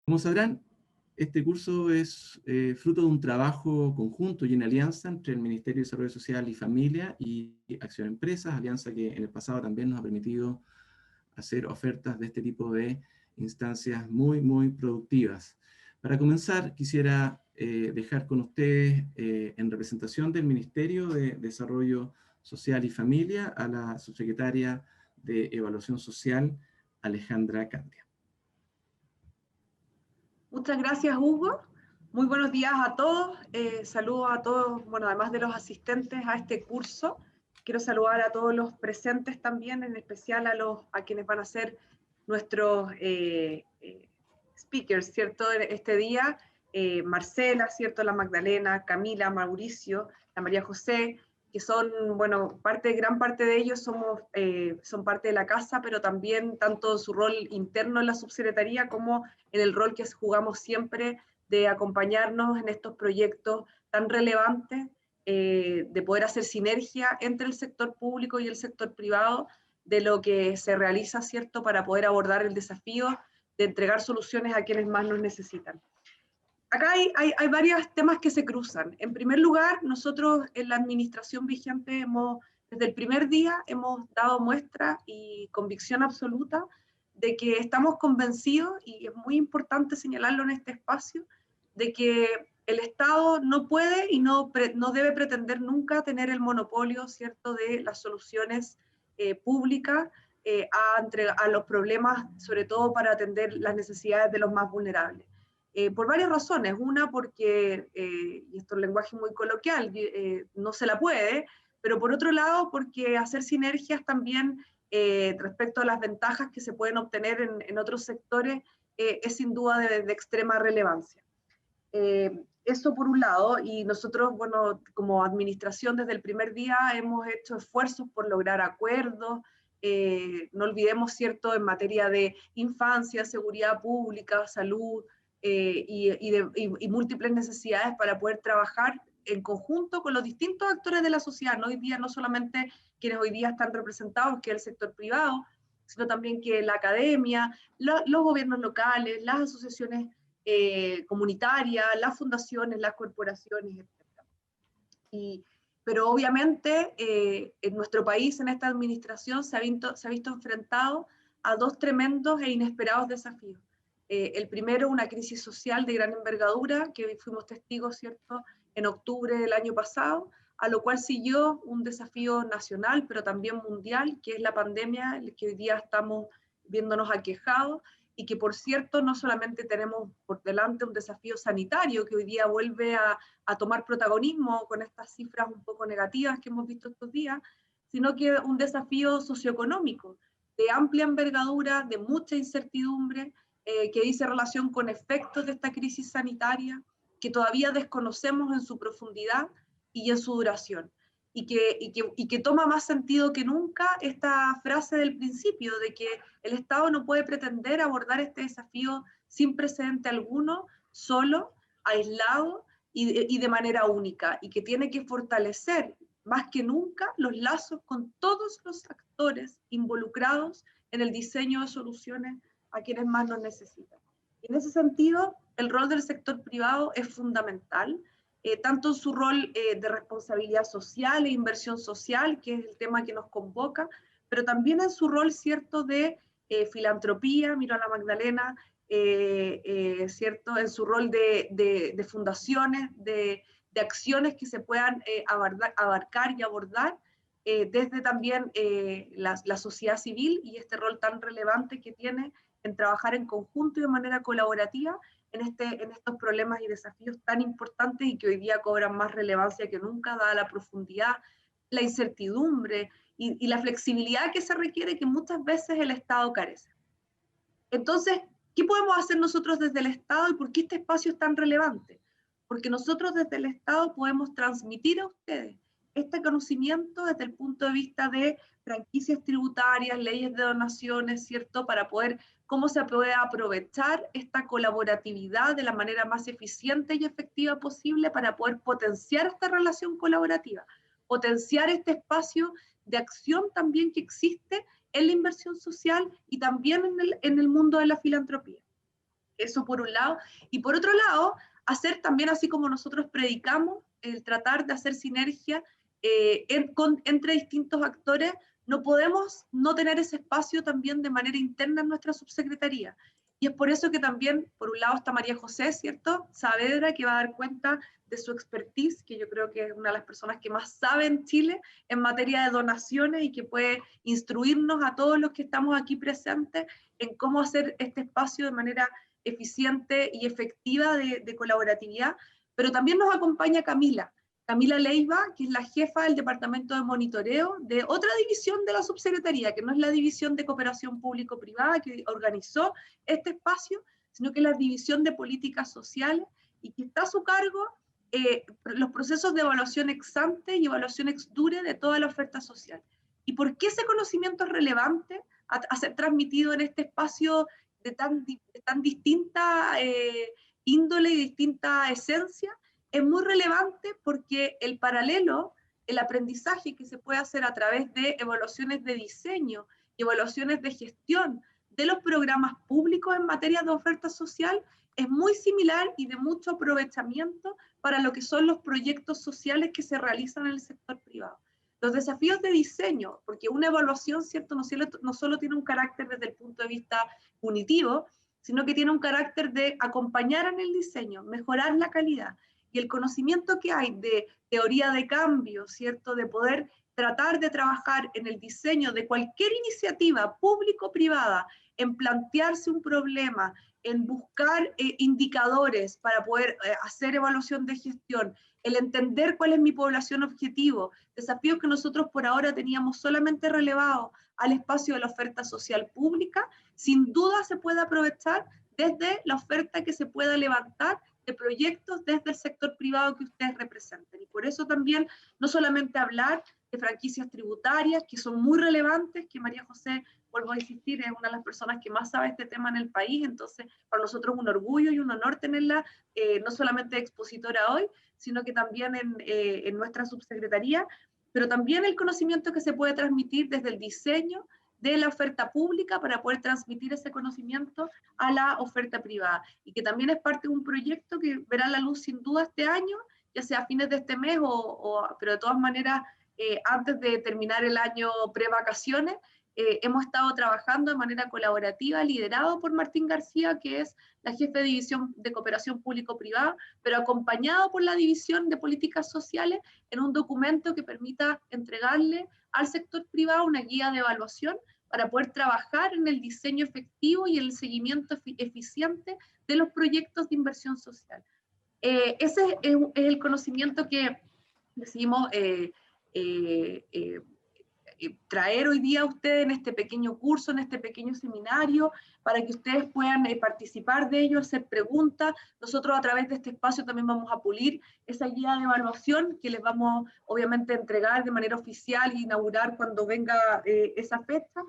Como sabrán, este curso es fruto de un trabajo conjunto y en alianza entre el Ministerio de Desarrollo Social y Familia y Acción Empresas, alianza que en el pasado también nos ha permitido hacer ofertas de este tipo de instancias muy productivas. Para comenzar, quisiera dejar con ustedes, en representación del Ministerio de Desarrollo Social y Familia, a la subsecretaria de Evaluación Social, Alejandra Candia. Muchas gracias, Hugo. Muy buenos días a todos. Saludo a todos, bueno, además de los asistentes a este curso, quiero saludar a todos los presentes también, en especial a quienes van a ser nuestros speakers, ¿cierto? Este día, Marcela, ¿cierto? La Magdalena, Camila, Mauricio, la María José, que son, bueno, gran parte de ellos son parte de la casa, pero también tanto su rol interno en la subsecretaría como en el rol que jugamos siempre de acompañarnos en estos proyectos tan relevantes, de poder hacer sinergia entre el sector público y el sector privado, de lo que se realiza, ¿cierto?, para poder abordar el desafío de entregar soluciones a quienes más nos necesitan. Acá hay varios temas que se cruzan. En primer lugar, nosotros en la administración vigente desde el primer día hemos dado muestra y convicción absoluta de que estamos convencidos, y es muy importante señalarlo en este espacio, de que el Estado no puede y no debe pretender nunca tener el monopolio, ¿cierto?, de las soluciones públicas a los problemas, sobre todo para atender las necesidades de los más vulnerables. Por varias razones. Una, porque, y esto es un lenguaje muy coloquial, no se la puede, pero por otro lado, porque hacer sinergias también respecto a las ventajas que se pueden obtener en otros sectores es sin duda de extrema relevancia. Eso por un lado, y nosotros, bueno, como administración desde el primer día hemos hecho esfuerzos por lograr acuerdos, no olvidemos, ¿cierto?, en materia de infancia, seguridad pública, salud, y múltiples necesidades para poder trabajar en conjunto con los distintos actores de la sociedad, ¿no? Hoy día no solamente quienes hoy día están representados, que es el sector privado, sino también que la academia, los gobiernos locales, las asociaciones comunitarias, las fundaciones, las corporaciones, etc. Pero obviamente en nuestro país, en esta administración, se ha visto enfrentado a dos tremendos e inesperados desafíos. El primero, una crisis social de gran envergadura, que fuimos testigos, ¿cierto?, en octubre del año pasado, a lo cual siguió un desafío nacional, pero también mundial, que es la pandemia, que hoy día estamos viéndonos aquejados, y que, por cierto, no solamente tenemos por delante un desafío sanitario, que hoy día vuelve a tomar protagonismo con estas cifras un poco negativas que hemos visto estos días, sino que un desafío socioeconómico, de amplia envergadura, de mucha incertidumbre, que dice relación con efectos de esta crisis sanitaria que todavía desconocemos en su profundidad y en su duración. Y que toma más sentido que nunca esta frase del principio, de que el Estado no puede pretender abordar este desafío sin precedente alguno, solo, aislado y de manera única, y que tiene que fortalecer más que nunca los lazos con todos los actores involucrados en el diseño de soluciones a quienes más nos necesitan. Y en ese sentido, el rol del sector privado es fundamental, tanto en su rol de responsabilidad social e inversión social, que es el tema que nos convoca, pero también en su rol, ¿cierto?, de filantropía, miro a la Magdalena, ¿cierto?, en su rol de fundaciones, de acciones que se puedan abarcar y abordar, desde también la sociedad civil y este rol tan relevante que tiene en trabajar en conjunto y de manera colaborativa en estos problemas y desafíos tan importantes y que hoy día cobran más relevancia que nunca, dada la profundidad, la incertidumbre y la flexibilidad que se requiere, que muchas veces el Estado carece. Entonces, ¿qué podemos hacer nosotros desde el Estado y por qué este espacio es tan relevante? Porque nosotros desde el Estado podemos transmitir a ustedes este conocimiento desde el punto de vista de franquicias tributarias, leyes de donaciones, ¿cierto? Para poder, cómo se puede aprovechar esta colaboratividad de la manera más eficiente y efectiva posible para poder potenciar esta relación colaborativa, potenciar este espacio de acción también que existe en la inversión social y también en el mundo de la filantropía. Eso por un lado. Y por otro lado, hacer también, así como nosotros predicamos, el tratar de hacer sinergia entre distintos actores. No podemos no tener ese espacio también de manera interna en nuestra subsecretaría. Y es por eso que también, por un lado, está María José, ¿cierto? Saavedra, que va a dar cuenta de su expertise, que yo creo que es una de las personas que más sabe en Chile en materia de donaciones y que puede instruirnos a todos los que estamos aquí presentes en cómo hacer este espacio de manera eficiente y efectiva de colaboratividad. Pero también nos acompaña Camila Leiva, que es la jefa del departamento de monitoreo de otra división de la subsecretaría, que no es la división de cooperación público-privada que organizó este espacio, sino que es la división de políticas sociales y que está a su cargo los procesos de evaluación ex ante y evaluación ex dure de toda la oferta social. ¿Y por qué ese conocimiento es relevante a ser transmitido en este espacio de tan distinta índole y distinta esencia? Es muy relevante porque el paralelo, el aprendizaje que se puede hacer a través de evaluaciones de diseño y evaluaciones de gestión de los programas públicos en materia de oferta social es muy similar y de mucho aprovechamiento para lo que son los proyectos sociales que se realizan en el sector privado. Los desafíos de diseño, porque una evaluación, ¿cierto?, no solo tiene un carácter desde el punto de vista punitivo, sino que tiene un carácter de acompañar en el diseño, mejorar la calidad. Y el conocimiento que hay de teoría de cambio, ¿cierto?, de poder tratar de trabajar en el diseño de cualquier iniciativa público-privada, en plantearse un problema, en buscar indicadores para poder hacer evaluación de gestión, el entender cuál es mi población objetivo, desafíos que nosotros por ahora teníamos solamente relevados al espacio de la oferta social pública, sin duda se puede aprovechar desde la oferta que se pueda levantar de proyectos desde el sector privado que ustedes representen. Y por eso también, no solamente hablar de franquicias tributarias, que son muy relevantes, que María José, vuelvo a insistir, es una de las personas que más sabe este tema en el país, entonces para nosotros es un orgullo y un honor tenerla, no solamente expositora hoy, sino que también en nuestra subsecretaría, pero también el conocimiento que se puede transmitir desde el diseño de la oferta pública para poder transmitir ese conocimiento a la oferta privada, y que también es parte de un proyecto que verá la luz sin duda este año, ya sea a fines de este mes, pero de todas maneras antes de terminar el año pre-vacaciones. Hemos estado trabajando de manera colaborativa, liderado por Martín García, que es la jefe de división de cooperación público-privada, pero acompañado por la división de políticas sociales en un documento que permita entregarle al sector privado una guía de evaluación para poder trabajar en el diseño efectivo y el seguimiento eficiente de los proyectos de inversión social. Ese es el conocimiento que decidimos traer hoy día a ustedes en este pequeño curso, en este pequeño seminario, para que ustedes puedan participar de ello, hacer preguntas. Nosotros a través de este espacio también vamos a pulir esa guía de evaluación que les vamos obviamente a entregar de manera oficial e inaugurar cuando venga esa fecha,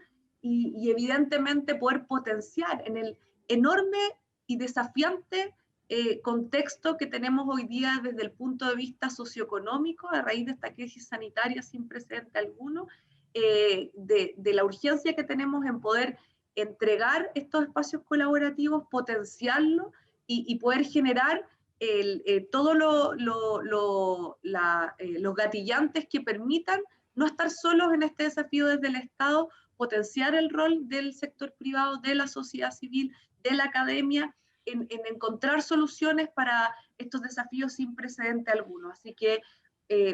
y evidentemente poder potenciar en el enorme y desafiante contexto que tenemos hoy día desde el punto de vista socioeconómico a raíz de esta crisis sanitaria sin precedente alguno, de la urgencia que tenemos en poder entregar estos espacios colaborativos, potenciarlos y poder generar todos los gatillantes que permitan no estar solos en este desafío desde el Estado, potenciar el rol del sector privado, de la sociedad civil, de la academia, en encontrar soluciones para estos desafíos sin precedente alguno. Así que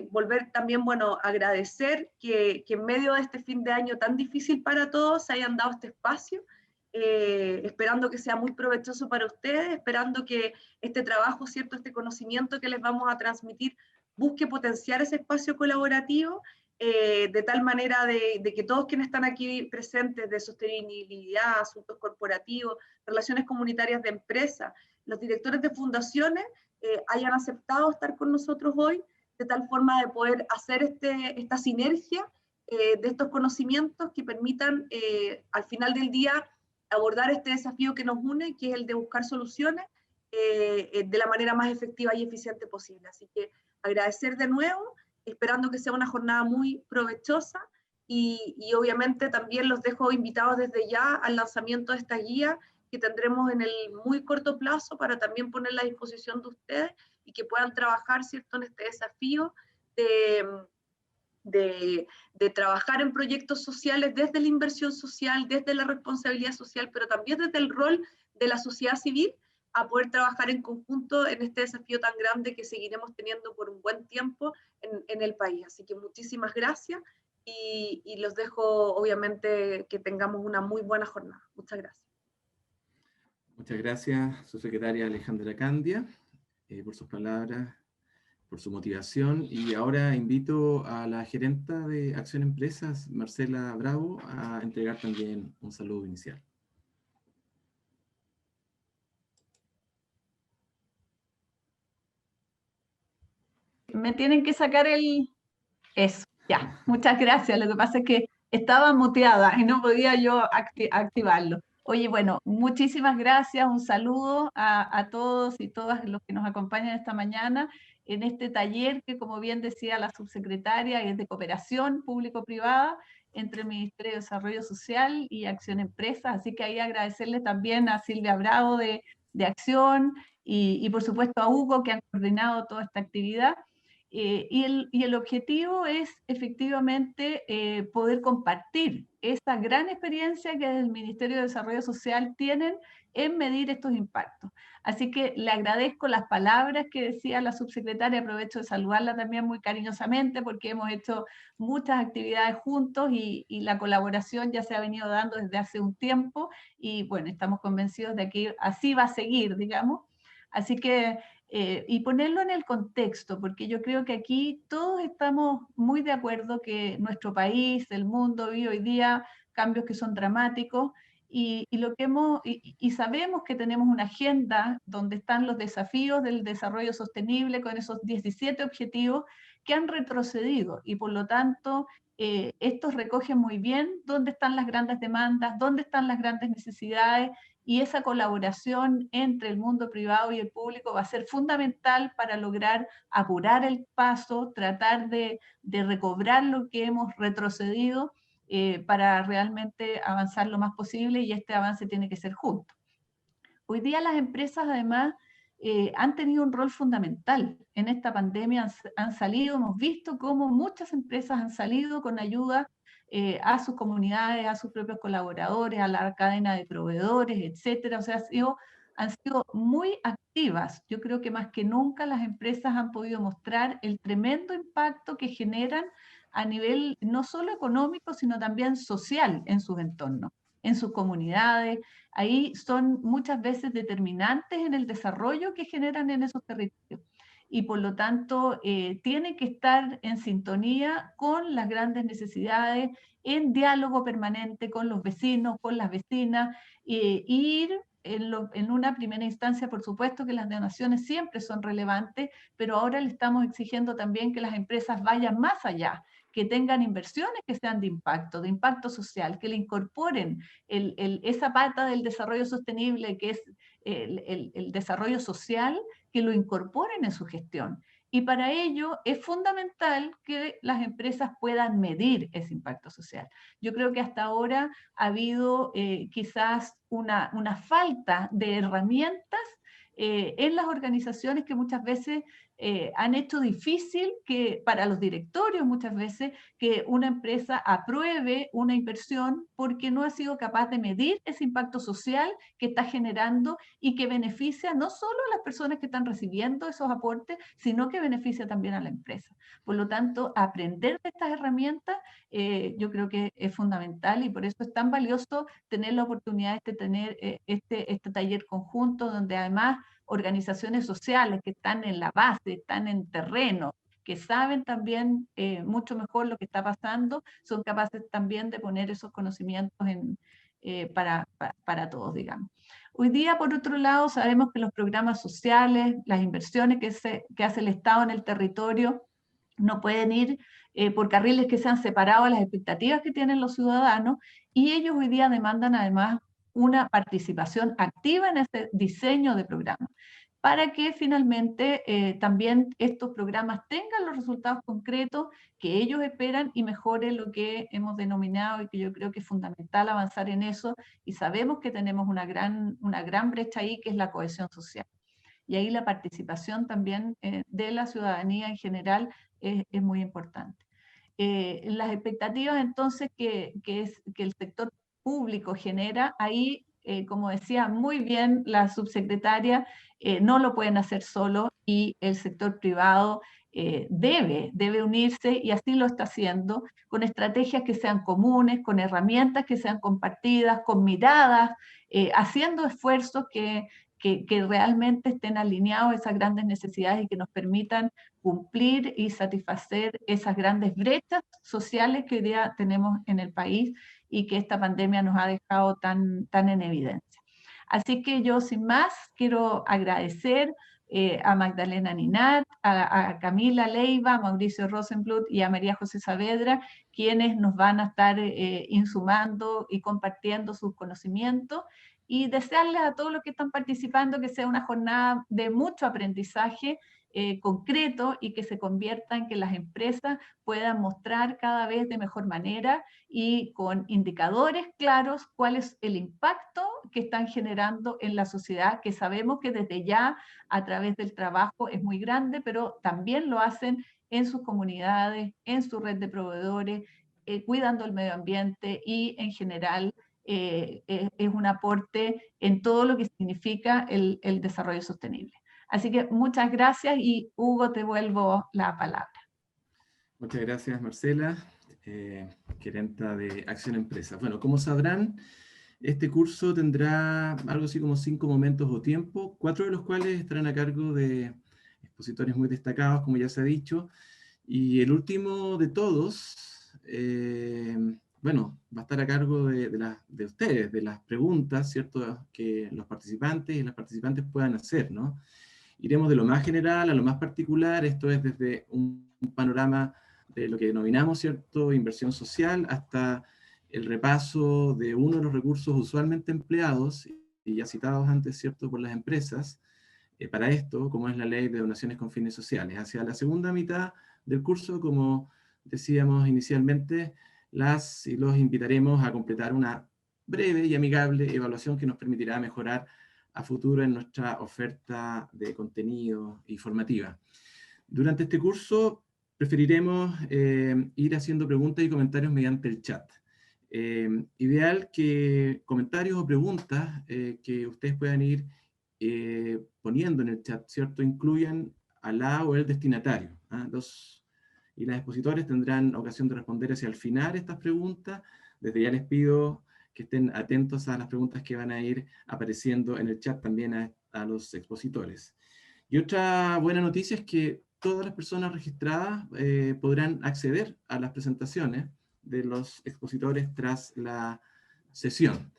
volver también, bueno, agradecer que en medio de este fin de año tan difícil para todos se hayan dado este espacio, esperando que sea muy provechoso para ustedes, esperando que este trabajo, ¿cierto?, este conocimiento que les vamos a transmitir busque potenciar ese espacio colaborativo, de tal manera de que todos quienes están aquí presentes de sostenibilidad, asuntos corporativos, relaciones comunitarias de empresas, los directores de fundaciones hayan aceptado estar con nosotros hoy, de tal forma de poder hacer esta sinergia de estos conocimientos que permitan al final del día abordar este desafío que nos une, que es el de buscar soluciones de la manera más efectiva y eficiente posible. Así que agradecer de nuevo, esperando que sea una jornada muy provechosa, y obviamente también los dejo invitados desde ya al lanzamiento de esta guía que tendremos en el muy corto plazo para también ponerla a disposición de ustedes y que puedan trabajar, ¿cierto?, en este desafío de trabajar en proyectos sociales desde la inversión social, desde la responsabilidad social, pero también desde el rol de la sociedad civil, a poder trabajar en conjunto en este desafío tan grande que seguiremos teniendo por un buen tiempo en el país. Así que muchísimas gracias y los dejo, obviamente, que tengamos una muy buena jornada. Muchas gracias. Muchas gracias, subsecretaria Alejandra Candia, por sus palabras, por su motivación. Y ahora invito a la gerenta de Acción Empresas, Marcela Bravo, a entregar también un saludo inicial. Me tienen que sacar eso, ya, muchas gracias. Lo que pasa es que estaba muteada y no podía yo activarlo. Oye, bueno, muchísimas gracias, un saludo a todos y todas los que nos acompañan esta mañana en este taller que, como bien decía la subsecretaria, es de cooperación público-privada entre el Ministerio de Desarrollo Social y Acción Empresas. Así que ahí agradecerle también a Silvia Bravo de Acción y por supuesto a Hugo, que han coordinado toda esta actividad. Y el objetivo es efectivamente poder compartir esa gran experiencia que desde el Ministerio de Desarrollo Social tienen en medir estos impactos. Así que le agradezco las palabras que decía la subsecretaria, aprovecho de saludarla también muy cariñosamente porque hemos hecho muchas actividades juntos y la colaboración ya se ha venido dando desde hace un tiempo y bueno, estamos convencidos de que así va a seguir, digamos. Así que y ponerlo en el contexto, porque yo creo que aquí todos estamos muy de acuerdo que nuestro país, el mundo vive hoy día cambios que son dramáticos lo que y sabemos que tenemos una agenda donde están los desafíos del desarrollo sostenible con esos 17 objetivos que han retrocedido y por lo tanto estos recogen muy bien dónde están las grandes demandas, dónde están las grandes necesidades y esa colaboración entre el mundo privado y el público va a ser fundamental para lograr apurar el paso, tratar de recobrar lo que hemos retrocedido para realmente avanzar lo más posible y este avance tiene que ser junto. Hoy día las empresas además han tenido un rol fundamental en esta pandemia, han salido, hemos visto cómo muchas empresas han salido con ayuda a sus comunidades, a sus propios colaboradores, a la cadena de proveedores, etcétera. O sea, han sido muy activas. Yo creo que más que nunca las empresas han podido mostrar el tremendo impacto que generan a nivel no solo económico, sino también social en sus entornos, en sus comunidades. Ahí son muchas veces determinantes en el desarrollo que generan en esos territorios. Y por lo tanto, tiene que estar en sintonía con las grandes necesidades, en diálogo permanente con los vecinos, con las vecinas, ir en una primera instancia, por supuesto que las donaciones siempre son relevantes, pero ahora le estamos exigiendo también que las empresas vayan más allá, que tengan inversiones que sean de impacto social, que le incorporen esa pata del desarrollo sostenible, que es el desarrollo social, que lo incorporen en su gestión. Y para ello es fundamental que las empresas puedan medir ese impacto social. Yo creo que hasta ahora ha habido quizás una falta de herramientas en las organizaciones que muchas veces han hecho difícil que para los directorios muchas veces que una empresa apruebe una inversión porque no ha sido capaz de medir ese impacto social que está generando y que beneficia no solo a las personas que están recibiendo esos aportes, sino que beneficia también a la empresa. Por lo tanto, aprender de estas herramientas yo creo que es fundamental y por eso es tan valioso tener la oportunidad de tener este taller conjunto donde además organizaciones sociales que están en la base, están en terreno, que saben también mucho mejor lo que está pasando, son capaces también de poner esos conocimientos para todos, digamos. Hoy día, por otro lado, sabemos que los programas sociales, las inversiones que hace el Estado en el territorio, no pueden ir por carriles que sean separados a las expectativas que tienen los ciudadanos, y ellos hoy día demandan además una participación activa en ese diseño de programas. para que finalmente también estos programas tengan los resultados concretos que ellos esperan y mejoren lo que hemos denominado, y que yo creo que es fundamental avanzar en eso, y sabemos que tenemos una gran brecha ahí, que es la cohesión social. Y ahí la participación también de la ciudadanía en general es muy importante. Las expectativas entonces que el sector público genera, ahí, como decía muy bien la subsecretaria, no lo pueden hacer solo, y el sector privado debe unirse, y así lo está haciendo, con estrategias que sean comunes, con herramientas que sean compartidas, con miradas, haciendo esfuerzos que realmente estén alineados a esas grandes necesidades y que nos permitan cumplir y satisfacer esas grandes brechas sociales que hoy día tenemos en el país y que esta pandemia nos ha dejado tan en evidencia. Así que yo, sin más, quiero agradecer a Magdalena Ninat, a Camila Leiva, a Mauricio Rosenblut y a María José Saavedra, quienes nos van a estar insumando y compartiendo sus conocimientos, y desearles a todos los que están participando que sea una jornada de mucho aprendizaje concreto, y que se convierta en que las empresas puedan mostrar cada vez de mejor manera y con indicadores claros cuál es el impacto que están generando en la sociedad, que sabemos que desde ya a través del trabajo es muy grande, pero también lo hacen en sus comunidades, en su red de proveedores, cuidando el medio ambiente, y en general es un aporte en todo lo que significa el desarrollo sostenible. Así que muchas gracias, y Hugo, te vuelvo la palabra. Muchas gracias, Marcela, gerenta de Acción Empresas. Bueno, como sabrán, este curso tendrá algo así como 5 momentos o tiempo, 4 de los cuales estarán a cargo de expositores muy destacados, como ya se ha dicho, y el último de todos, bueno, va a estar a cargo de ustedes, de las preguntas, ¿cierto?, que los participantes y las participantes puedan hacer, ¿no? Iremos de lo más general a lo más particular, esto es desde un panorama de lo que denominamos, ¿cierto?, inversión social, hasta el repaso de uno de los recursos usualmente empleados, y ya citados antes, ¿cierto?, por las empresas, para esto, como es la ley de donaciones con fines sociales. Hacia la segunda mitad del curso, como decíamos inicialmente, las y los invitaremos a completar una breve y amigable evaluación que nos permitirá mejorar a futuro en nuestra oferta de contenido y formativa. Durante este curso preferiremos ir haciendo preguntas y comentarios mediante el chat. Ideal que comentarios o preguntas que ustedes puedan ir poniendo en el chat, ¿cierto?, incluyan a la o el destinatario. Y los expositores tendrán ocasión de responder hacia el final estas preguntas. Desde ya les pido que estén atentos a las preguntas que van a ir apareciendo en el chat también a los expositores. Y otra buena noticia es que todas las personas registradas podrán acceder a las presentaciones de los expositores tras la sesión.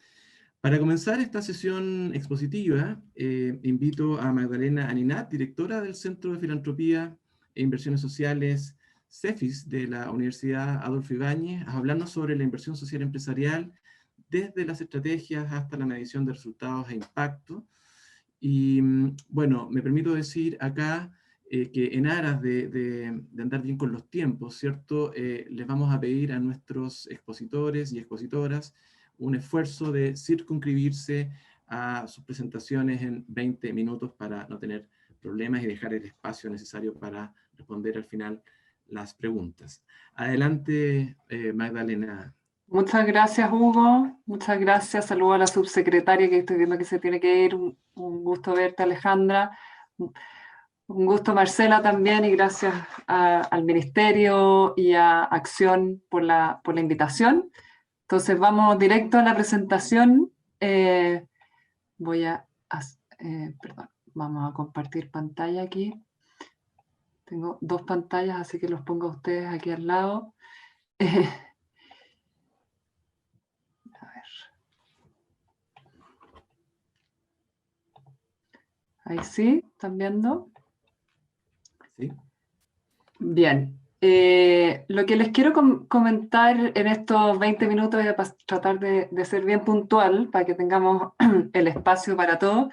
Para comenzar esta sesión expositiva, invito a Magdalena Ninat, directora del Centro de Filantropía e Inversiones Sociales CEFIS de la Universidad Adolfo Ibáñez, a hablarnos sobre la inversión social empresarial, desde las estrategias hasta la medición de resultados e impacto. Y bueno, me permito decir acá que en aras de andar bien con los tiempos, ¿cierto?, les vamos a pedir a nuestros expositores y expositoras un esfuerzo de circunscribirse a sus presentaciones en 20 minutos para no tener problemas y dejar el espacio necesario para responder al final las preguntas. Adelante, Magdalena. Muchas gracias, Hugo. Muchas gracias. Saludo a la subsecretaria, que estoy viendo que se tiene que ir. Un gusto verte, Alejandra. Un gusto, Marcela, también. Y gracias al Ministerio y a Acción por la invitación. Entonces, vamos directo a la presentación. Vamos a compartir pantalla aquí. Tengo 2 pantallas, así que los pongo a ustedes aquí al lado. Ahí sí, ¿están viendo? Sí. Bien. Lo que les quiero comentar en estos 20 minutos, es tratar de ser bien puntual para que tengamos el espacio para todo,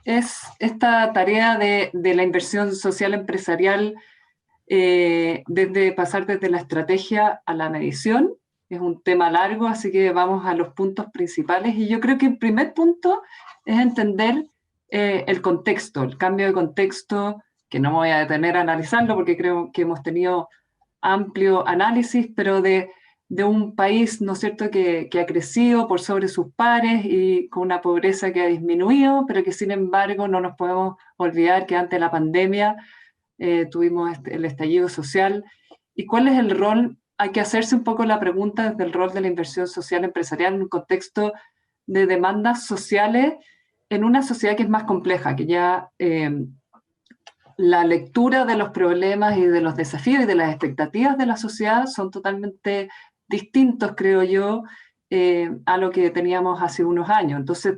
es esta tarea de la inversión social empresarial, pasar desde la estrategia a la medición. Es un tema largo, así que vamos a los puntos principales. Y yo creo que el primer punto es entender el contexto, el cambio de contexto, que no me voy a detener a analizarlo porque creo que hemos tenido amplio análisis, pero de un país, ¿no es cierto?, que ha crecido por sobre sus pares y con una pobreza que ha disminuido, pero que sin embargo no nos podemos olvidar que antes de la pandemia tuvimos el estallido social. ¿Y cuál es el rol? Hay que hacerse un poco la pregunta desde el rol de la inversión social empresarial en un contexto de demandas sociales en una sociedad que es más compleja, que ya la lectura de los problemas y de los desafíos y de las expectativas de la sociedad son totalmente distintos, creo yo, a lo que teníamos hace unos años. Entonces,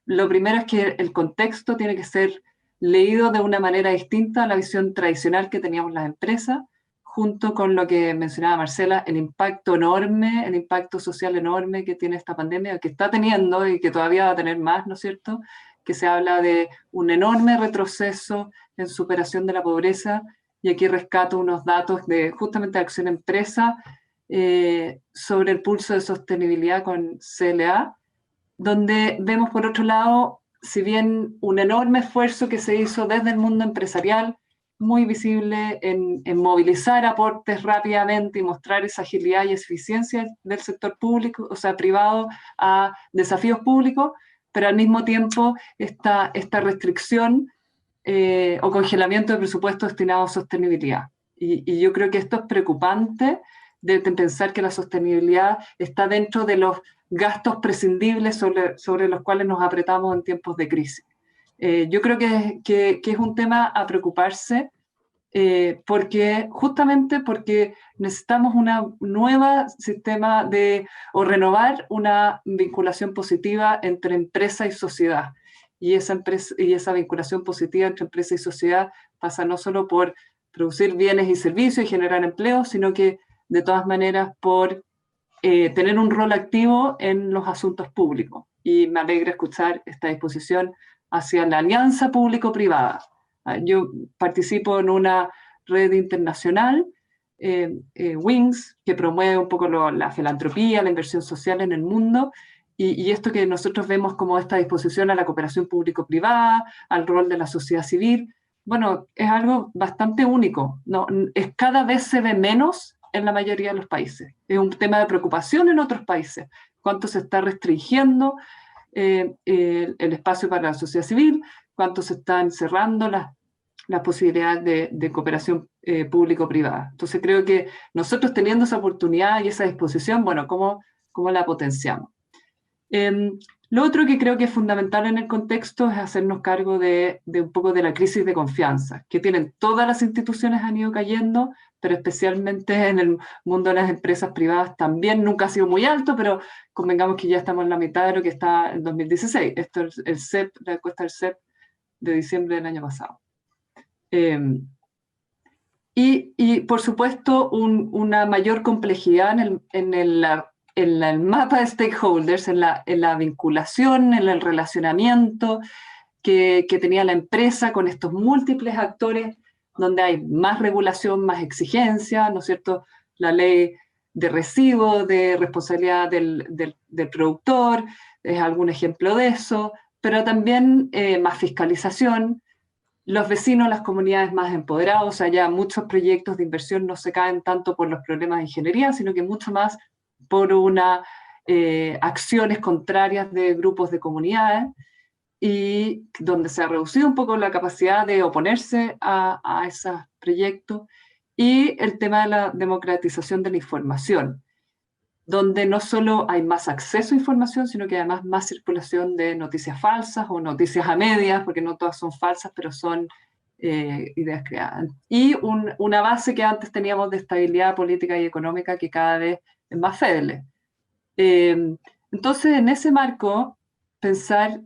lo primero es que el contexto tiene que ser leído de una manera distinta a la visión tradicional que teníamos las empresas, junto con lo que mencionaba Marcela, el impacto enorme, el impacto social enorme que tiene esta pandemia, que está teniendo y que todavía va a tener más, ¿no es cierto?, que se habla de un enorme retroceso en superación de la pobreza, y aquí rescato unos datos de justamente Acción Empresa sobre el pulso de sostenibilidad con CLA, donde vemos por otro lado, si bien un enorme esfuerzo que se hizo desde el mundo empresarial, muy visible en movilizar aportes rápidamente y mostrar esa agilidad y eficiencia del sector público, o sea, privado, a desafíos públicos, pero al mismo tiempo esta restricción o congelamiento de presupuesto destinado a sostenibilidad. Y yo creo que esto es preocupante de pensar que la sostenibilidad está dentro de los gastos prescindibles sobre los cuales nos apretamos en tiempos de crisis. Yo creo que es un tema a preocuparse justamente porque necesitamos una nueva sistema o renovar una vinculación positiva entre empresa y sociedad. Y esa vinculación positiva entre empresa y sociedad pasa no solo por producir bienes y servicios y generar empleo, sino que de todas maneras por tener un rol activo en los asuntos públicos. Y me alegra escuchar esta disposición hacia la alianza público-privada. Yo participo en una red internacional, WINGS, que promueve un poco la filantropía, la inversión social en el mundo, y esto que nosotros vemos como esta disposición a la cooperación público-privada, al rol de la sociedad civil, bueno, es algo bastante único. Cada vez se ve menos en la mayoría de los países. Es un tema de preocupación en otros países. Cuánto se está restringiendo el espacio para la sociedad civil, cuánto se están cerrando las posibilidades de cooperación público-privada. Entonces creo que nosotros teniendo esa oportunidad y esa disposición, bueno, ¿cómo la potenciamos? Lo otro que creo que es fundamental en el contexto es hacernos cargo de un poco de la crisis de confianza, que tienen todas las instituciones, han ido cayendo, pero especialmente en el mundo de las empresas privadas también nunca ha sido muy alto, pero convengamos que ya estamos en la mitad de lo que está en 2016. Esto es el CEP, la encuesta del CEP de diciembre del año pasado. Y por supuesto una mayor complejidad en el mapa de stakeholders, en la vinculación, en el relacionamiento que tenía la empresa con estos múltiples actores, donde hay más regulación, más exigencia, ¿no es cierto? La ley de recibo, de responsabilidad del productor, es algún ejemplo de eso, pero también más fiscalización, los vecinos, las comunidades más empoderados, o sea, ya muchos proyectos de inversión no se caen tanto por los problemas de ingeniería, sino que mucho más por acciones contrarias de grupos de comunidades, y donde se ha reducido un poco la capacidad de oponerse a esos proyectos, y el tema de la democratización de la información, donde no solo hay más acceso a información, sino que además más circulación de noticias falsas o noticias a medias, porque no todas son falsas, pero son ideas creadas. Y una base que antes teníamos de estabilidad política y económica que cada vez es más feble. Entonces, en ese marco, pensar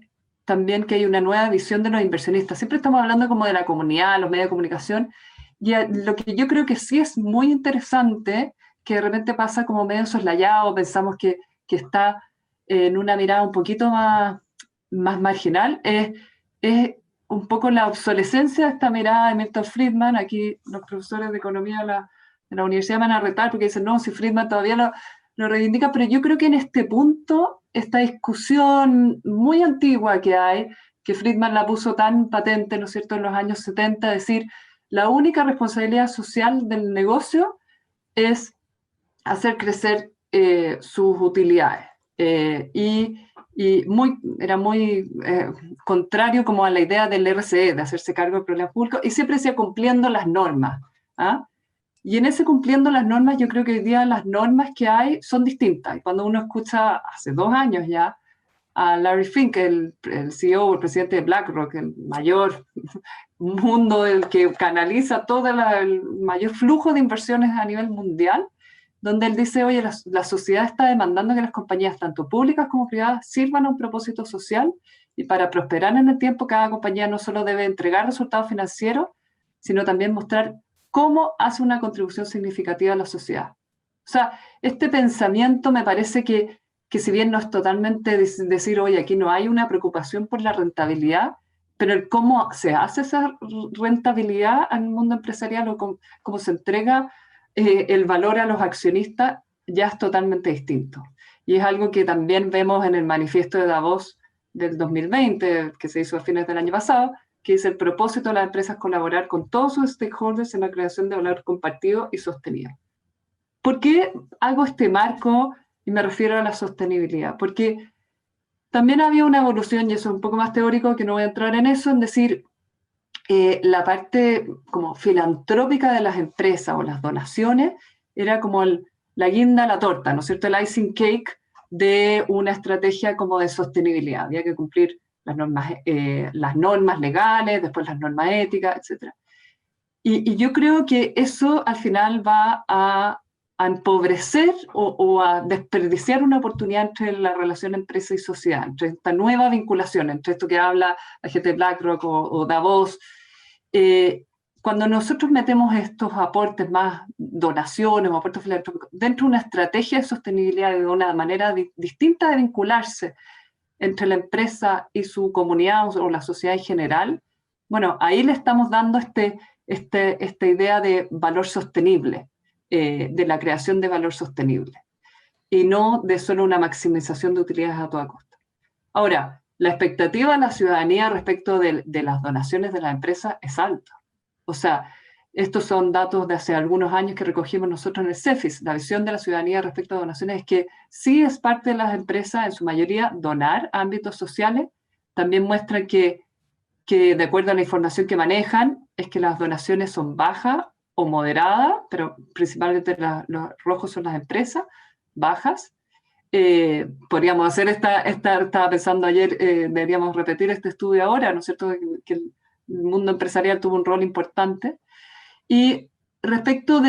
también que hay una nueva visión de los inversionistas. Siempre estamos hablando como de la comunidad, los medios de comunicación, y lo que yo creo que sí es muy interesante, que de repente pasa como medio soslayado, pensamos que está en una mirada un poquito más marginal, es es un poco la obsolescencia de esta mirada de Milton Friedman. Aquí los profesores de economía de la universidad van a retar porque dicen, no, si Friedman todavía lo reivindica, pero yo creo que en este punto, esta discusión muy antigua que hay, que Friedman la puso tan patente, ¿no es cierto?, en los años 70, decir, la única responsabilidad social del negocio es hacer crecer sus utilidades. Era muy contrario como a la idea del RCE, de hacerse cargo del problema público, y siempre decía cumpliendo las normas. ¿Ah? Y en ese cumpliendo las normas, yo creo que hoy día las normas que hay son distintas. Y cuando uno escucha hace 2 años ya a Larry Fink, el CEO, el presidente de BlackRock, el mayor mundo, el que canaliza todo el mayor flujo de inversiones a nivel mundial, donde él dice, oye, la sociedad está demandando que las compañías, tanto públicas como privadas, sirvan a un propósito social, y para prosperar en el tiempo, cada compañía no solo debe entregar resultados financieros, sino también mostrar cómo hace una contribución significativa a la sociedad. O sea, este pensamiento me parece que si bien no es totalmente decir, oye, aquí no hay una preocupación por la rentabilidad, pero el cómo se hace esa rentabilidad al mundo empresarial o cómo se entrega el valor a los accionistas ya es totalmente distinto. Y es algo que también vemos en el manifiesto de Davos del 2020, que se hizo a fines del año pasado, que dice el propósito de las empresas colaborar con todos sus stakeholders en la creación de valor compartido y sostenido. ¿Por qué hago este marco y me refiero a la sostenibilidad? Porque también había una evolución, y eso es un poco más teórico, que no voy a entrar en eso, en decir, la parte como filantrópica de las empresas o las donaciones era como la guinda a la torta, ¿no es cierto? El icing cake de una estrategia como de sostenibilidad. Había que cumplir las normas legales, después las normas éticas, etc. Y yo creo que eso al final va a empobrecer o a desperdiciar una oportunidad entre la relación empresa y sociedad, entre esta nueva vinculación, entre esto que habla la gente de BlackRock o Davos. Cuando nosotros metemos estos aportes más donaciones o aportes filantrópicos dentro de una estrategia de sostenibilidad, de una manera distinta de vincularse entre la empresa y su comunidad o la sociedad en general, bueno, ahí le estamos dando esta idea de valor sostenible, de la creación de valor sostenible, y no de solo una maximización de utilidades a toda costa. Ahora, la expectativa de la ciudadanía respecto de las donaciones de las empresas es alta. O sea, estos son datos de hace algunos años que recogimos nosotros en el CEFIS. La visión de la ciudadanía respecto a donaciones es que sí es parte de las empresas, en su mayoría, donar a ámbitos sociales. También muestran que de acuerdo a la información que manejan, es que las donaciones son bajas o moderadas, pero principalmente los rojos son las empresas, bajas. Podríamos hacer estaba pensando ayer, deberíamos repetir este estudio ahora, ¿no es cierto?, que el mundo empresarial tuvo un rol importante. Y respecto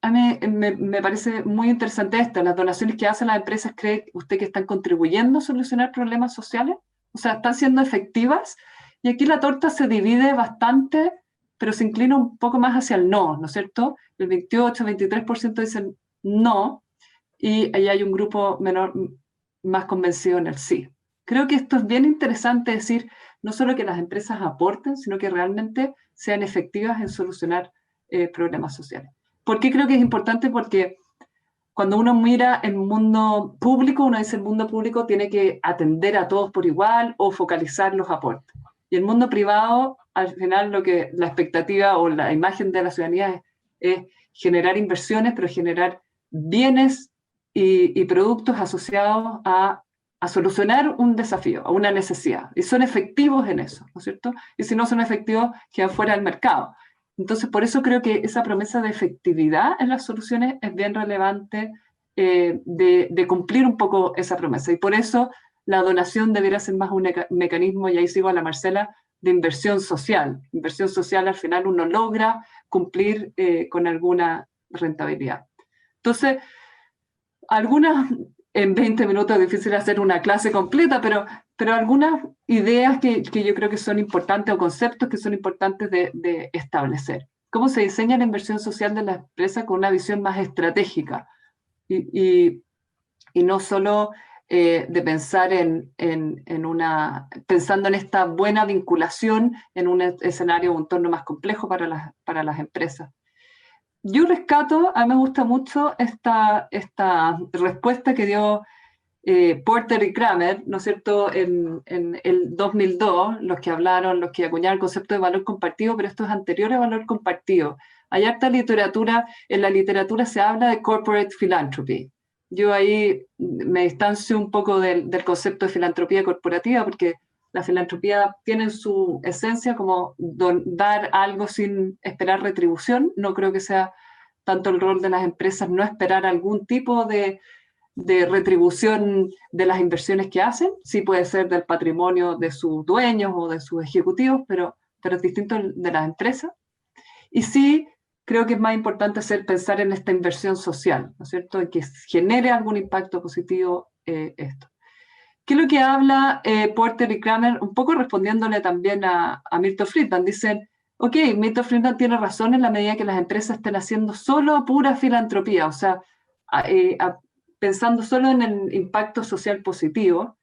a mí me parece muy interesante las donaciones que hacen las empresas, ¿cree usted que están contribuyendo a solucionar problemas sociales? O sea, ¿están siendo efectivas? Y aquí la torta se divide bastante, pero se inclina un poco más hacia el no, ¿no es cierto? El 28-23% dicen no, y ahí hay un grupo más convencido en el sí. Creo que esto es bien interesante decir, no solo que las empresas aporten, sino que realmente sean efectivas en solucionar problemas sociales. ¿Por qué creo que es importante? Porque cuando uno mira el mundo público, uno dice el mundo público tiene que atender a todos por igual o focalizar los aportes. Y el mundo privado, al final, la expectativa o la imagen de la ciudadanía es generar inversiones, pero generar bienes y productos asociados a solucionar un desafío, a una necesidad. Y son efectivos en eso, ¿no es cierto? Y si no son efectivos, quedan fuera del mercado. Entonces, por eso creo que esa promesa de efectividad en las soluciones es bien relevante, de cumplir un poco esa promesa. Y por eso la donación debería ser más un mecanismo, y ahí sigo a la Marcela, de inversión social. Inversión social, al final uno logra cumplir con alguna rentabilidad. Entonces, en 20 minutos es difícil hacer una clase completa, pero algunas ideas que yo creo que son importantes, o conceptos que son importantes de establecer. ¿Cómo se diseña la inversión social de la empresa con una visión más estratégica? Y no solo de pensar pensando en esta buena vinculación en un escenario, un entorno más complejo para las empresas. Yo rescato, a mí me gusta mucho esta respuesta que dio Porter y Kramer, ¿no es cierto?, en el 2002, los que acuñaron el concepto de valor compartido, pero esto es anterior a valor compartido. Hay harta literatura, en la literatura se habla de corporate philanthropy. Yo ahí me distancio un poco del concepto de filantropía corporativa, porque la filantropía tiene en su esencia como dar algo sin esperar retribución. No creo que sea tanto el rol de las empresas no esperar algún tipo de retribución de las inversiones que hacen. Sí puede ser del patrimonio de sus dueños o de sus ejecutivos, pero es distinto de las empresas. Y sí, creo que es más importante pensar en esta inversión social, ¿no es cierto?, y que genere algún impacto positivo esto. ¿Qué es lo que habla Porter y Kramer? Un poco respondiéndole también a Milton Friedman. Dicen, ok, Milton Friedman tiene razón en la medida que las empresas estén haciendo solo pura filantropía, o sea, pensando solo en el impacto social positivo,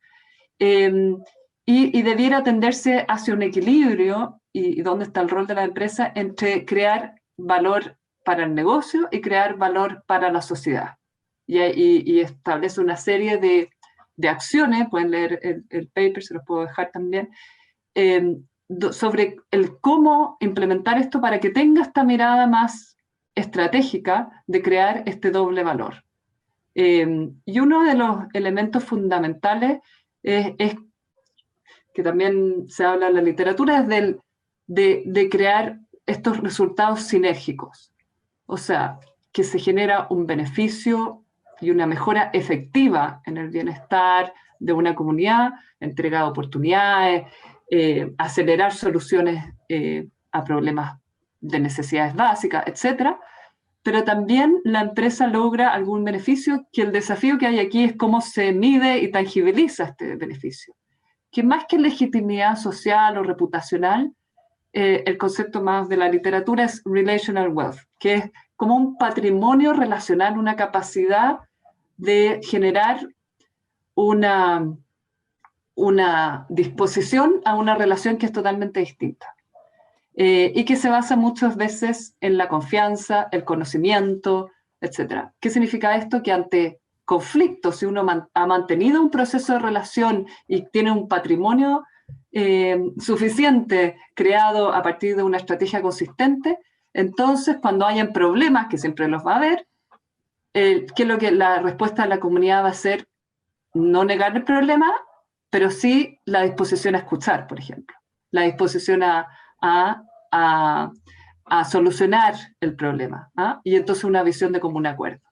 y debiera tenderse hacia un equilibrio, y dónde está el rol de la empresa, entre crear valor para el negocio y crear valor para la sociedad. Y establece una serie de acciones, pueden leer el paper, se los puedo dejar también, sobre el cómo implementar esto para que tenga esta mirada más estratégica de crear este doble valor. Y uno de los elementos fundamentales es que también se habla en la literatura, es de crear estos resultados sinérgicos. O sea, que se genera un beneficio y una mejora efectiva en el bienestar de una comunidad, entrega oportunidades, acelerar soluciones a problemas de necesidades básicas, etc. Pero también la empresa logra algún beneficio, que el desafío que hay aquí es cómo se mide y tangibiliza este beneficio. Que más que legitimidad social o reputacional, el concepto más de la literatura es relational wealth, que es como un patrimonio relacional, una capacidad de generar una disposición a una relación que es totalmente distinta. Y que se basa muchas veces en la confianza, el conocimiento, etc. ¿Qué significa esto? Que ante conflictos, si uno ha mantenido un proceso de relación y tiene un patrimonio suficiente creado a partir de una estrategia consistente, entonces cuando hayan problemas, que siempre los va a haber, ¿qué es lo que la respuesta de la comunidad va a ser? No negar el problema, pero sí la disposición a escuchar, por ejemplo, la disposición a solucionar el problema, ¿ah? Y entonces una visión de común acuerdo.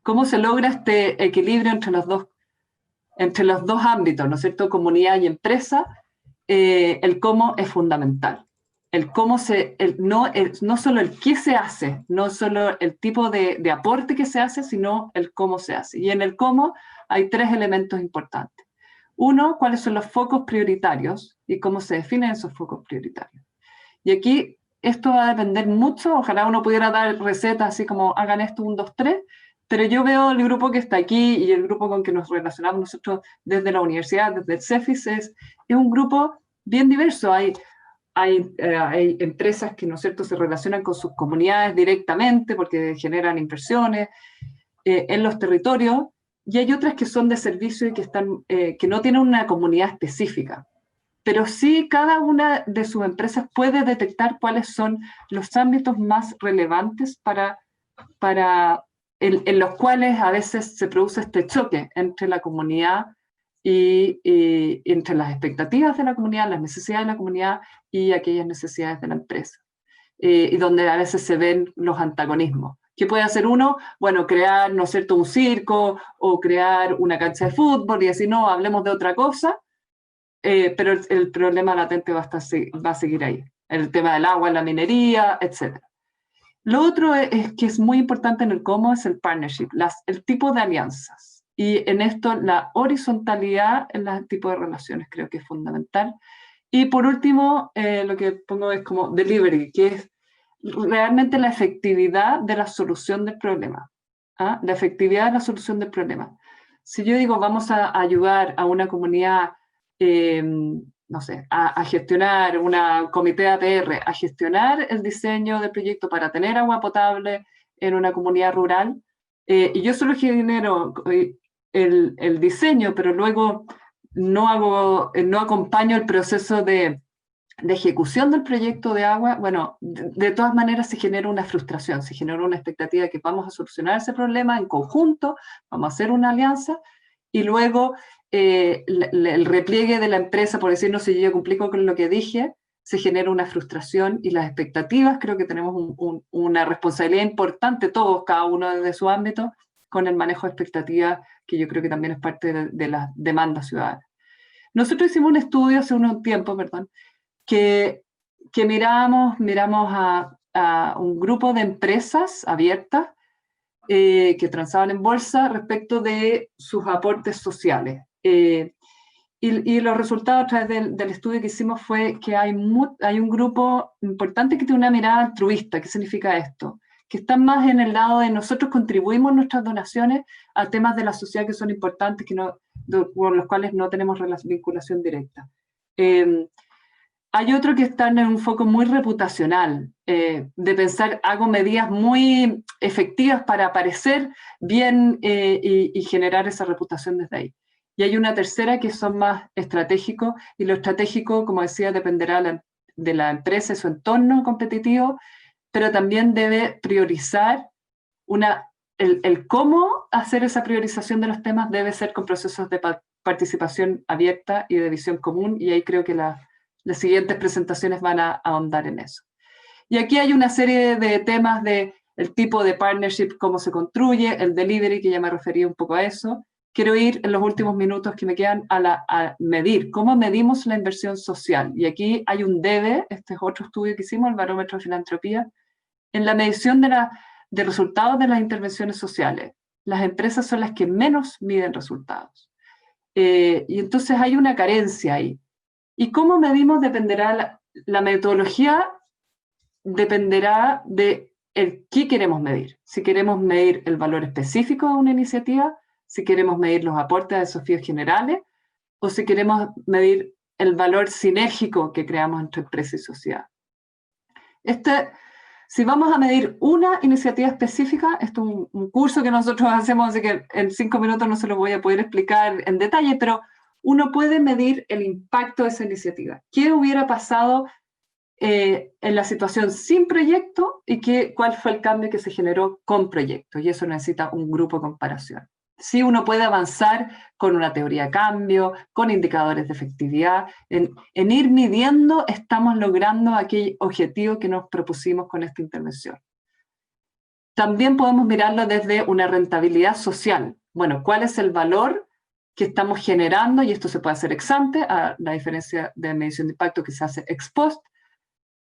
¿Cómo se logra este equilibrio entre los dos ámbitos, ¿no es cierto?, comunidad y empresa? El cómo es fundamental. El cómo no solo el qué se hace, no solo el tipo de aporte que se hace, sino el cómo se hace. Y en el cómo hay tres elementos importantes. Uno, cuáles son los focos prioritarios y cómo se definen esos focos prioritarios. Y aquí esto va a depender mucho, ojalá uno pudiera dar recetas así como hagan esto, 1, 2, 3, pero yo veo el grupo que está aquí y el grupo con que nos relacionamos nosotros desde la universidad, desde el CEFIS, es un grupo bien diverso. Hay empresas que, ¿no es cierto?, se relacionan con sus comunidades directamente porque generan inversiones en los territorios, y hay otras que son de servicio y que no tienen una comunidad específica. Pero sí cada una de sus empresas puede detectar cuáles son los ámbitos más relevantes en los cuales a veces se produce este choque entre la comunidad y entre las expectativas de la comunidad, las necesidades de la comunidad y aquellas necesidades de la empresa. Y donde a veces se ven los antagonismos. ¿Qué puede hacer uno? Bueno, crear, ¿no es cierto?, un circo o crear una cancha de fútbol y decir, no, hablemos de otra cosa, pero el problema latente va a seguir ahí. El tema del agua, la minería, etc. Lo otro es que es muy importante en el cómo es el partnership, el tipo de alianzas. Y en esto la horizontalidad en el tipo de relaciones creo que es fundamental. Y por último, lo que pongo es como delivery, que es realmente la efectividad de la solución del problema. ¿Ah? La efectividad de la solución del problema. si yo digo vamos a ayudar a una comunidad, no sé, a gestionar una comité de APR, a gestionar el diseño del proyecto para tener agua potable en una comunidad rural, y yo solo genero el diseño, pero luego no acompaño el proceso de ejecución del proyecto de agua, bueno, de todas maneras se genera una frustración, se genera una expectativa de que vamos a solucionar ese problema en conjunto, vamos a hacer una alianza, y luego el repliegue de la empresa, por decir, no sé, yo cumplí con lo que dije, se genera una frustración, y las expectativas, creo que tenemos una responsabilidad importante, todos, cada uno desde su ámbito, con el manejo de expectativas, que yo creo que también es parte de las demandas ciudadanas. Nosotros hicimos un estudio hace un tiempo, que miramos a un grupo de empresas abiertas que transaban en bolsa respecto de sus aportes sociales. Y los resultados a través del estudio que hicimos fue que hay un grupo importante que tiene una mirada altruista. ¿Qué significa esto? Que están más en el lado de nosotros contribuimos nuestras donaciones a temas de la sociedad que son importantes, con los cuales no tenemos vinculación directa. Hay otro que están en un foco muy reputacional, de pensar, hago medidas muy efectivas para aparecer bien y generar esa reputación desde ahí. Y hay una tercera que son más estratégicos, y lo estratégico, como decía, dependerá de la empresa y su entorno competitivo, pero también debe priorizar el cómo hacer esa priorización de los temas debe ser con procesos de participación abierta y de visión común, y ahí creo que las siguientes presentaciones van a ahondar en eso. Y aquí hay una serie de temas de el tipo de partnership, cómo se construye, el delivery, que ya me referí un poco a eso. Quiero ir en los últimos minutos que me quedan a medir, cómo medimos la inversión social. Y aquí hay un debe, este es otro estudio que hicimos, el Barómetro de Filantropía, en la medición de resultados de las intervenciones sociales. Las empresas son las que menos miden resultados. Y entonces hay una carencia ahí. ¿Y cómo medimos? Dependerá, la metodología dependerá de qué queremos medir. Si queremos medir el valor específico de una iniciativa, si queremos medir los aportes a desafíos generales, o si queremos medir el valor sinérgico que creamos entre empresa y sociedad. Si vamos a medir una iniciativa específica, esto es un curso que nosotros hacemos, así que en 5 minutos no se lo voy a poder explicar en detalle, pero uno puede medir el impacto de esa iniciativa. ¿Qué hubiera pasado en la situación sin proyecto y cuál fue el cambio que se generó con proyectos? Y eso necesita un grupo de comparación. Sí, uno puede avanzar con una teoría de cambio, con indicadores de efectividad, en ir midiendo, estamos logrando aquel objetivo que nos propusimos con esta intervención. También podemos mirarlo desde una rentabilidad social. Bueno, ¿cuál es el valor que estamos generando? Y esto se puede hacer ex ante, a la diferencia de medición de impacto que se hace ex post.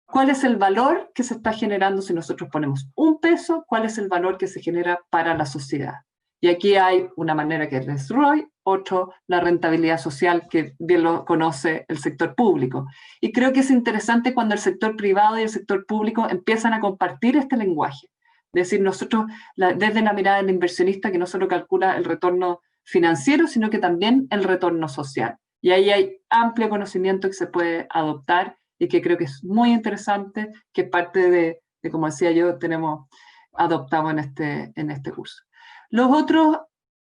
¿Cuál es el valor que se está generando si nosotros ponemos un peso? ¿Cuál es el valor que se genera para la sociedad? Y aquí hay una manera que es ROI, otro, la rentabilidad social, que bien lo conoce el sector público. Y creo que es interesante cuando el sector privado y el sector público empiezan a compartir este lenguaje. Es decir, nosotros, desde la mirada del inversionista, que no solo calcula el retorno financiero, sino que también el retorno social. Y ahí hay amplio conocimiento que se puede adoptar y que creo que es muy interesante, que parte de como decía yo, adoptamos en este curso. Los otros,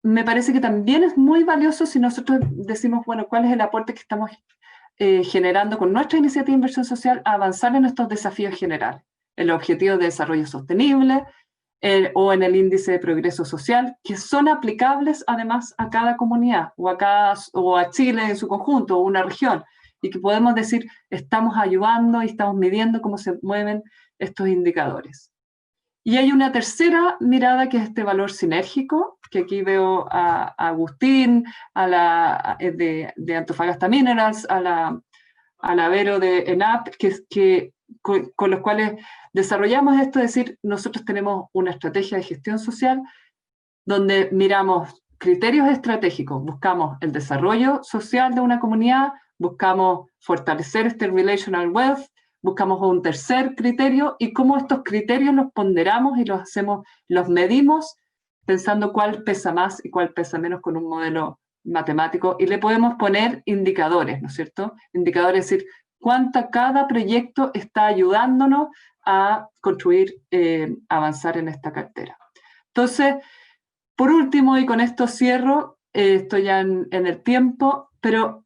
me parece que también es muy valioso si nosotros decimos, bueno, ¿cuál es el aporte que estamos generando con nuestra iniciativa de inversión social a avanzar en estos desafíos generales? El objetivo de desarrollo sostenible o en el índice de progreso social, que son aplicables además a cada comunidad o a Chile en su conjunto o una región, y que podemos decir, estamos ayudando y estamos midiendo cómo se mueven estos indicadores. Y hay una tercera mirada que es este valor sinérgico, que aquí veo a Agustín, de Antofagasta Minerals, a la Vero de ENAP, con los cuales desarrollamos esto, es decir, nosotros tenemos una estrategia de gestión social donde miramos criterios estratégicos, buscamos el desarrollo social de una comunidad, buscamos fortalecer este relational wealth, buscamos un tercer criterio y cómo estos criterios los ponderamos y los medimos pensando cuál pesa más y cuál pesa menos con un modelo matemático, y le podemos poner indicadores, ¿no es cierto? Indicadores, es decir, cuánto cada proyecto está ayudándonos a construir, avanzar en esta cartera. Entonces, por último, y con esto cierro, estoy ya en el tiempo, pero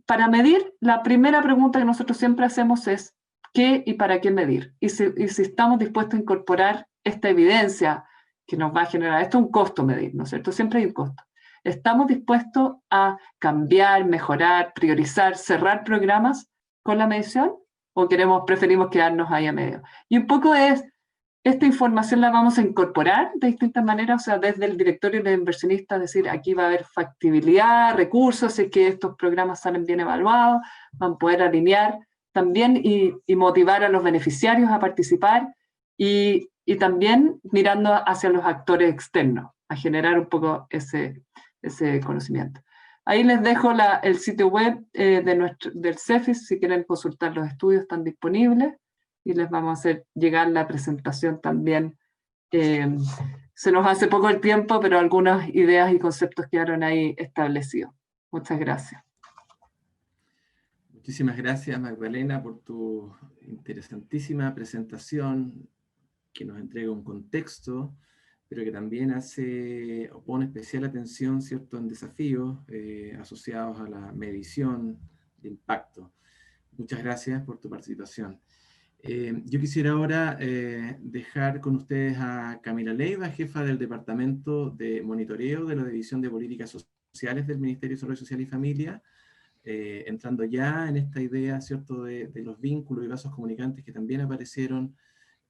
para medir, la primera pregunta que nosotros siempre hacemos es ¿qué y para qué medir? Y si estamos dispuestos a incorporar esta evidencia que nos va a generar, esto es un costo medir, ¿no es cierto? Siempre hay un costo. ¿Estamos dispuestos a cambiar, mejorar, priorizar, cerrar programas con la medición? ¿O preferimos quedarnos ahí a medio? Y un poco esta información la vamos a incorporar de distintas maneras, o sea, desde el directorio de los inversionistas, decir, aquí va a haber factibilidad, recursos, si es que estos programas salen bien evaluados, van a poder alinear también y motivar a los beneficiarios a participar, y también mirando hacia los actores externos, a generar un poco ese conocimiento. Ahí les dejo el sitio web del CEFIS, si quieren consultar los estudios están disponibles, y les vamos a hacer llegar la presentación también. Se nos hace poco el tiempo, pero algunas ideas y conceptos quedaron ahí establecidos. Muchas gracias. Muchísimas gracias, Magdalena, por tu interesantísima presentación que nos entrega un contexto, pero que también pone especial atención, ¿cierto?, en desafíos asociados a la medición de impacto. Muchas gracias por tu participación. Yo quisiera ahora dejar con ustedes a Camila Leiva, jefa del Departamento de Monitoreo de la División de Políticas Sociales del Ministerio de Desarrollo Social y Familia, entrando ya en esta idea, ¿cierto?, de los vínculos y vasos comunicantes que también aparecieron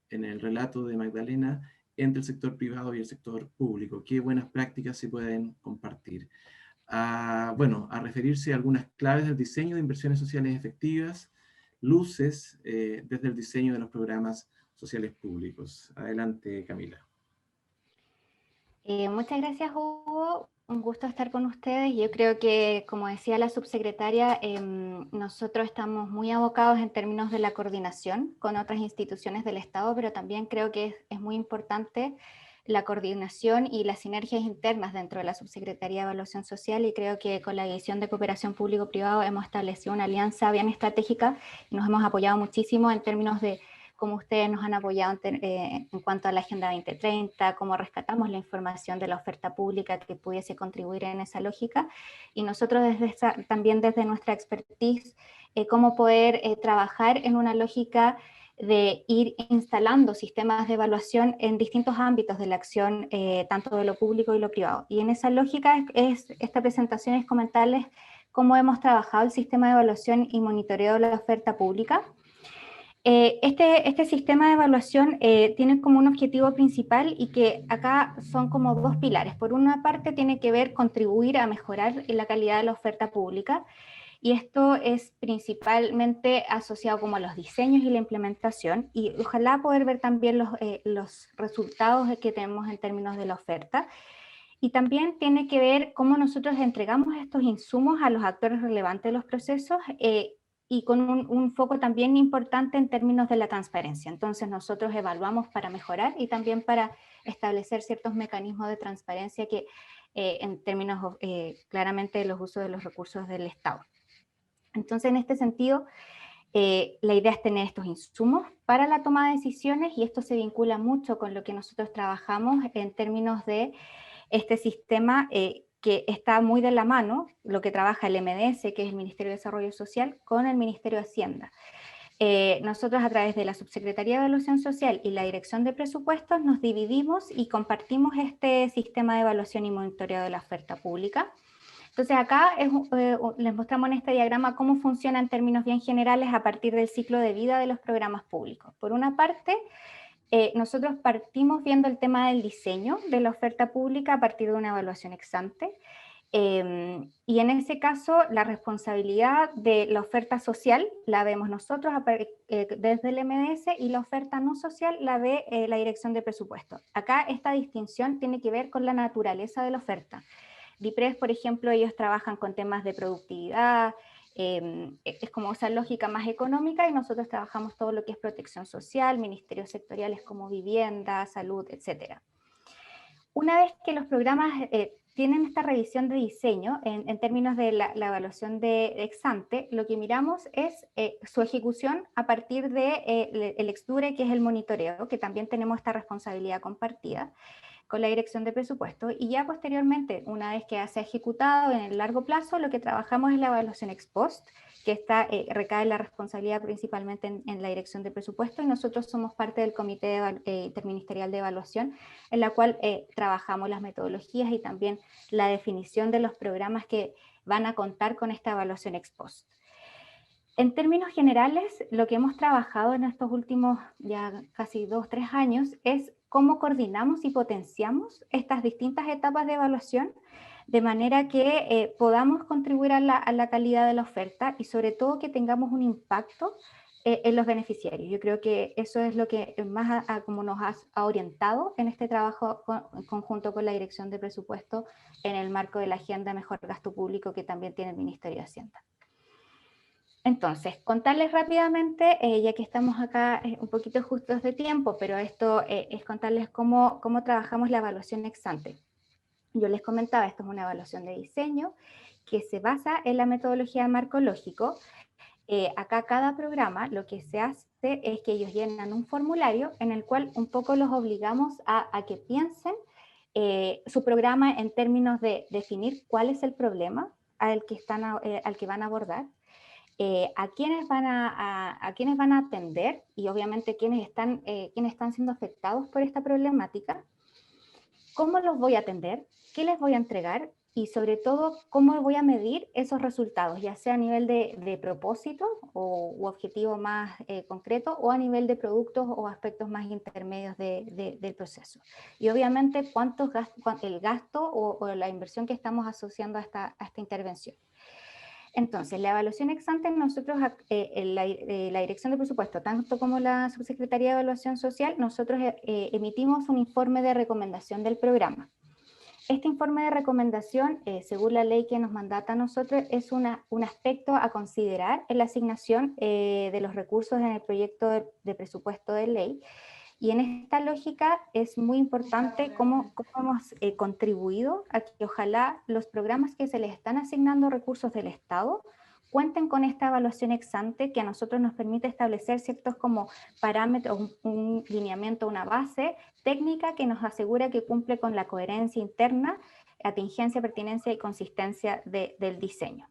en el relato de Magdalena entre el sector privado y el sector público. ¿Qué buenas prácticas se pueden compartir? A referirse a algunas claves del diseño de inversiones sociales efectivas, luces desde el diseño de los programas sociales públicos. Adelante, Camila. Muchas gracias, Hugo. Un gusto estar con ustedes. Yo creo que, como decía la subsecretaria, nosotros estamos muy abocados en términos de la coordinación con otras instituciones del Estado, pero también creo que es muy importante la coordinación y las sinergias internas dentro de la Subsecretaría de Evaluación Social, y creo que con la División de Cooperación Público-Privado hemos establecido una alianza bien estratégica y nos hemos apoyado muchísimo en términos de cómo ustedes nos han apoyado en cuanto a la Agenda 2030, cómo rescatamos la información de la oferta pública que pudiese contribuir en esa lógica, y nosotros también desde nuestra expertise, cómo poder trabajar en una lógica de ir instalando sistemas de evaluación en distintos ámbitos de la acción, tanto de lo público y lo privado. Y en esa lógica esta presentación es comentarles cómo hemos trabajado el sistema de evaluación y monitoreo de la oferta pública. Este sistema de evaluación tiene como un objetivo principal, y que acá son como dos pilares. Por una parte tiene que ver contribuir a mejorar la calidad de la oferta pública, y esto es principalmente asociado como a los diseños y la implementación, y ojalá poder ver también los resultados que tenemos en términos de la oferta. Y también tiene que ver cómo nosotros entregamos estos insumos a los actores relevantes de los procesos, y con un foco también importante en términos de la transparencia. Entonces nosotros evaluamos para mejorar y también para establecer ciertos mecanismos de transparencia que en términos claramente de los usos de los recursos del Estado. Entonces, en este sentido, la idea es tener estos insumos para la toma de decisiones, y esto se vincula mucho con lo que nosotros trabajamos en términos de este sistema que está muy de la mano, lo que trabaja el MDS, que es el Ministerio de Desarrollo Social, con el Ministerio de Hacienda. Nosotros, a través de la Subsecretaría de Evaluación Social y la Dirección de Presupuestos, nos dividimos y compartimos este sistema de evaluación y monitoreo de la oferta pública. Entonces acá les mostramos en este diagrama cómo funciona en términos bien generales a partir del ciclo de vida de los programas públicos. Por una parte, nosotros partimos viendo el tema del diseño de la oferta pública a partir de una evaluación ex ante, y en ese caso la responsabilidad de la oferta social la vemos nosotros desde el MDS, y la oferta no social la ve la Dirección de Presupuestos. Acá esta distinción tiene que ver con la naturaleza de la oferta. DIPRES, por ejemplo, ellos trabajan con temas de productividad, es como esa lógica más económica, y nosotros trabajamos todo lo que es protección social, ministerios sectoriales como vivienda, salud, etc. Una vez que los programas tienen esta revisión de diseño, en términos de la evaluación de ex ante, lo que miramos es su ejecución a partir de el Exdure, que es el monitoreo, que también tenemos esta responsabilidad compartida con la dirección de presupuesto, y ya posteriormente, una vez que se ha ejecutado en el largo plazo, lo que trabajamos es la evaluación ex post, que recae la responsabilidad principalmente en la dirección de presupuesto, y nosotros somos parte del Comité Interministerial de Evaluación, en la cual trabajamos las metodologías y también la definición de los programas que van a contar con esta evaluación ex post. En términos generales, lo que hemos trabajado en estos últimos ya casi 2 o 3 años es cómo coordinamos y potenciamos estas distintas etapas de evaluación de manera que podamos contribuir a la calidad de la oferta y sobre todo que tengamos un impacto en los beneficiarios. Yo creo que eso es lo que más como nos ha orientado en este trabajo en conjunto con la Dirección de Presupuesto en el marco de la Agenda Mejor Gasto Público que también tiene el Ministerio de Hacienda. Entonces, contarles rápidamente, ya que estamos acá un poquito justos de tiempo, pero esto es contarles cómo trabajamos la evaluación ex ante. Yo les comentaba, esto es una evaluación de diseño que se basa en la metodología de marco lógico. Acá cada programa lo que se hace es que ellos llenan un formulario en el cual un poco los obligamos a que piensen su programa en términos de definir cuál es el problema al que van a abordar, a quiénes van a atender y obviamente quiénes están siendo afectados por esta problemática, cómo los voy a atender, qué les voy a entregar y sobre todo cómo voy a medir esos resultados, ya sea a nivel de propósito u objetivo más concreto o a nivel de productos o aspectos más intermedios del proceso. Y obviamente el gasto o la inversión que estamos asociando a esta intervención. Entonces, la evaluación ex ante, nosotros, la Dirección de Presupuesto, tanto como la Subsecretaría de Evaluación Social, nosotros emitimos un informe de recomendación del programa. Este informe de recomendación, según la ley que nos mandata a nosotros, es un aspecto a considerar en la asignación de los recursos en el proyecto de presupuesto de ley. Y en esta lógica es muy importante cómo hemos contribuido a que ojalá los programas que se les están asignando recursos del Estado cuenten con esta evaluación ex ante que a nosotros nos permite establecer ciertos como parámetros, un lineamiento, una base técnica que nos asegura que cumple con la coherencia interna, atingencia, pertinencia y consistencia del diseño.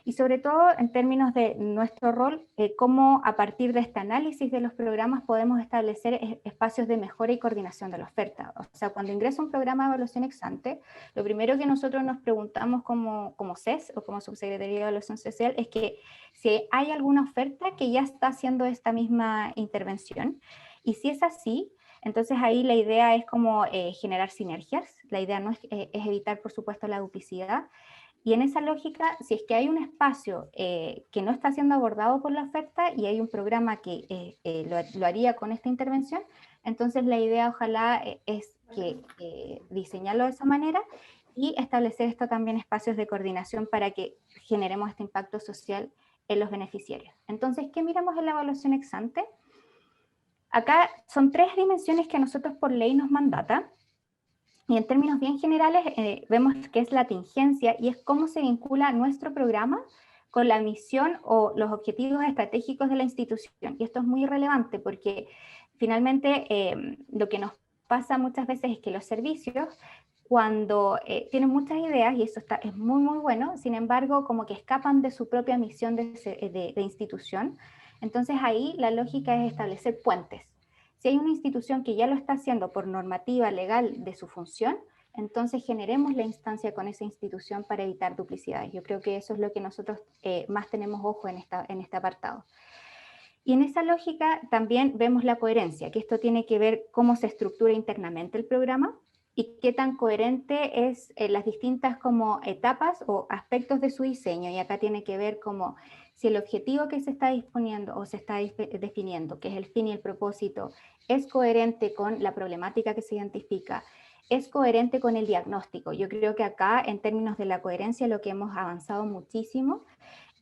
Y sobre todo en términos de nuestro rol, cómo a partir de este análisis de los programas podemos establecer espacios de mejora y coordinación de la oferta. O sea, cuando ingresa un programa de evaluación ex ante, lo primero que nosotros nos preguntamos como CES o como Subsecretaría de Evaluación Social es que si hay alguna oferta que ya está haciendo esta misma intervención. Y si es así, entonces ahí la idea es como generar sinergias. La idea no es evitar, por supuesto, la duplicidad. Y en esa lógica, si es que hay un espacio que no está siendo abordado por la oferta y hay un programa que lo haría con esta intervención, entonces la idea ojalá es que diseñarlo de esa manera y establecer esto también espacios de coordinación para que generemos este impacto social en los beneficiarios. Entonces, ¿qué miramos en la evaluación ex ante? Acá son 3 dimensiones que a nosotros por ley nos mandata. Y en términos bien generales, vemos que es la contingencia y es cómo se vincula nuestro programa con la misión o los objetivos estratégicos de la institución. Y esto es muy relevante porque finalmente lo que nos pasa muchas veces es que los servicios, cuando tienen muchas ideas, y eso es muy, muy bueno, sin embargo, como que escapan de su propia misión de institución, entonces ahí la lógica es establecer puentes. Si hay una institución que ya lo está haciendo por normativa legal de su función, entonces generemos la instancia con esa institución para evitar duplicidades. Yo creo que eso es lo que nosotros más tenemos ojo en este apartado. Y en esa lógica también vemos la coherencia, que esto tiene que ver cómo se estructura internamente el programa y qué tan coherente es las distintas como etapas o aspectos de su diseño. Y acá tiene que ver como si el objetivo que se está disponiendo o se está definiendo, que es el fin y el propósito, es coherente con la problemática que se identifica, es coherente con el diagnóstico. Yo creo que acá, en términos de la coherencia, lo que hemos avanzado muchísimo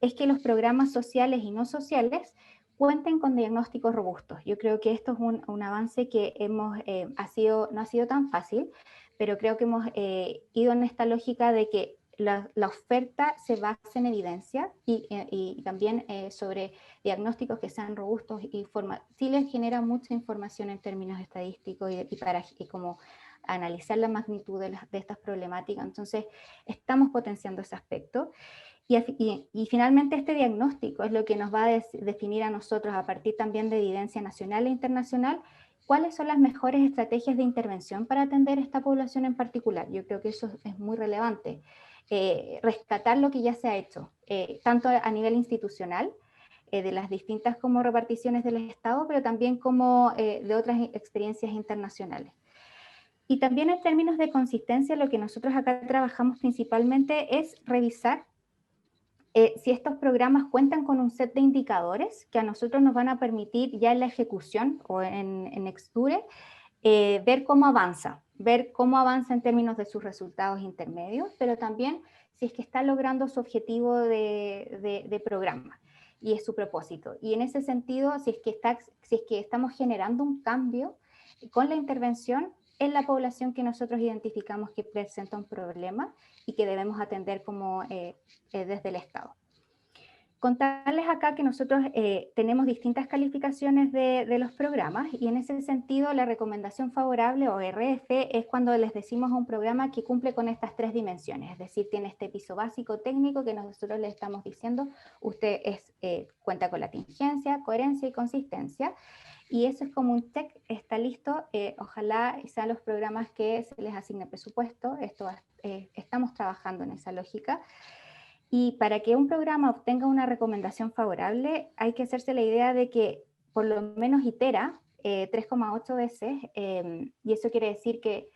es que los programas sociales y no sociales cuenten con diagnósticos robustos. Yo creo que esto es un avance que no ha sido tan fácil, pero creo que hemos ido en esta lógica de que la oferta se basa en evidencia y también sobre diagnósticos que sean robustos y sí les genera mucha información en términos estadísticos y como analizar la magnitud de estas problemáticas. Entonces, estamos potenciando ese aspecto. Y finalmente este diagnóstico es lo que nos va a definir a nosotros, a partir también de evidencia nacional e internacional, cuáles son las mejores estrategias de intervención para atender a esta población en particular. Yo creo que eso es muy relevante. Rescatar lo que ya se ha hecho, tanto a nivel institucional, de las distintas como reparticiones del Estado, pero también como de otras experiencias internacionales. Y también en términos de consistencia, lo que nosotros acá trabajamos principalmente es revisar si estos programas cuentan con un set de indicadores que a nosotros nos van a permitir ya en la ejecución o en Exture, ver cómo avanza en términos de sus resultados intermedios, pero también si es que está logrando su objetivo de programa y es su propósito. Y en ese sentido, si es que estamos generando un cambio con la intervención en la población que nosotros identificamos que presenta un problema y que debemos atender como desde el Estado. Contarles acá que nosotros tenemos distintas calificaciones de los programas y en ese sentido la recomendación favorable o RF es cuando les decimos a un programa que cumple con estas tres dimensiones, es decir, tiene este piso básico técnico que nosotros le estamos diciendo, usted cuenta con la tingencia, coherencia y consistencia, y eso es como un check, está listo, ojalá sean los programas que se les asigne presupuesto, estamos trabajando en esa lógica. Y para que un programa obtenga una recomendación favorable, hay que hacerse la idea de que por lo menos itera 3,8 veces, y eso quiere decir que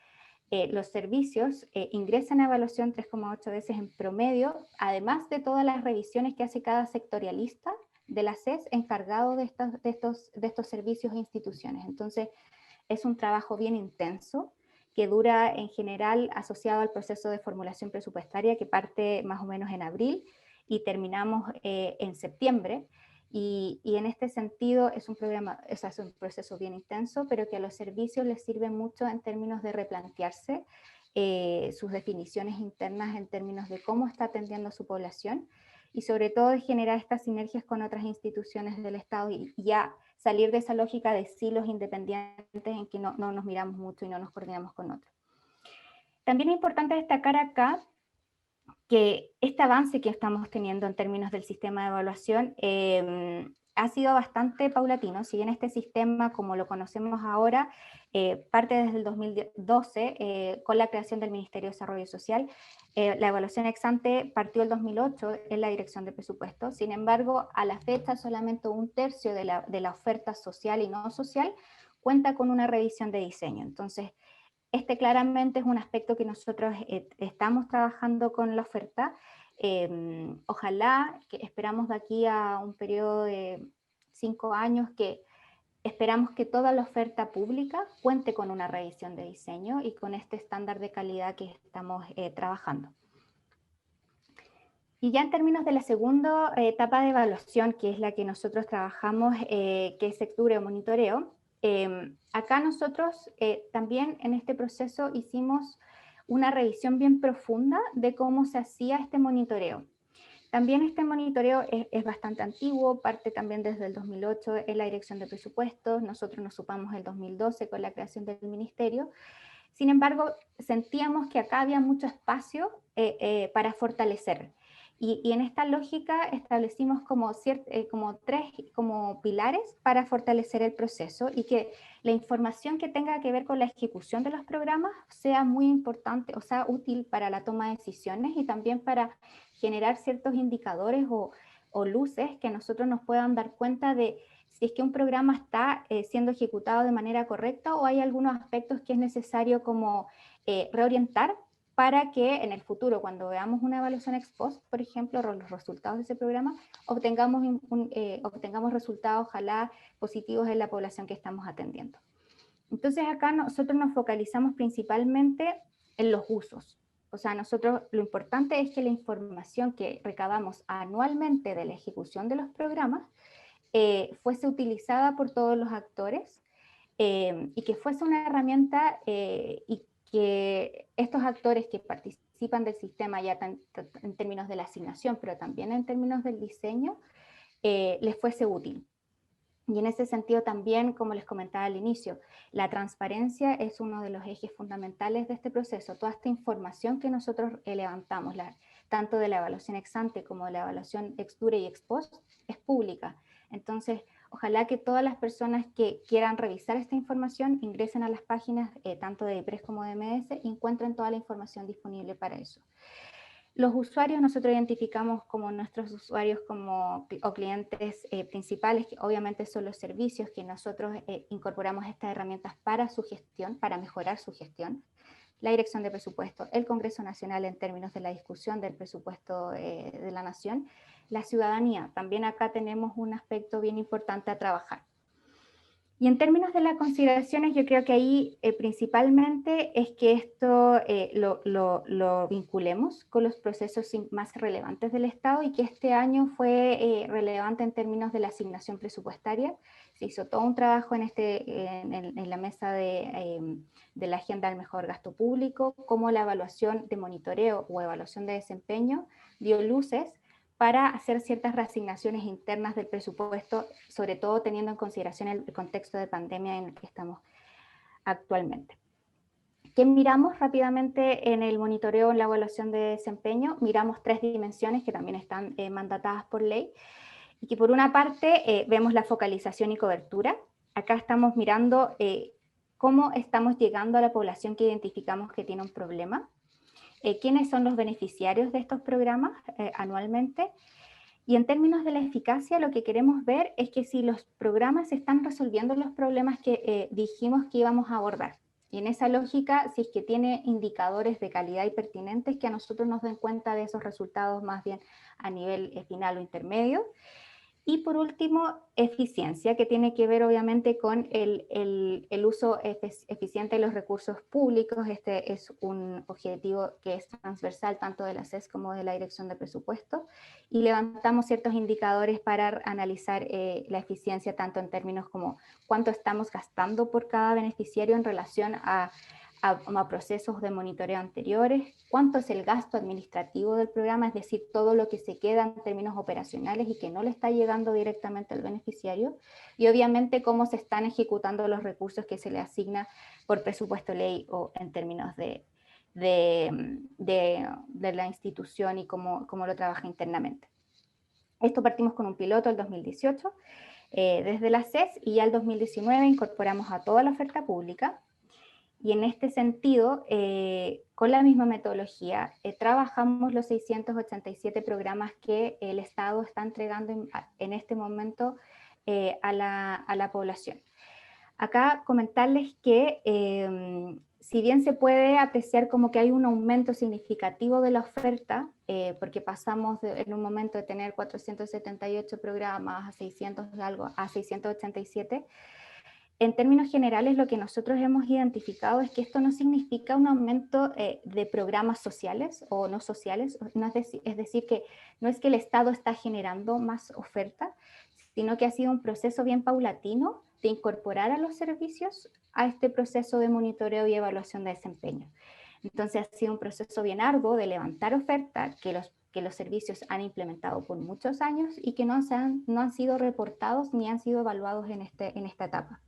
los servicios ingresan a evaluación 3,8 veces en promedio, además de todas las revisiones que hace cada sectorialista de la CES encargado de estos servicios e instituciones. Entonces, es un trabajo bien intenso, que dura en general asociado al proceso de formulación presupuestaria que parte más o menos en abril y terminamos en septiembre. Y en este sentido es un proceso bien intenso, pero que a los servicios les sirve mucho en términos de replantearse sus definiciones internas en términos de cómo está atendiendo a su población y sobre todo de generar estas sinergias con otras instituciones del Estado y ya salir de esa lógica de silos independientes en que no nos miramos mucho y no nos coordinamos con otros. También es importante destacar acá que este avance que estamos teniendo en términos del sistema de evaluación ha sido bastante paulatino, si bien este sistema, como lo conocemos ahora, parte desde el 2012 con la creación del Ministerio de Desarrollo Social. La evaluación ex ante partió el 2008 en la Dirección de Presupuestos, sin embargo, a la fecha solamente 1/3 de la oferta social y no social cuenta con una revisión de diseño. Entonces, este claramente es un aspecto que nosotros estamos trabajando con la oferta. Ojalá, que esperamos de aquí a un periodo de 5 años, que esperamos que toda la oferta pública cuente con una revisión de diseño y con este estándar de calidad que estamos trabajando. Y ya en términos de la segunda etapa de evaluación, que es la que nosotros trabajamos, que es Exture o monitoreo, acá nosotros también en este proceso hicimos una revisión bien profunda de cómo se hacía este monitoreo. También este monitoreo es bastante antiguo, parte también desde el 2008 en la Dirección de Presupuestos, nosotros nos supamos el 2012 con la creación del Ministerio. Sin embargo, sentíamos que acá había mucho espacio para fortalecer. Y en esta lógica establecimos como tres pilares para fortalecer el proceso y que la información que tenga que ver con la ejecución de los programas sea muy importante, o sea, útil para la toma de decisiones y también para generar ciertos indicadores o luces que nosotros nos puedan dar cuenta de si es que un programa está siendo ejecutado de manera correcta o hay algunos aspectos que es necesario como reorientar para que en el futuro, cuando veamos una evaluación ex post, por ejemplo, los resultados de ese programa, obtengamos resultados, ojalá, positivos en la población que estamos atendiendo. Entonces acá nosotros nos focalizamos principalmente en los usos. O sea, nosotros lo importante es que la información que recabamos anualmente de la ejecución de los programas fuese utilizada por todos los actores y que fuese una herramienta y que estos actores que participan del sistema ya en términos de la asignación, pero también en términos del diseño, les fuese útil. Y en ese sentido también, como les comentaba al inicio, la transparencia es uno de los ejes fundamentales de este proceso. Toda esta información que nosotros levantamos, tanto de la evaluación ex ante como de la evaluación ex dure y ex post, es pública. Entonces, ojalá que todas las personas que quieran revisar esta información ingresen a las páginas tanto de IPRES como de MS y encuentren toda la información disponible para eso. Los usuarios nosotros identificamos como nuestros usuarios o clientes principales, que obviamente son los servicios que nosotros incorporamos estas herramientas para su gestión, para mejorar su gestión. La Dirección de Presupuesto, el Congreso Nacional en términos de la discusión del presupuesto de la Nación, la ciudadanía. También acá tenemos un aspecto bien importante a trabajar. Y en términos de las consideraciones, yo creo que ahí principalmente es que esto lo vinculemos con los procesos más relevantes del Estado y que este año fue relevante en términos de la asignación presupuestaria. Se hizo todo un trabajo en la mesa de la Agenda del Mejor Gasto Público, como la evaluación de monitoreo o evaluación de desempeño dio luces para hacer ciertas reasignaciones internas del presupuesto, sobre todo teniendo en consideración el contexto de pandemia en el que estamos actualmente. ¿Qué miramos rápidamente en el monitoreo, en la evaluación de desempeño? Miramos 3 dimensiones que también están mandatadas por ley, y que por una parte vemos la focalización y cobertura. Acá estamos mirando cómo estamos llegando a la población que identificamos que tiene un problema. ¿Quiénes son los beneficiarios de estos programas anualmente? Y en términos de la eficacia, lo que queremos ver es que si los programas están resolviendo los problemas que dijimos que íbamos a abordar. Y en esa lógica, si es que tiene indicadores de calidad y pertinentes que a nosotros nos den cuenta de esos resultados más bien a nivel final o intermedio. Y por último, eficiencia, que tiene que ver obviamente con el uso eficiente de los recursos públicos. Este es un objetivo que es transversal tanto de la SES como de la Dirección de Presupuesto. Y levantamos ciertos indicadores para analizar la eficiencia tanto en términos como cuánto estamos gastando por cada beneficiario en relación a procesos de monitoreo anteriores, cuánto es el gasto administrativo del programa, es decir, todo lo que se queda en términos operacionales y que no le está llegando directamente al beneficiario, y obviamente cómo se están ejecutando los recursos que se le asigna por presupuesto ley o en términos de la institución y cómo lo trabaja internamente. Esto partimos con un piloto el 2018 desde la SES y ya el 2019 incorporamos a toda la oferta pública. Y en este sentido, con la misma metodología, trabajamos los 687 programas que el Estado está entregando en este momento a la población. Acá comentarles que si bien se puede apreciar como que hay un aumento significativo de la oferta, porque pasamos en un momento de tener 478 programas a 600 algo, a 687, en términos generales, lo que nosotros hemos identificado es que esto no significa un aumento de programas sociales o no sociales, es decir, que no es que el Estado está generando más oferta, sino que ha sido un proceso bien paulatino de incorporar a los servicios a este proceso de monitoreo y evaluación de desempeño. Entonces ha sido un proceso bien arduo de levantar oferta que los servicios han implementado por muchos años y que no han sido reportados ni han sido evaluados en esta etapa.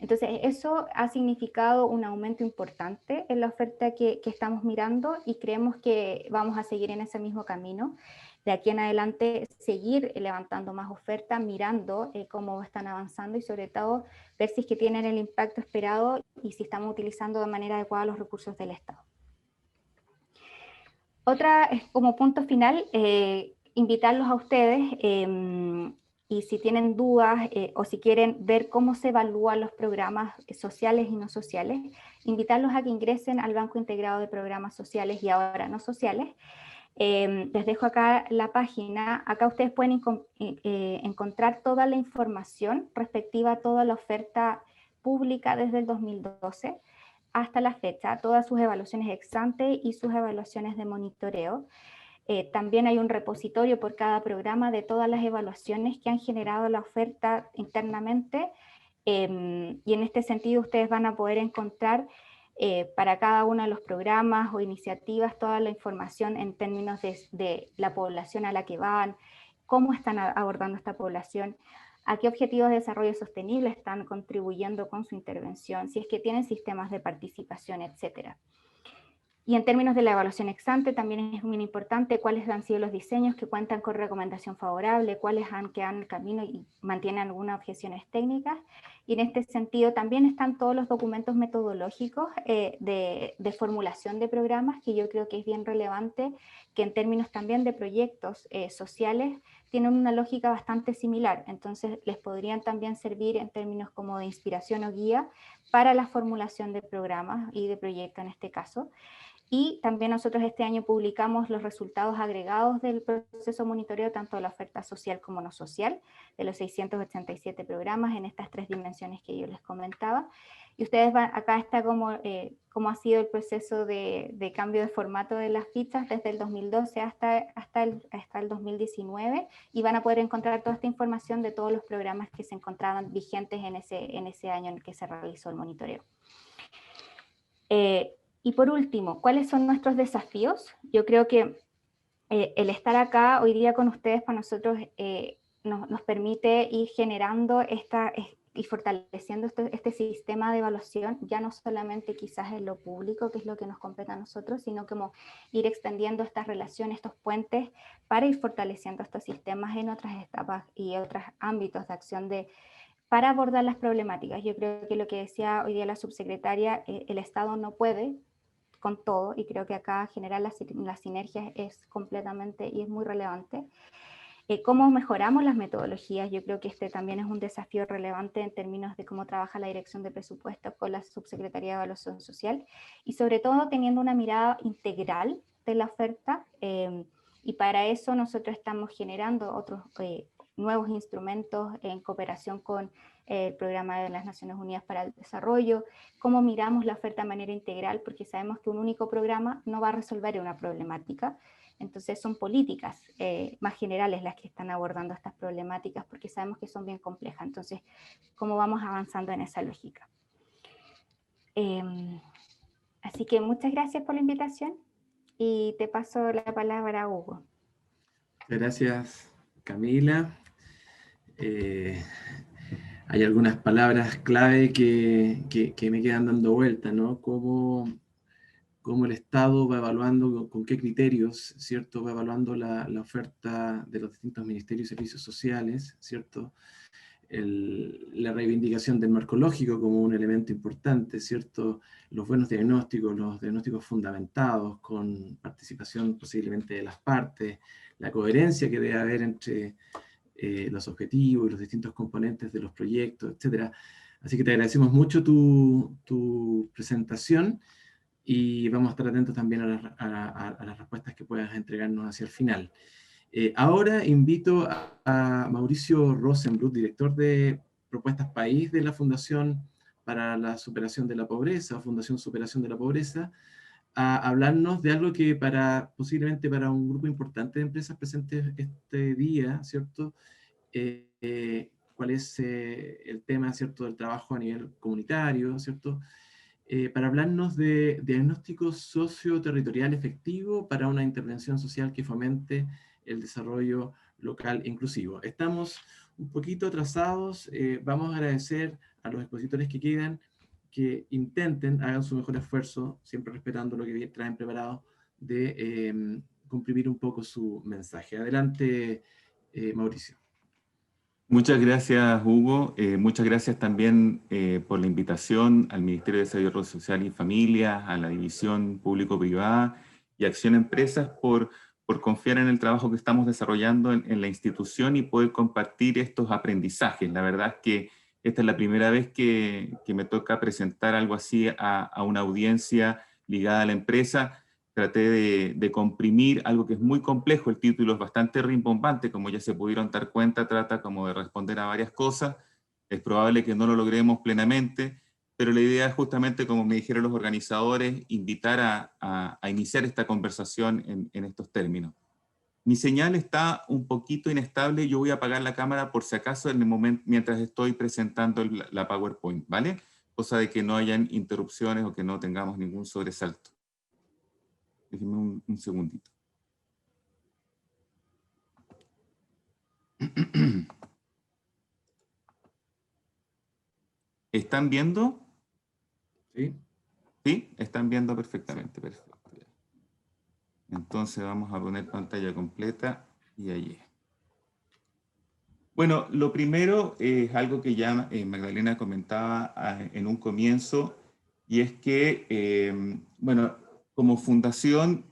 Entonces, eso ha significado un aumento importante en la oferta que estamos mirando y creemos que vamos a seguir en ese mismo camino. De aquí en adelante, seguir levantando más oferta, mirando cómo están avanzando y sobre todo ver si es que tienen el impacto esperado y si estamos utilizando de manera adecuada los recursos del Estado. Otra, como punto final, invitarlos a ustedes y si tienen dudas o si quieren ver cómo se evalúan los programas sociales y no sociales, invitarlos a que ingresen al Banco Integrado de Programas Sociales y ahora no sociales. Les dejo acá la página. Acá ustedes pueden encontrar toda la información respectiva a toda la oferta pública desde el 2012 hasta la fecha, todas sus evaluaciones ex ante y sus evaluaciones de monitoreo. También hay un repositorio por cada programa de todas las evaluaciones que han generado la oferta internamente, y en este sentido ustedes van a poder encontrar para cada uno de los programas o iniciativas toda la información en términos de la población a la que van, cómo están abordando esta población, a qué objetivos de desarrollo sostenible están contribuyendo con su intervención, si es que tienen sistemas de participación, etcétera. Y en términos de la evaluación ex ante también es muy importante cuáles han sido los diseños que cuentan con recomendación favorable, cuáles han quedado en el camino y mantienen algunas objeciones técnicas. Y en este sentido también están todos los documentos metodológicos de formulación de programas, que yo creo que es bien relevante, que en términos también de proyectos sociales tienen una lógica bastante similar. Entonces les podrían también servir en términos como de inspiración o guía para la formulación de programas y de proyectos en este caso. Y también nosotros este año publicamos los resultados agregados del proceso de monitoreo, tanto de la oferta social como no social, de los 687 programas en estas 3 dimensiones que yo les comentaba. Y ustedes van, acá está cómo ha sido el proceso de cambio de formato de las fichas desde el 2012 hasta el 2019, y van a poder encontrar toda esta información de todos los programas que se encontraban vigentes en ese año en el que se realizó el monitoreo. Y por último, ¿cuáles son nuestros desafíos? Yo creo que el estar acá hoy día con ustedes para nosotros nos permite ir generando y fortaleciendo este sistema de evaluación, ya no solamente quizás en lo público, que es lo que nos compete a nosotros, sino como ir extendiendo estas relaciones, estos puentes, para ir fortaleciendo estos sistemas en otras etapas y otros ámbitos de acción para abordar las problemáticas. Yo creo que lo que decía hoy día la subsecretaria, el Estado no puede con todo, y creo que acá generar las sinergias es completamente y es muy relevante. ¿Cómo mejoramos las metodologías? Yo creo que este también es un desafío relevante en términos de cómo trabaja la Dirección de Presupuestos con la Subsecretaría de Evaluación Social, y sobre todo teniendo una mirada integral de la oferta, y para eso nosotros estamos generando otros nuevos instrumentos en cooperación con el Programa de las Naciones Unidas para el Desarrollo, cómo miramos la oferta de manera integral, porque sabemos que un único programa no va a resolver una problemática. Entonces son políticas más generales las que están abordando estas problemáticas, porque sabemos que son bien complejas. Entonces, ¿cómo vamos avanzando en esa lógica? Así que muchas gracias por la invitación y te paso la palabra a Hugo. Gracias, Camila. Hay algunas palabras clave que me quedan dando vuelta, ¿no? Cómo el Estado va evaluando, con qué criterios, ¿cierto? Va evaluando la oferta de los distintos ministerios y servicios sociales, ¿cierto? La reivindicación del marco lógico como un elemento importante, ¿cierto? Los buenos diagnósticos, los diagnósticos fundamentados, con participación posiblemente de las partes, la coherencia que debe haber entre los objetivos y los distintos componentes de los proyectos, etc. Así que te agradecemos mucho tu presentación, y vamos a estar atentos también a las respuestas que puedas entregarnos hacia el final. Ahora invito a Mauricio Rosenbluth, director de Propuestas País de la Fundación para la Superación de la Pobreza, Fundación Superación de la Pobreza, a hablarnos de algo que posiblemente para un grupo importante de empresas presentes este día, ¿cierto? ¿Cuál es el tema, ¿cierto?, del trabajo a nivel comunitario, ¿cierto? Para hablarnos de diagnóstico socioterritorial efectivo para una intervención social que fomente el desarrollo local inclusivo. Estamos un poquito atrasados, vamos a agradecer a los expositores que quedan, que hagan su mejor esfuerzo, siempre respetando lo que traen preparado, de comprimir un poco su mensaje. Adelante, Mauricio. Muchas gracias, Hugo. Muchas gracias también por la invitación al Ministerio de Desarrollo Social y Familia, a la División Público-Privada y Acción Empresas por confiar en el trabajo que estamos desarrollando en la institución y poder compartir estos aprendizajes. La verdad es que esta es la primera vez que me toca presentar algo así a una audiencia ligada a la empresa. Traté de comprimir algo que es muy complejo, el título es bastante rimbombante, como ya se pudieron dar cuenta, trata como de responder a varias cosas, es probable que no lo logremos plenamente, pero la idea es justamente, como me dijeron los organizadores, invitar a iniciar esta conversación en estos términos. Mi señal está un poquito inestable, yo voy a apagar la cámara por si acaso en el momento, mientras estoy presentando la PowerPoint, ¿vale? Cosa de que no hayan interrupciones o que no tengamos ningún sobresalto. Déjenme un segundito. ¿Están viendo? ¿Sí? ¿Sí? Están viendo perfectamente, perfecto. Entonces vamos a poner pantalla completa y allí. Bueno, lo primero es algo que ya Magdalena comentaba en un comienzo, y es que, bueno, como fundación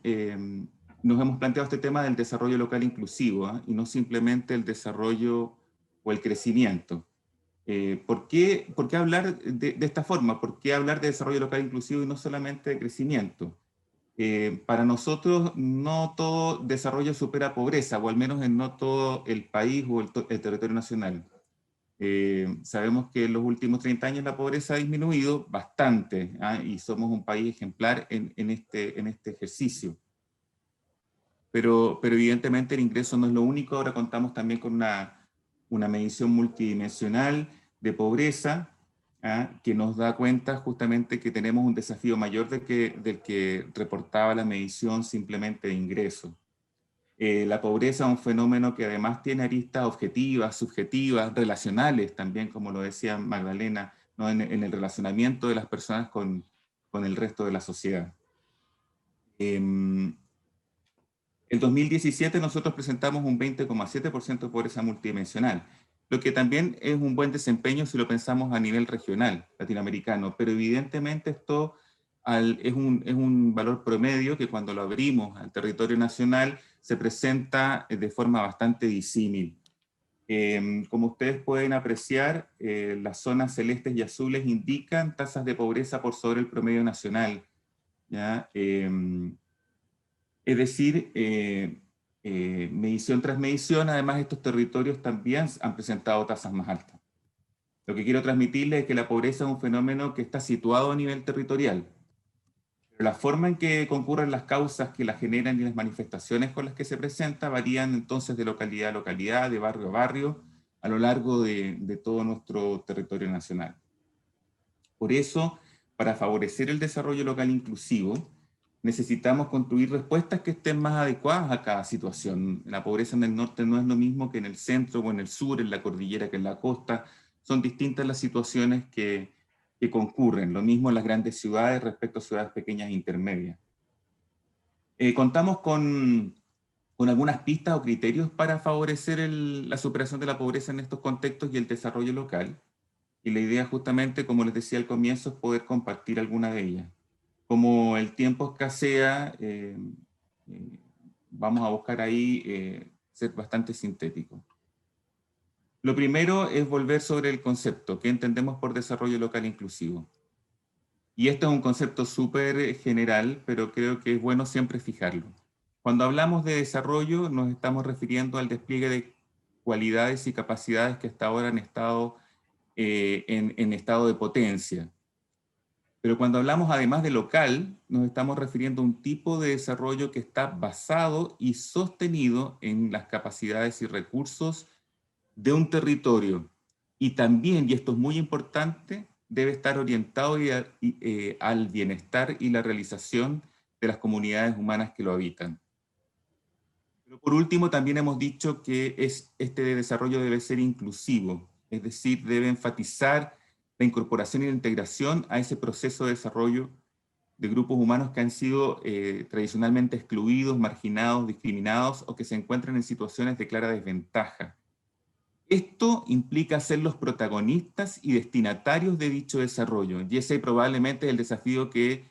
nos hemos planteado este tema del desarrollo local inclusivo, y no simplemente el desarrollo o el crecimiento. ¿Por qué hablar de esta forma? ¿Por qué hablar de desarrollo local inclusivo y no solamente de crecimiento? Para nosotros no todo desarrollo supera pobreza, o al menos en no todo el país o el territorio nacional. Sabemos que en los últimos 30 años la pobreza ha disminuido bastante, y somos un país ejemplar en este ejercicio. Pero evidentemente el ingreso no es lo único. Ahora contamos también con una medición multidimensional de pobreza, que nos da cuenta justamente que tenemos un desafío mayor del que reportaba la medición simplemente de ingreso. La pobreza es un fenómeno que además tiene aristas objetivas, subjetivas, relacionales también, como lo decía Magdalena, ¿no? en el relacionamiento de las personas con el resto de la sociedad. En 2017 nosotros presentamos un 20,7% de pobreza multidimensional, lo que también es un buen desempeño si lo pensamos a nivel regional, latinoamericano, pero evidentemente esto es un valor promedio que cuando lo abrimos al territorio nacional se presenta de forma bastante disímil. Como ustedes pueden apreciar, las zonas celestes y azules indican tasas de pobreza por sobre el promedio nacional, ¿ya? Es decir, medición tras medición, además estos territorios también han presentado tasas más altas. Lo que quiero transmitirles es que la pobreza es un fenómeno que está situado a nivel territorial. Pero la forma en que concurren las causas que la generan y las manifestaciones con las que se presenta varían entonces de localidad a localidad, de barrio a barrio, a lo largo de todo nuestro territorio nacional. Por eso, para favorecer el desarrollo local inclusivo, necesitamos construir respuestas que estén más adecuadas a cada situación. La pobreza en el norte no es lo mismo que en el centro o en el sur, en la cordillera que en la costa. Son distintas las situaciones que concurren. Lo mismo en las grandes ciudades respecto a ciudades pequeñas e intermedias. Contamos con algunas pistas o criterios para favorecer la superación de la pobreza en estos contextos y el desarrollo local. Y la idea justamente, como les decía al comienzo, es poder compartir alguna de ellas. Como el tiempo escasea, vamos a buscar ahí ser bastante sintético. Lo primero es volver sobre el concepto, ¿qué entendemos por desarrollo local inclusivo? Y esto es un concepto súper general, pero creo que es bueno siempre fijarlo. Cuando hablamos de desarrollo, nos estamos refiriendo al despliegue de cualidades y capacidades que hasta ahora han estado en estado de potencia. Pero cuando hablamos además de local, nos estamos refiriendo a un tipo de desarrollo que está basado y sostenido en las capacidades y recursos de un territorio. Y también, y esto es muy importante, debe estar orientado al bienestar y la realización de las comunidades humanas que lo habitan. Pero por último, también hemos dicho que este desarrollo debe ser inclusivo, es decir, debe enfatizar la incorporación y la integración a ese proceso de desarrollo de grupos humanos que han sido tradicionalmente excluidos, marginados, discriminados o que se encuentran en situaciones de clara desventaja. Esto implica ser los protagonistas y destinatarios de dicho desarrollo, y ese probablemente es el desafío que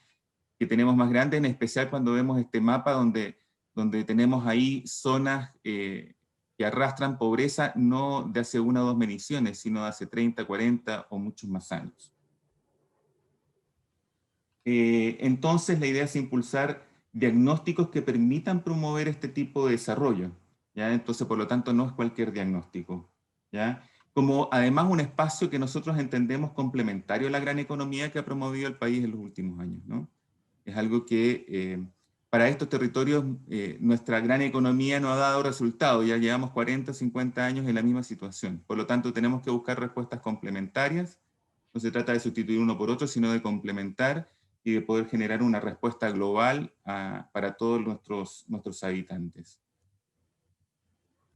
tenemos más grande, en especial cuando vemos este mapa donde tenemos ahí zonas que arrastran pobreza no de hace 1 o 2 mediciones, sino de hace 30, 40 o muchos más años. Entonces la idea es impulsar diagnósticos que permitan promover este tipo de desarrollo, ¿ya? Entonces, por lo tanto, no es cualquier diagnóstico, ¿ya? Como además un espacio que nosotros entendemos complementario a la gran economía que ha promovido el país en los últimos años, ¿no? Es algo que para estos territorios nuestra gran economía no ha dado resultado, ya llevamos 40 o 50 años en la misma situación. Por lo tanto, tenemos que buscar respuestas complementarias. No se trata de sustituir uno por otro, sino de complementar y de poder generar una respuesta global para todos nuestros habitantes.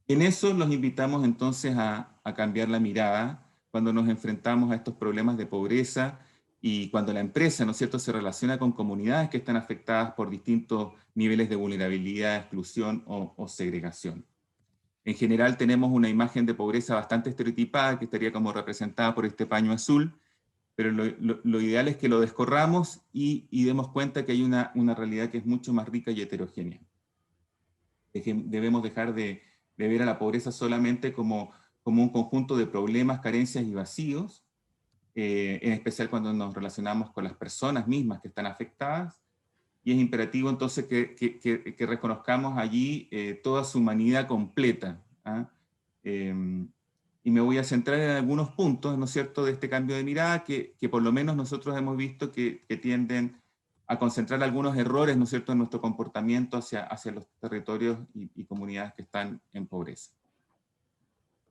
En eso los invitamos entonces a cambiar la mirada cuando nos enfrentamos a estos problemas de pobreza y cuando la empresa, ¿no es cierto?, se relaciona con comunidades que están afectadas por distintos niveles de vulnerabilidad, exclusión o segregación. En general tenemos una imagen de pobreza bastante estereotipada que estaría como representada por este paño azul, pero lo ideal es que lo descorramos y demos cuenta que hay una realidad que es mucho más rica y heterogénea. Debemos dejar de ver a la pobreza solamente como un conjunto de problemas, carencias y vacíos, en especial cuando nos relacionamos con las personas mismas que están afectadas, y es imperativo entonces que reconozcamos allí toda su humanidad completa. Y me voy a centrar en algunos puntos, ¿no es cierto?, de este cambio de mirada que por lo menos nosotros hemos visto que tienden a concentrar algunos errores, ¿no es cierto?, en nuestro comportamiento hacia los territorios y comunidades que están en pobreza.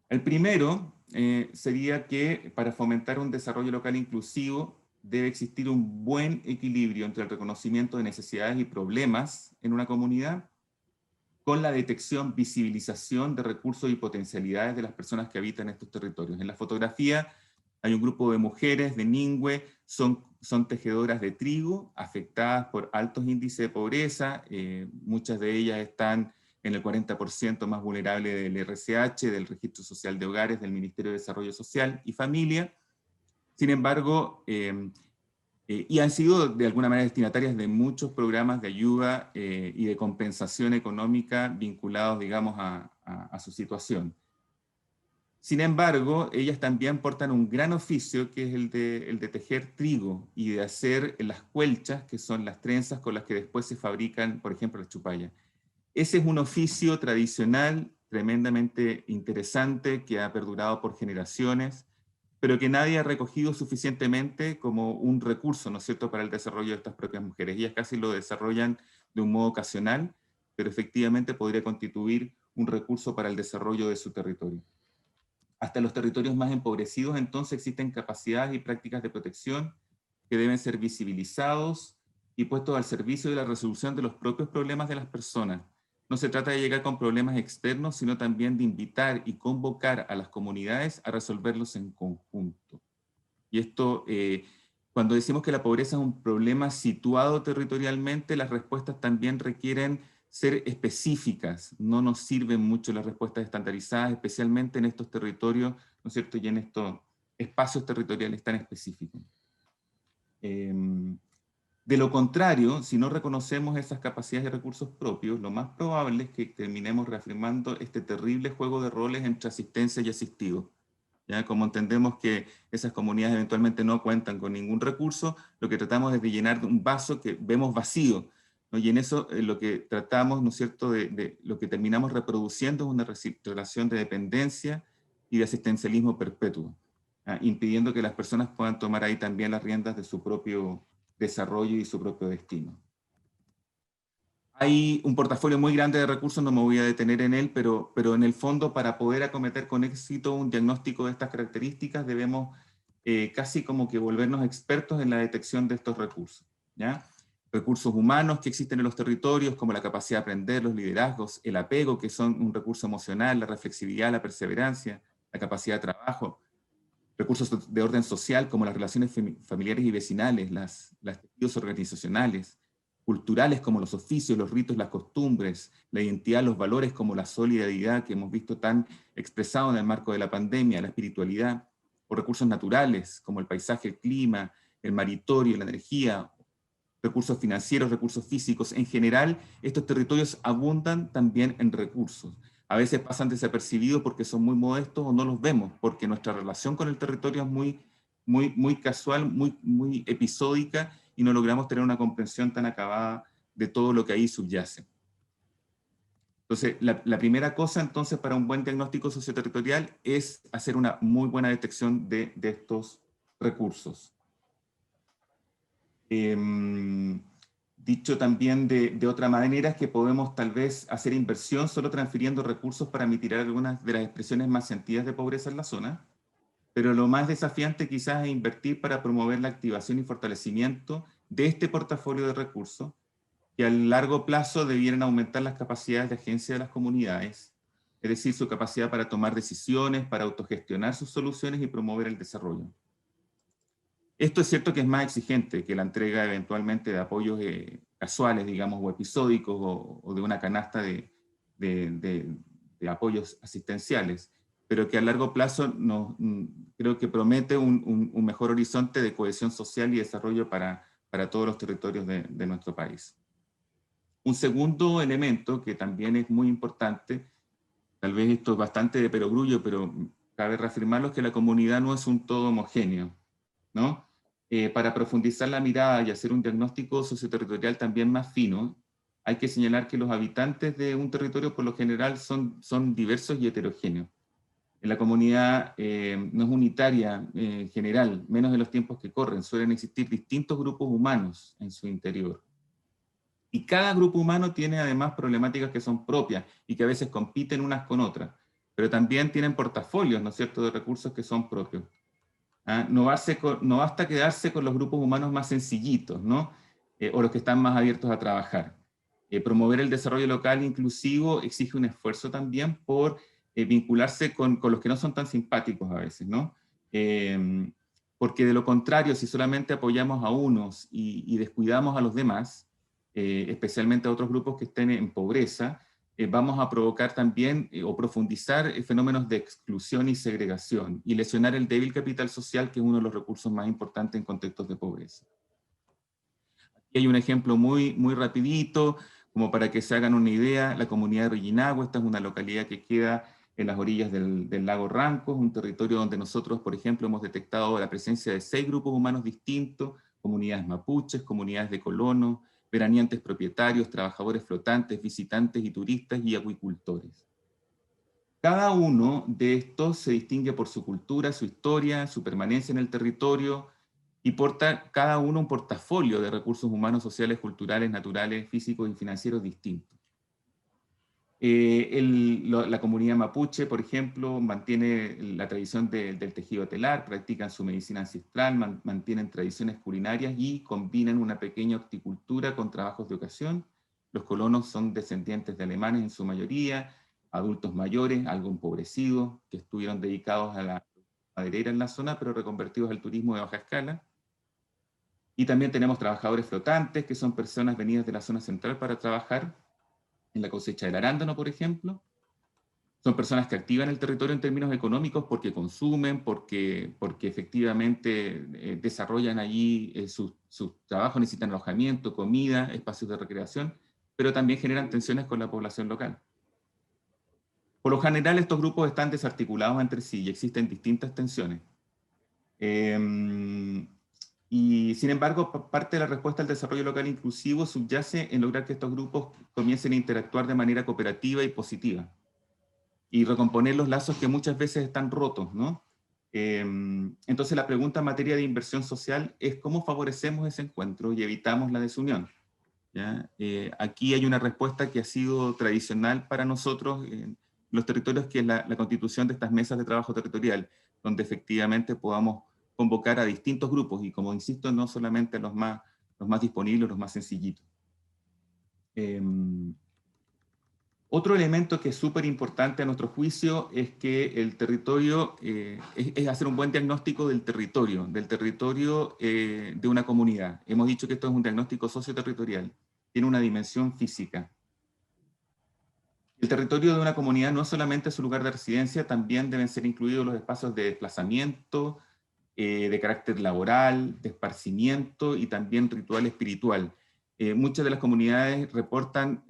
El primero sería que para fomentar un desarrollo local inclusivo debe existir un buen equilibrio entre el reconocimiento de necesidades y problemas en una comunidad con la detección, visibilización de recursos y potencialidades de las personas que habitan estos territorios. En la fotografía hay un grupo de mujeres de Ningüe, son tejedoras de trigo, afectadas por altos índices de pobreza, muchas de ellas están en el 40% más vulnerable del RCH, del Registro Social de Hogares, del Ministerio de Desarrollo Social y Familia. Sin embargo, y han sido de alguna manera destinatarias de muchos programas de ayuda y de compensación económica vinculados, digamos, a su situación. Sin embargo, ellas también portan un gran oficio, que es el de tejer trigo y de hacer las cuelchas, que son las trenzas con las que después se fabrican, por ejemplo, las chupallas. Ese es un oficio tradicional, tremendamente interesante, que ha perdurado por generaciones, pero que nadie ha recogido suficientemente como un recurso, ¿no es cierto?, para el desarrollo de estas propias mujeres. Ellas casi lo desarrollan de un modo ocasional, pero efectivamente podría constituir un recurso para el desarrollo de su territorio. Hasta los territorios más empobrecidos, entonces, existen capacidades y prácticas de protección que deben ser visibilizados y puestos al servicio de la resolución de los propios problemas de las personas. No se trata de llegar con problemas externos, sino también de invitar y convocar a las comunidades a resolverlos en conjunto. Y esto, cuando decimos que la pobreza es un problema situado territorialmente, las respuestas también requieren ser específicas. No nos sirven mucho las respuestas estandarizadas, especialmente en estos territorios, ¿no es cierto?, y en estos espacios territoriales tan específicos. De lo contrario, si no reconocemos esas capacidades y recursos propios, lo más probable es que terminemos reafirmando este terrible juego de roles entre asistencia y asistido. ¿Ya? Como entendemos que esas comunidades eventualmente no cuentan con ningún recurso, lo que tratamos es de llenar un vaso que vemos vacío, ¿no? Y en eso lo que tratamos, ¿no es cierto?, lo que terminamos reproduciendo es una relación de dependencia y de asistencialismo perpetuo, impidiendo que las personas puedan tomar ahí también las riendas de su propio desarrollo y su propio destino. Hay un portafolio muy grande de recursos, no me voy a detener en él, pero en el fondo, para poder acometer con éxito un diagnóstico de estas características, debemos casi como que volvernos expertos en la detección de estos recursos, ¿ya? Recursos humanos que existen en los territorios, como la capacidad de aprender, los liderazgos, el apego, que son un recurso emocional, la reflexividad, la perseverancia, la capacidad de trabajo, recursos de orden social, como las relaciones familiares y vecinales, las tejidos organizacionales, culturales, como los oficios, los ritos, las costumbres, la identidad, los valores, como la solidaridad, que hemos visto tan expresado en el marco de la pandemia, la espiritualidad, o recursos naturales, como el paisaje, el clima, el maritorio, la energía, recursos financieros, recursos físicos. En general, estos territorios abundan también en recursos. A veces pasan desapercibidos porque son muy modestos o no los vemos, porque nuestra relación con el territorio es muy casual, muy episódica, y no logramos tener una comprensión tan acabada de todo lo que ahí subyace. Entonces, la primera cosa, entonces, para un buen diagnóstico socioterritorial es hacer una muy buena detección de estos recursos. Dicho también de otra manera, es que podemos tal vez hacer inversión solo transfiriendo recursos para mitigar algunas de las expresiones más sentidas de pobreza en la zona, pero lo más desafiante quizás es invertir para promover la activación y fortalecimiento de este portafolio de recursos, que a largo plazo debieran aumentar las capacidades de agencia de las comunidades, es decir, su capacidad para tomar decisiones, para autogestionar sus soluciones y promover el desarrollo. Esto es cierto que es más exigente que la entrega eventualmente de apoyos casuales, digamos, o episódicos, o de una canasta de apoyos asistenciales, pero que a largo plazo creo que promete un mejor horizonte de cohesión social y desarrollo para todos los territorios de nuestro país. Un segundo elemento que también es muy importante, tal vez esto es bastante de perogrullo, pero cabe reafirmarlo, es que la comunidad no es un todo homogéneo, ¿no? Para profundizar la mirada y hacer un diagnóstico socioterritorial también más fino, hay que señalar que los habitantes de un territorio por lo general son diversos y heterogéneos. La comunidad no es unitaria en general, menos en los tiempos que corren, suelen existir distintos grupos humanos en su interior. Y cada grupo humano tiene además problemáticas que son propias y que a veces compiten unas con otras, pero también tienen portafolios, ¿no es cierto?, de recursos que son propios. No basta quedarse con los grupos humanos más sencillitos, ¿no? O los que están más abiertos a trabajar. Promover el desarrollo local inclusivo exige un esfuerzo también por vincularse con los que no son tan simpáticos a veces, ¿no? Porque de lo contrario, si solamente apoyamos a unos y descuidamos a los demás, especialmente a otros grupos que estén en pobreza, vamos a provocar también o profundizar fenómenos de exclusión y segregación y lesionar el débil capital social, que es uno de los recursos más importantes en contextos de pobreza. Aquí hay un ejemplo muy rapidito, como para que se hagan una idea. La comunidad de Rollinagua, esta es una localidad que queda en las orillas del lago Ranco, un territorio donde nosotros, por ejemplo, hemos detectado la presencia de 6 grupos humanos distintos, comunidades mapuches, comunidades de colonos, veraneantes propietarios, trabajadores flotantes, visitantes y turistas y acuicultores. Cada uno de estos se distingue por su cultura, su historia, su permanencia en el territorio y porta cada uno un portafolio de recursos humanos, sociales, culturales, naturales, físicos y financieros distintos. La comunidad mapuche, por ejemplo, mantiene la tradición del tejido telar, practican su medicina ancestral, mantienen tradiciones culinarias y combinan una pequeña horticultura con trabajos de ocasión. Los colonos son descendientes de alemanes en su mayoría, adultos mayores, algo empobrecidos, que estuvieron dedicados a la maderera en la zona, pero reconvertidos al turismo de baja escala. Y también tenemos trabajadores flotantes, que son personas venidas de la zona central para trabajar en la cosecha del arándano, por ejemplo. Son personas que activan el territorio en términos económicos porque consumen, porque efectivamente desarrollan allí su trabajo, necesitan alojamiento, comida, espacios de recreación, pero también generan tensiones con la población local. Por lo general, estos grupos están desarticulados entre sí y existen distintas tensiones. Y sin embargo, parte de la respuesta al desarrollo local inclusivo subyace en lograr que estos grupos comiencen a interactuar de manera cooperativa y positiva y recomponer los lazos que muchas veces están rotos, ¿no? Entonces la pregunta en materia de inversión social es cómo favorecemos ese encuentro y evitamos la desunión, ¿ya? Aquí hay una respuesta que ha sido tradicional para nosotros en los territorios, que es la constitución de estas mesas de trabajo territorial, donde efectivamente podamos convocar a distintos grupos, y como insisto, no solamente a los más disponibles, los más sencillitos. Otro elemento que es súper importante a nuestro juicio es que el territorio, es hacer un buen diagnóstico del territorio de una comunidad. Hemos dicho que esto es un diagnóstico socioterritorial, tiene una dimensión física. El territorio de una comunidad no es solamente su lugar de residencia, también deben ser incluidos los espacios de desplazamiento, de carácter laboral, de esparcimiento y también ritual espiritual. Muchas de las comunidades reportan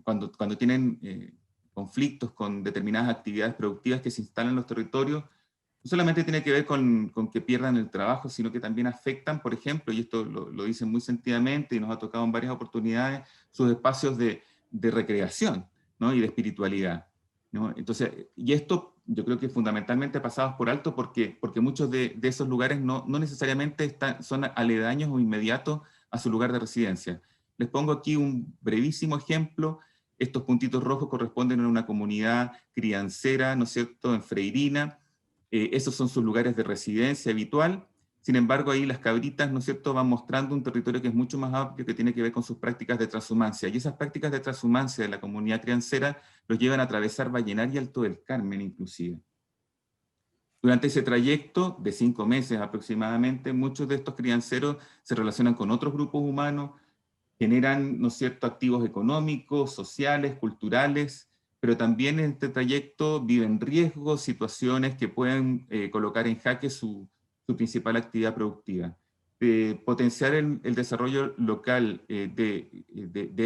cuando tienen conflictos con determinadas actividades productivas que se instalan en los territorios, no solamente tiene que ver con que pierdan el trabajo, sino que también afectan, por ejemplo, y esto lo dicen muy sentidamente y nos ha tocado en varias oportunidades, sus espacios de recreación, ¿no? Y de espiritualidad, ¿no? Entonces, y esto yo creo que fundamentalmente pasados por alto porque muchos de esos lugares no necesariamente son aledaños o inmediatos a su lugar de residencia. Les pongo aquí un brevísimo ejemplo. Estos puntitos rojos corresponden a una comunidad criancera, ¿no es cierto?, en Freirina. Esos son sus lugares de residencia habitual. Sin embargo, ahí las cabritas, ¿no es cierto?, van mostrando un territorio que es mucho más amplio, que tiene que ver con sus prácticas de transhumancia. Y esas prácticas de transhumancia de la comunidad criancera los llevan a atravesar Vallenar y Alto del Carmen, inclusive. Durante ese trayecto, de 5 meses aproximadamente, muchos de estos crianceros se relacionan con otros grupos humanos, generan, ¿no es cierto?, activos económicos, sociales, culturales, pero también en este trayecto viven riesgos, situaciones que pueden colocar en jaque su principal actividad productiva. Potenciar el desarrollo local de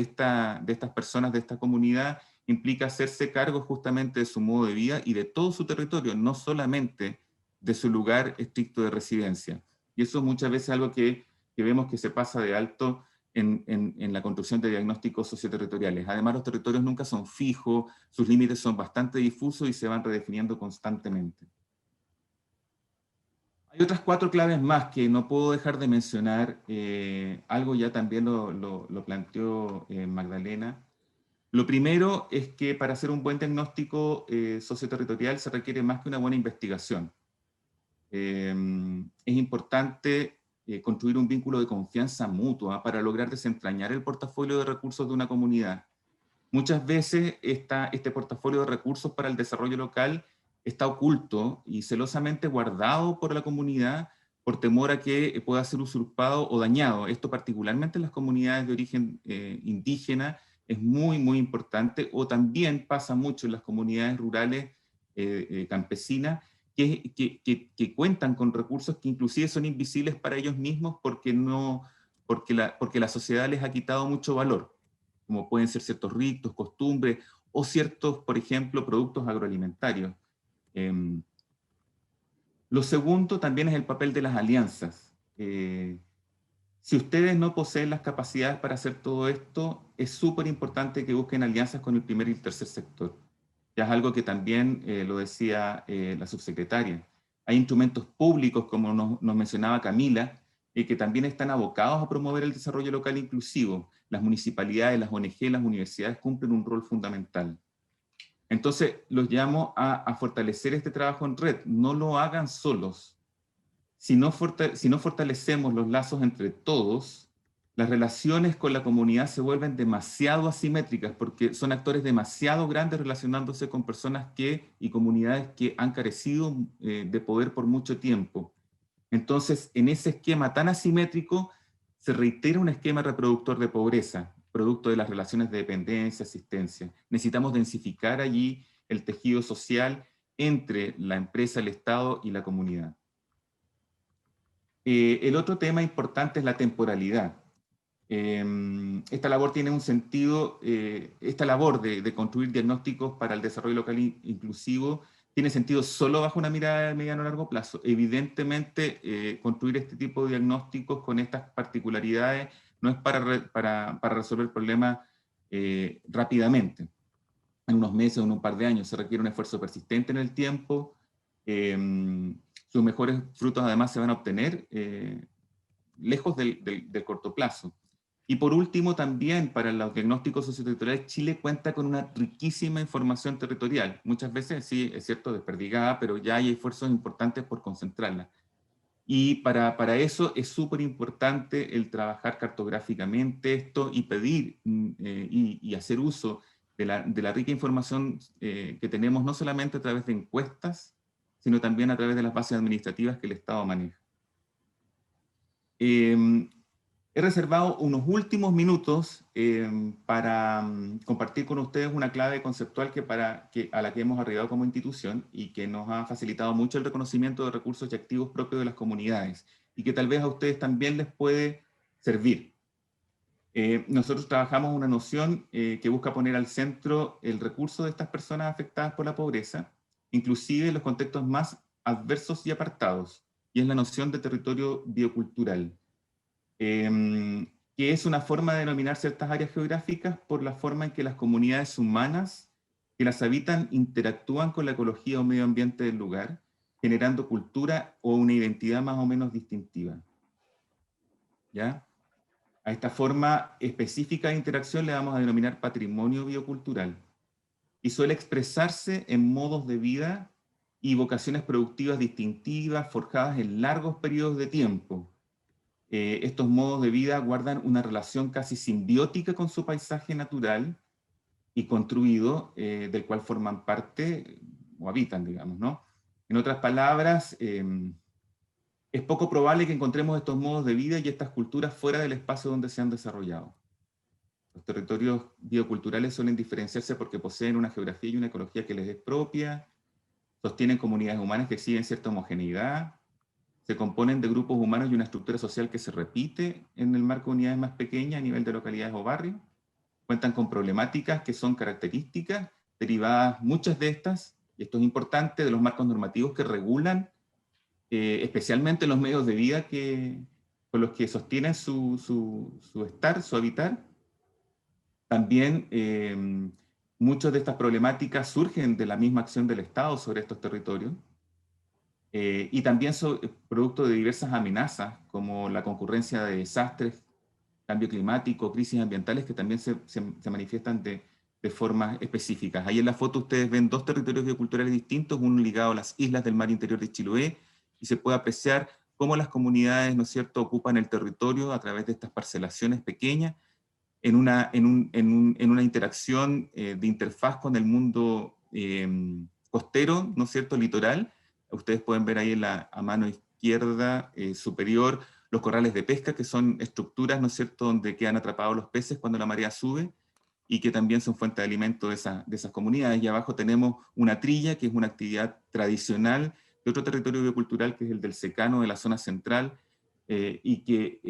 estas personas, de esta comunidad, implica hacerse cargo justamente de su modo de vida y de todo su territorio, no solamente de su lugar estricto de residencia. Y eso muchas veces es algo que vemos que se pasa de alto en la construcción de diagnósticos socioterritoriales. Además, los territorios nunca son fijos, sus límites son bastante difusos y se van redefiniendo constantemente. Hay otras 4 claves más que no puedo dejar de mencionar. Algo ya también lo planteó Magdalena. Lo primero es que para hacer un buen diagnóstico socioterritorial se requiere más que una buena investigación. Es importante construir un vínculo de confianza mutua para lograr desentrañar el portafolio de recursos de una comunidad. Muchas veces este portafolio de recursos para el desarrollo local está oculto y celosamente guardado por la comunidad por temor a que pueda ser usurpado o dañado. Esto particularmente en las comunidades de origen indígena es muy, muy importante, o también pasa mucho en las comunidades rurales campesinas, que cuentan con recursos que inclusive son invisibles para ellos mismos porque la sociedad les ha quitado mucho valor, como pueden ser ciertos ritos, costumbres, o ciertos, por ejemplo, productos agroalimentarios. Lo segundo también es el papel de las alianzas. Si ustedes no poseen las capacidades para hacer todo esto, es súper importante que busquen alianzas con el primer y el tercer sector. Ya es algo que también lo decía la subsecretaria. Hay instrumentos públicos, como nos mencionaba Camila, que también están abocados a promover el desarrollo local inclusivo. Las municipalidades, las ONG, las universidades cumplen un rol fundamental. Entonces, los llamo a fortalecer este trabajo en red. No lo hagan solos. Si no fortalecemos los lazos entre todos, las relaciones con la comunidad se vuelven demasiado asimétricas porque son actores demasiado grandes relacionándose con personas y comunidades que han carecido de poder por mucho tiempo. Entonces, en ese esquema tan asimétrico, se reitera un esquema reproductor de pobreza, producto de las relaciones de dependencia, asistencia. Necesitamos densificar allí el tejido social entre la empresa, el Estado y la comunidad. El otro tema importante es la temporalidad. Esta labor tiene un sentido, esta labor de construir diagnósticos para el desarrollo local inclusivo tiene sentido solo bajo una mirada de mediano a largo plazo. Evidentemente, construir este tipo de diagnósticos con estas particularidades no es para resolver problemas rápidamente, en unos meses o en un par de años. Se requiere un esfuerzo persistente en el tiempo. Sus mejores frutos además se van a obtener lejos del corto plazo. Y por último, también para los diagnósticos socioterritoriales, Chile cuenta con una riquísima información territorial. Muchas veces, sí, es cierto, desperdigada, pero ya hay esfuerzos importantes por concentrarla. Y para eso es súper importante el trabajar cartográficamente esto y pedir y hacer uso de la rica información que tenemos, no solamente a través de encuestas, sino también a través de las bases administrativas que el Estado maneja. He reservado unos últimos minutos para compartir con ustedes una clave conceptual a la que hemos arribado como institución y que nos ha facilitado mucho el reconocimiento de recursos y activos propios de las comunidades y que tal vez a ustedes también les puede servir. Nosotros trabajamos una noción que busca poner al centro el recurso de estas personas afectadas por la pobreza, inclusive en los contextos más adversos y apartados, y es la noción de territorio biocultural. Que es una forma de denominar ciertas áreas geográficas por la forma en que las comunidades humanas que las habitan interactúan con la ecología o medio ambiente del lugar, generando cultura o una identidad más o menos distintiva. ¿Ya? A esta forma específica de interacción le vamos a denominar patrimonio biocultural, y suele expresarse en modos de vida y vocaciones productivas distintivas forjadas en largos periodos de tiempo. Estos modos de vida guardan una relación casi simbiótica con su paisaje natural y construido, del cual forman parte o habitan, digamos, ¿no? En otras palabras, es poco probable que encontremos estos modos de vida y estas culturas fuera del espacio donde se han desarrollado. Los territorios bioculturales suelen diferenciarse porque poseen una geografía y una ecología que les es propia, sostienen comunidades humanas que exhiben cierta homogeneidad, se componen de grupos humanos y una estructura social que se repite en el marco de unidades más pequeñas a nivel de localidades o barrios, cuentan con problemáticas que son características, derivadas muchas de estas, y esto es importante, de los marcos normativos que regulan especialmente los medios de vida con los que sostienen su estar, su habitar. También muchas de estas problemáticas surgen de la misma acción del Estado sobre estos territorios, y también son producto de diversas amenazas, como la concurrencia de desastres, cambio climático, crisis ambientales, que también se manifiestan de formas específicas. Ahí en la foto ustedes ven dos territorios bioculturales distintos, uno ligado a las islas del mar interior de Chiloé, y se puede apreciar cómo las comunidades, ¿no es cierto?, ocupan el territorio a través de estas parcelaciones pequeñas, en una interacción de interfaz con el mundo costero, ¿no es cierto?, litoral. Ustedes pueden ver ahí a mano izquierda superior los corrales de pesca, que son estructuras, ¿no es cierto?, donde quedan atrapados los peces cuando la marea sube, y que también son fuente de alimento de esas comunidades. Y abajo tenemos una trilla, que es una actividad tradicional de otro territorio biocultural, que es el del secano de la zona central, y que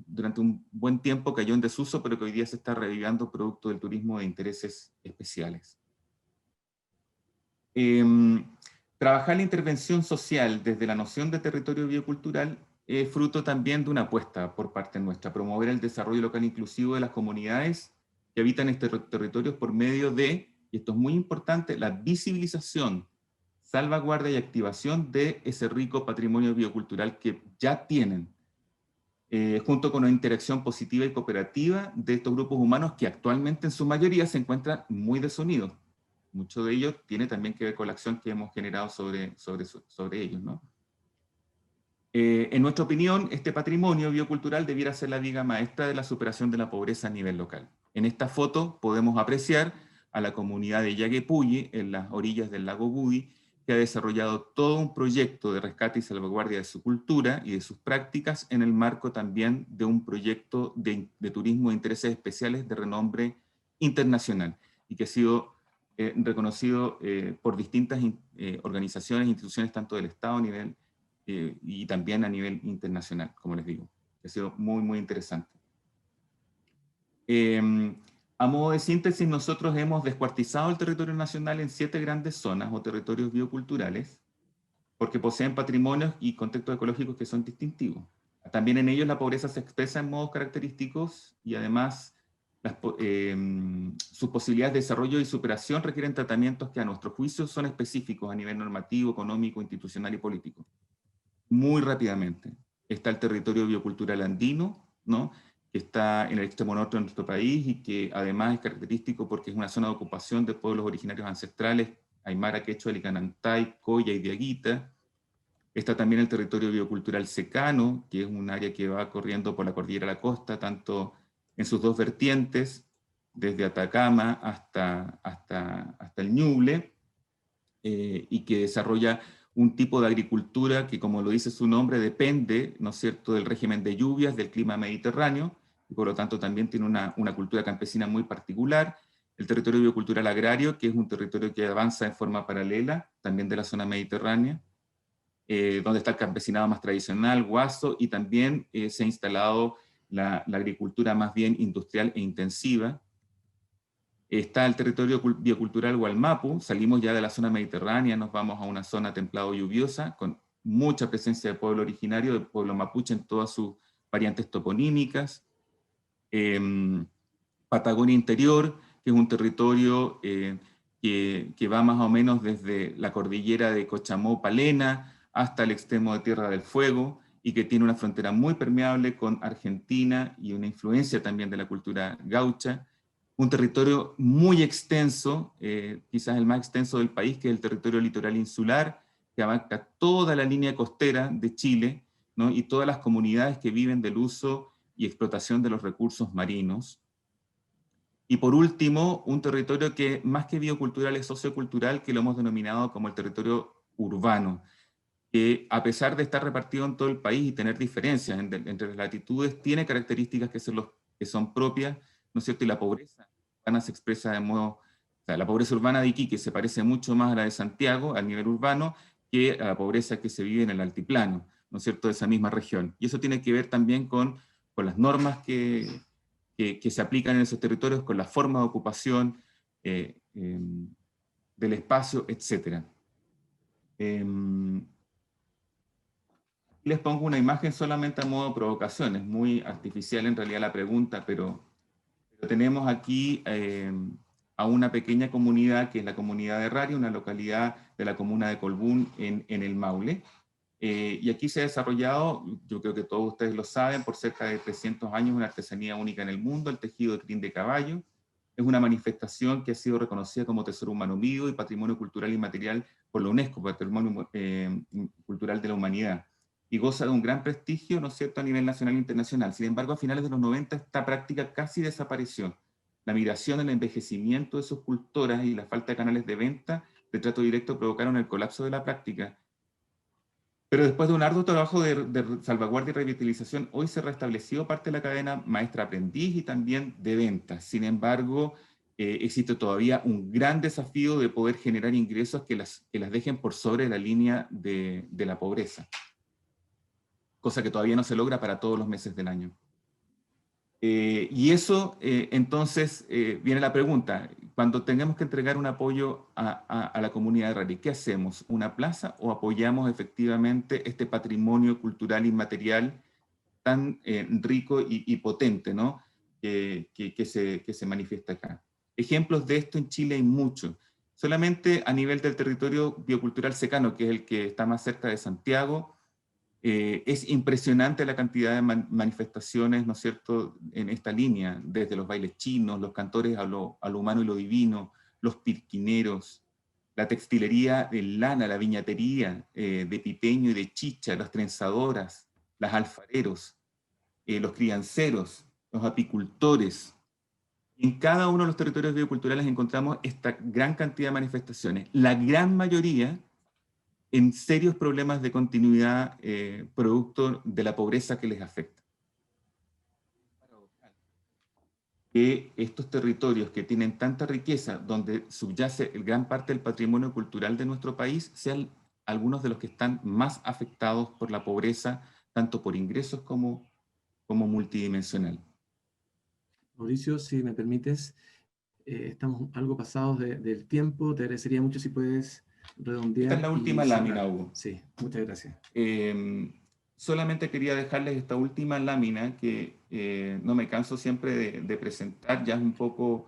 durante un buen tiempo cayó en desuso, pero que hoy día se está reviviendo producto del turismo de intereses especiales. Trabajar la intervención social desde la noción de territorio biocultural es fruto también de una apuesta por parte nuestra, promover el desarrollo local inclusivo de las comunidades que habitan estos territorios por medio de, y esto es muy importante, la visibilización, salvaguarda y activación de ese rico patrimonio biocultural que ya tienen, junto con una interacción positiva y cooperativa de estos grupos humanos que actualmente en su mayoría se encuentran muy desunidos. Mucho de ello tiene también que ver con la acción que hemos generado sobre ellos, ¿no? En nuestra opinión, este patrimonio biocultural debiera ser la viga maestra de la superación de la pobreza a nivel local. En esta foto podemos apreciar a la comunidad de Yaguepulli, en las orillas del lago Budi, que ha desarrollado todo un proyecto de rescate y salvaguardia de su cultura y de sus prácticas en el marco también de un proyecto de turismo de intereses especiales de renombre internacional, y que ha sido reconocido por distintas organizaciones e instituciones, tanto del Estado a nivel y también a nivel internacional, como les digo. Ha sido muy, muy interesante. A modo de síntesis, nosotros hemos descuartizado el territorio nacional en 7 grandes zonas o territorios bioculturales, porque poseen patrimonios y contextos ecológicos que son distintivos. También en ellos la pobreza se expresa en modos característicos, y además sus posibilidades de desarrollo y superación requieren tratamientos que a nuestro juicio son específicos a nivel normativo, económico, institucional y político. Muy rápidamente, está el territorio biocultural andino, ¿no?, que está en el extremo norte de nuestro país y que además es característico porque es una zona de ocupación de pueblos originarios ancestrales, Aymara, Quechua, Licanantay, Coya y Diaguita. Está también el territorio biocultural secano, que es un área que va corriendo por la cordillera de la costa, tanto en sus dos vertientes, desde Atacama hasta el Ñuble, y que desarrolla un tipo de agricultura que, como lo dice su nombre, depende, ¿no es cierto?, del régimen de lluvias, del clima mediterráneo, y por lo tanto también tiene una cultura campesina muy particular. El territorio biocultural agrario, que es un territorio que avanza en forma paralela, también de la zona mediterránea, donde está el campesinado más tradicional, guaso, y también se ha instalado la agricultura más bien industrial e intensiva. Está el territorio biocultural Gualmapu, salimos ya de la zona mediterránea, nos vamos a una zona templado lluviosa, con mucha presencia de pueblo originario, del pueblo mapuche en todas sus variantes toponímicas. Patagonia Interior, que es un territorio que va más o menos desde la cordillera de Cochamó, Palena, hasta el extremo de Tierra del Fuego, y que tiene una frontera muy permeable con Argentina y una influencia también de la cultura gaucha. Un territorio muy extenso, quizás el más extenso del país, que es el territorio litoral insular, que abarca toda la línea costera de Chile, ¿no? Y todas las comunidades que viven del uso y explotación de los recursos marinos. Y por último, un territorio que más que biocultural es sociocultural, que lo hemos denominado como el territorio urbano, que a pesar de estar repartido en todo el país y tener diferencias entre las latitudes, tiene características que son propias, ¿no es cierto? Y la pobreza urbana se expresa de modo, o sea, la pobreza urbana de Iquique se parece mucho más a la de Santiago, al nivel urbano, que a la pobreza que se vive en el altiplano, ¿no es cierto?, de esa misma región. Y eso tiene que ver también con las normas que se aplican en esos territorios, con la forma de ocupación del espacio, etc. Les pongo una imagen solamente a modo de provocación, es muy artificial en realidad la pregunta, pero tenemos aquí a una pequeña comunidad, que es la comunidad de Rari, una localidad de la comuna de Colbún en el Maule. Y aquí se ha desarrollado, yo creo que todos ustedes lo saben, por cerca de 300 años, una artesanía única en el mundo, el tejido de crin de caballo. Es una manifestación que ha sido reconocida como Tesoro Humano Vivo y Patrimonio Cultural Inmaterial por la UNESCO, Patrimonio Cultural de la Humanidad, y goza de un gran prestigio, ¿no es cierto?, a nivel nacional e internacional. Sin embargo, a finales de los 90 esta práctica casi desapareció. La migración, el envejecimiento de sus cultoras y la falta de canales de venta de trato directo provocaron el colapso de la práctica. Pero después de un arduo trabajo de salvaguardia y revitalización, hoy se restableció parte de la cadena maestra-aprendiz y también de ventas. Sin embargo, existe todavía un gran desafío de poder generar ingresos que las dejen por sobre la línea de la pobreza, cosa que todavía no se logra para todos los meses del año. Y eso, entonces, viene la pregunta, cuando tengamos que entregar un apoyo a la comunidad de Rari, ¿qué hacemos? ¿Una plaza o apoyamos efectivamente este patrimonio cultural inmaterial tan rico y potente, ¿no? que se manifiesta acá? Ejemplos de esto en Chile hay muchos. Solamente a nivel del territorio biocultural secano, que es el que está más cerca de Santiago, es impresionante la cantidad de manifestaciones, ¿no es cierto?, en esta línea, desde los bailes chinos, los cantores a lo humano y lo divino, los pirquineros, la textilería de lana, la viñatería de pipeño y de chicha, las trenzadoras, las alfareros, los crianceros, los apicultores. En cada uno de los territorios bioculturales encontramos esta gran cantidad de manifestaciones. La gran mayoría en serios problemas de continuidad producto de la pobreza que les afecta. Que estos territorios que tienen tanta riqueza, donde subyace gran parte del patrimonio cultural de nuestro país, sean algunos de los que están más afectados por la pobreza, tanto por ingresos como multidimensional. Mauricio, si me permites, estamos algo pasados del tiempo, te agradecería mucho si puedes redondear. Esta es la última lámina, Hugo. Sí, muchas gracias. Solamente quería dejarles esta última lámina que no me canso siempre de presentar, ya es un poco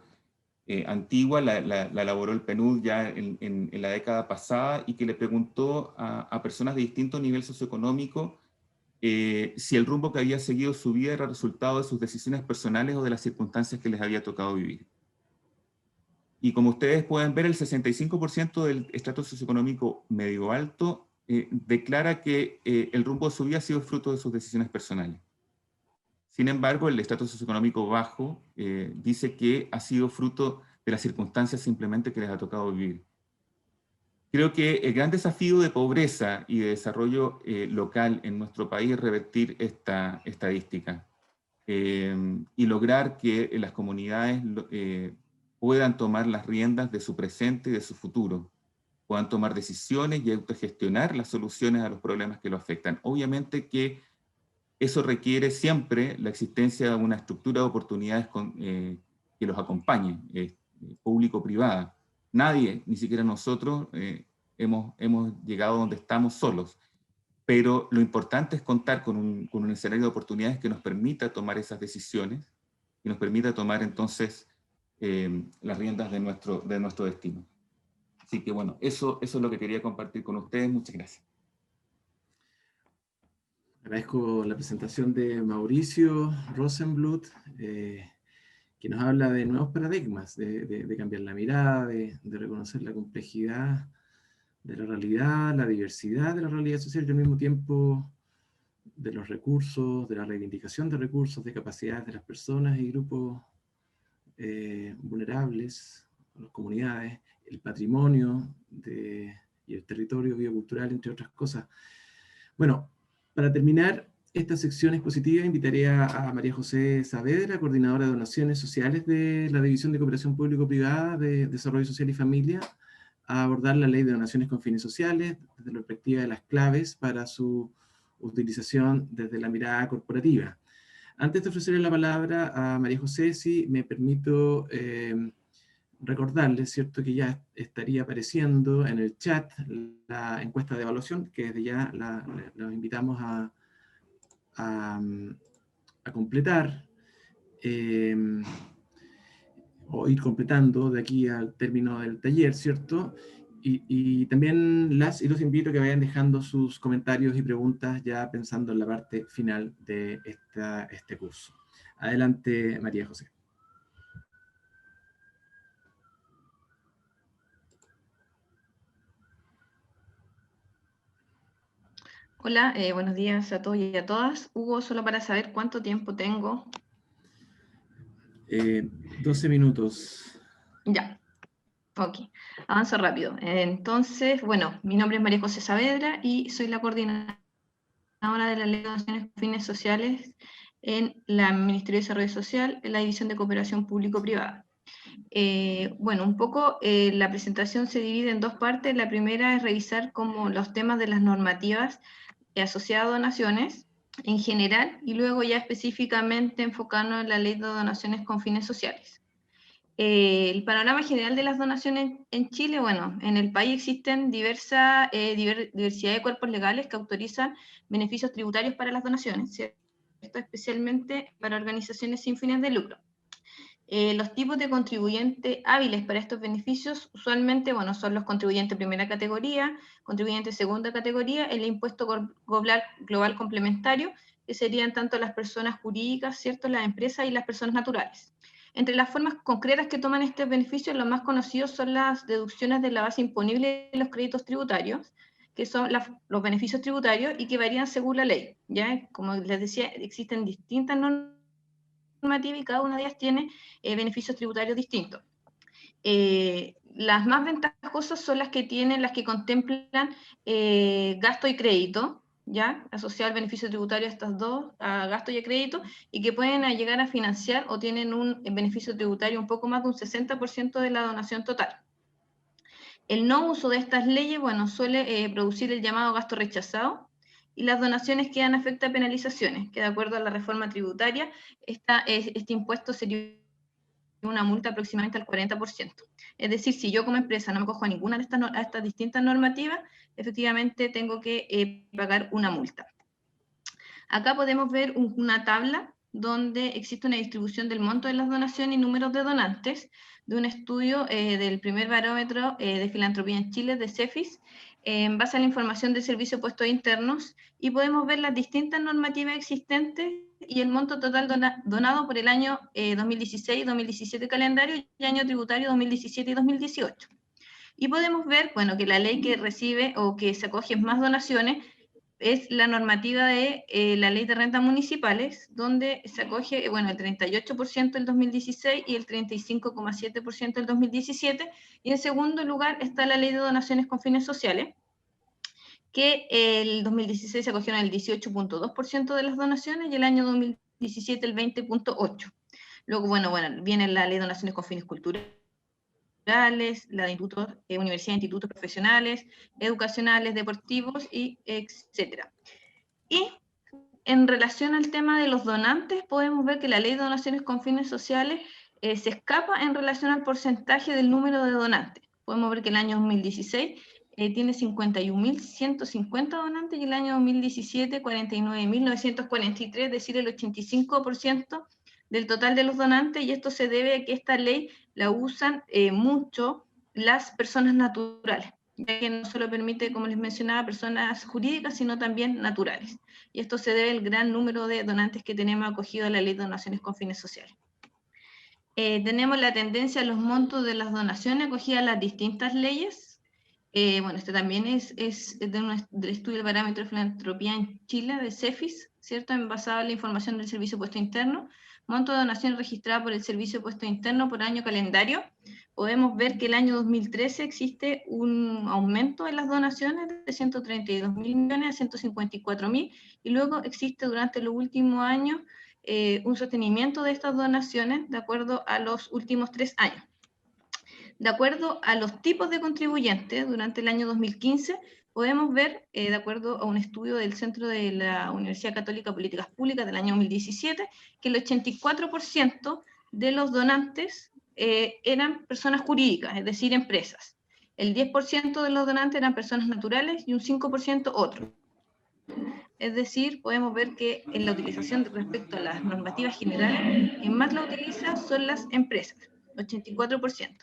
antigua, la elaboró el PNUD ya en la década pasada, y que le preguntó a personas de distinto nivel socioeconómico si el rumbo que había seguido su vida era resultado de sus decisiones personales o de las circunstancias que les había tocado vivir. Y como ustedes pueden ver, el 65% del estrato socioeconómico medio alto declara que el rumbo de su vida ha sido fruto de sus decisiones personales. Sin embargo, el estrato socioeconómico bajo dice que ha sido fruto de las circunstancias simplemente que les ha tocado vivir. Creo que el gran desafío de pobreza y de desarrollo local en nuestro país es revertir esta estadística y lograr que las comunidades puedan tomar las riendas de su presente y de su futuro, puedan tomar decisiones y autogestionar las soluciones a los problemas que lo afectan. Obviamente que eso requiere siempre la existencia de una estructura de oportunidades que los acompañe, público-privada. Nadie, ni siquiera nosotros, hemos llegado donde estamos solos. Pero lo importante es contar con un escenario de oportunidades que nos permita tomar esas decisiones y nos permita tomar entonces las riendas de nuestro destino. Así que bueno, eso es lo que quería compartir con ustedes. Muchas gracias. Agradezco la presentación de Mauricio Rosenbluth, que nos habla de nuevos paradigmas, de cambiar la mirada, de reconocer la complejidad de la realidad, la diversidad de la realidad social y al mismo tiempo de los recursos, de la reivindicación de recursos, de capacidades de las personas y grupos vulnerables, las comunidades, el patrimonio y el territorio biocultural, entre otras cosas. Bueno, para terminar esta sección expositiva, invitaré a María José Saavedra, coordinadora de donaciones sociales de la División de Cooperación Público-Privada de Desarrollo Social y Familia, a abordar la ley de donaciones con fines sociales desde la perspectiva de las claves para su utilización desde la mirada corporativa. Antes de ofrecerle la palabra a María José, sí me permito recordarles, ¿cierto?, que ya estaría apareciendo en el chat la encuesta de evaluación, que desde ya los invitamos a completar, o ir completando de aquí al término del taller, ¿cierto? Y también las y los invito a que vayan dejando sus comentarios y preguntas ya pensando en la parte final de este curso. Adelante, María José. Hola, buenos días a todos y a todas. Hugo, solo para saber cuánto tiempo tengo. 12 minutos. Ya, ok, avanzo rápido. Entonces, bueno, mi nombre es María José Saavedra y soy la coordinadora de la Ley de Donaciones con Fines Sociales en el Ministerio de Desarrollo Social, en la División de Cooperación Público-Privada. Bueno, un poco la presentación se divide en dos partes. La primera es revisar como los temas de las normativas asociadas a donaciones en general, y luego ya específicamente enfocarnos en la ley de donaciones con fines sociales. El panorama general de las donaciones en Chile, bueno, en el país existen diversidad de cuerpos legales que autorizan beneficios tributarios para las donaciones, ¿cierto? Especialmente para organizaciones sin fines de lucro. Los tipos de contribuyentes hábiles para estos beneficios usualmente, bueno, son los contribuyentes primera categoría, contribuyentes segunda categoría, el impuesto global complementario, que serían tanto las personas jurídicas, ¿cierto?, las empresas y las personas naturales. Entre las formas concretas que toman estos beneficios, los más conocidos son las deducciones de la base imponible de los créditos tributarios, que son los beneficios tributarios y que varían según la ley, ¿ya? Como les decía, existen distintas normativa y cada una de ellas tiene beneficios tributarios distintos. Las más ventajosas son las que contemplan gasto y crédito, ¿ya? Asociado al beneficio tributario a estas dos, a gasto y a crédito, y que pueden llegar a financiar o tienen un beneficio tributario un poco más de un 60% de la donación total. El no uso de estas leyes, bueno, suele producir el llamado gasto rechazado, y las donaciones quedan afectadas a penalizaciones, que de acuerdo a la reforma tributaria, este impuesto sería una multa aproximadamente al 40%. Es decir, si yo como empresa no me cojo a ninguna de estas distintas normativas, efectivamente tengo que pagar una multa. Acá podemos ver una tabla donde existe una distribución del monto de las donaciones y números de donantes de un estudio del primer barómetro de filantropía en Chile, de CEFIS, en base a la información del Servicio de Puestos Internos, y podemos ver las distintas normativas existentes y el monto total donado por el año 2016, 2017 calendario y año tributario 2017 y 2018. Y podemos ver, bueno, que la ley que recibe o que se acoge más donaciones es la normativa de la ley de rentas municipales, donde se acoge, bueno, el 38% del 2016 y el 35,7% del 2017, y en segundo lugar está la ley de donaciones con fines sociales, que el 2016 se acogieron el 18,2% de las donaciones y el año 2017 el 20,8%. Luego, bueno, viene la ley de donaciones con fines culturales, la de institutos, universidades, institutos profesionales, educacionales, deportivos, y etcétera. Y en relación al tema de los donantes, podemos ver que la ley de donaciones con fines sociales se escapa en relación al porcentaje del número de donantes. Podemos ver que el año 2016 tiene 51.150 donantes y el año 2017 49.943, es decir, el 85% del total de los donantes, y esto se debe a que esta ley la usan mucho las personas naturales, ya que no solo permite, como les mencionaba, personas jurídicas, sino también naturales. Y esto se debe al gran número de donantes que tenemos acogido a la Ley de Donaciones con Fines Sociales. Tenemos la tendencia a los montos de las donaciones acogidas a las distintas leyes. Bueno, este también es del estudio del parámetro de filantropía en Chile, de CEFIS, ¿cierto? Basado en la información del Servicio de Puesto Interno. Monto de donación registrada por el Servicio de Puesto Interno por año calendario. Podemos ver que el año 2013 existe un aumento en las donaciones de 132.000 millones a 154.000, y luego existe durante los últimos años un sostenimiento de estas donaciones de acuerdo a los últimos 3 años. De acuerdo a los tipos de contribuyentes, durante el año 2015, podemos ver, de acuerdo a un estudio del Centro de la Universidad Católica de Políticas Públicas del año 2017, que el 84% de los donantes eran personas jurídicas, es decir, empresas. El 10% de los donantes eran personas naturales y un 5% otros. Es decir, podemos ver que en la utilización respecto a las normativas generales, quien más la utiliza son las empresas, 84%.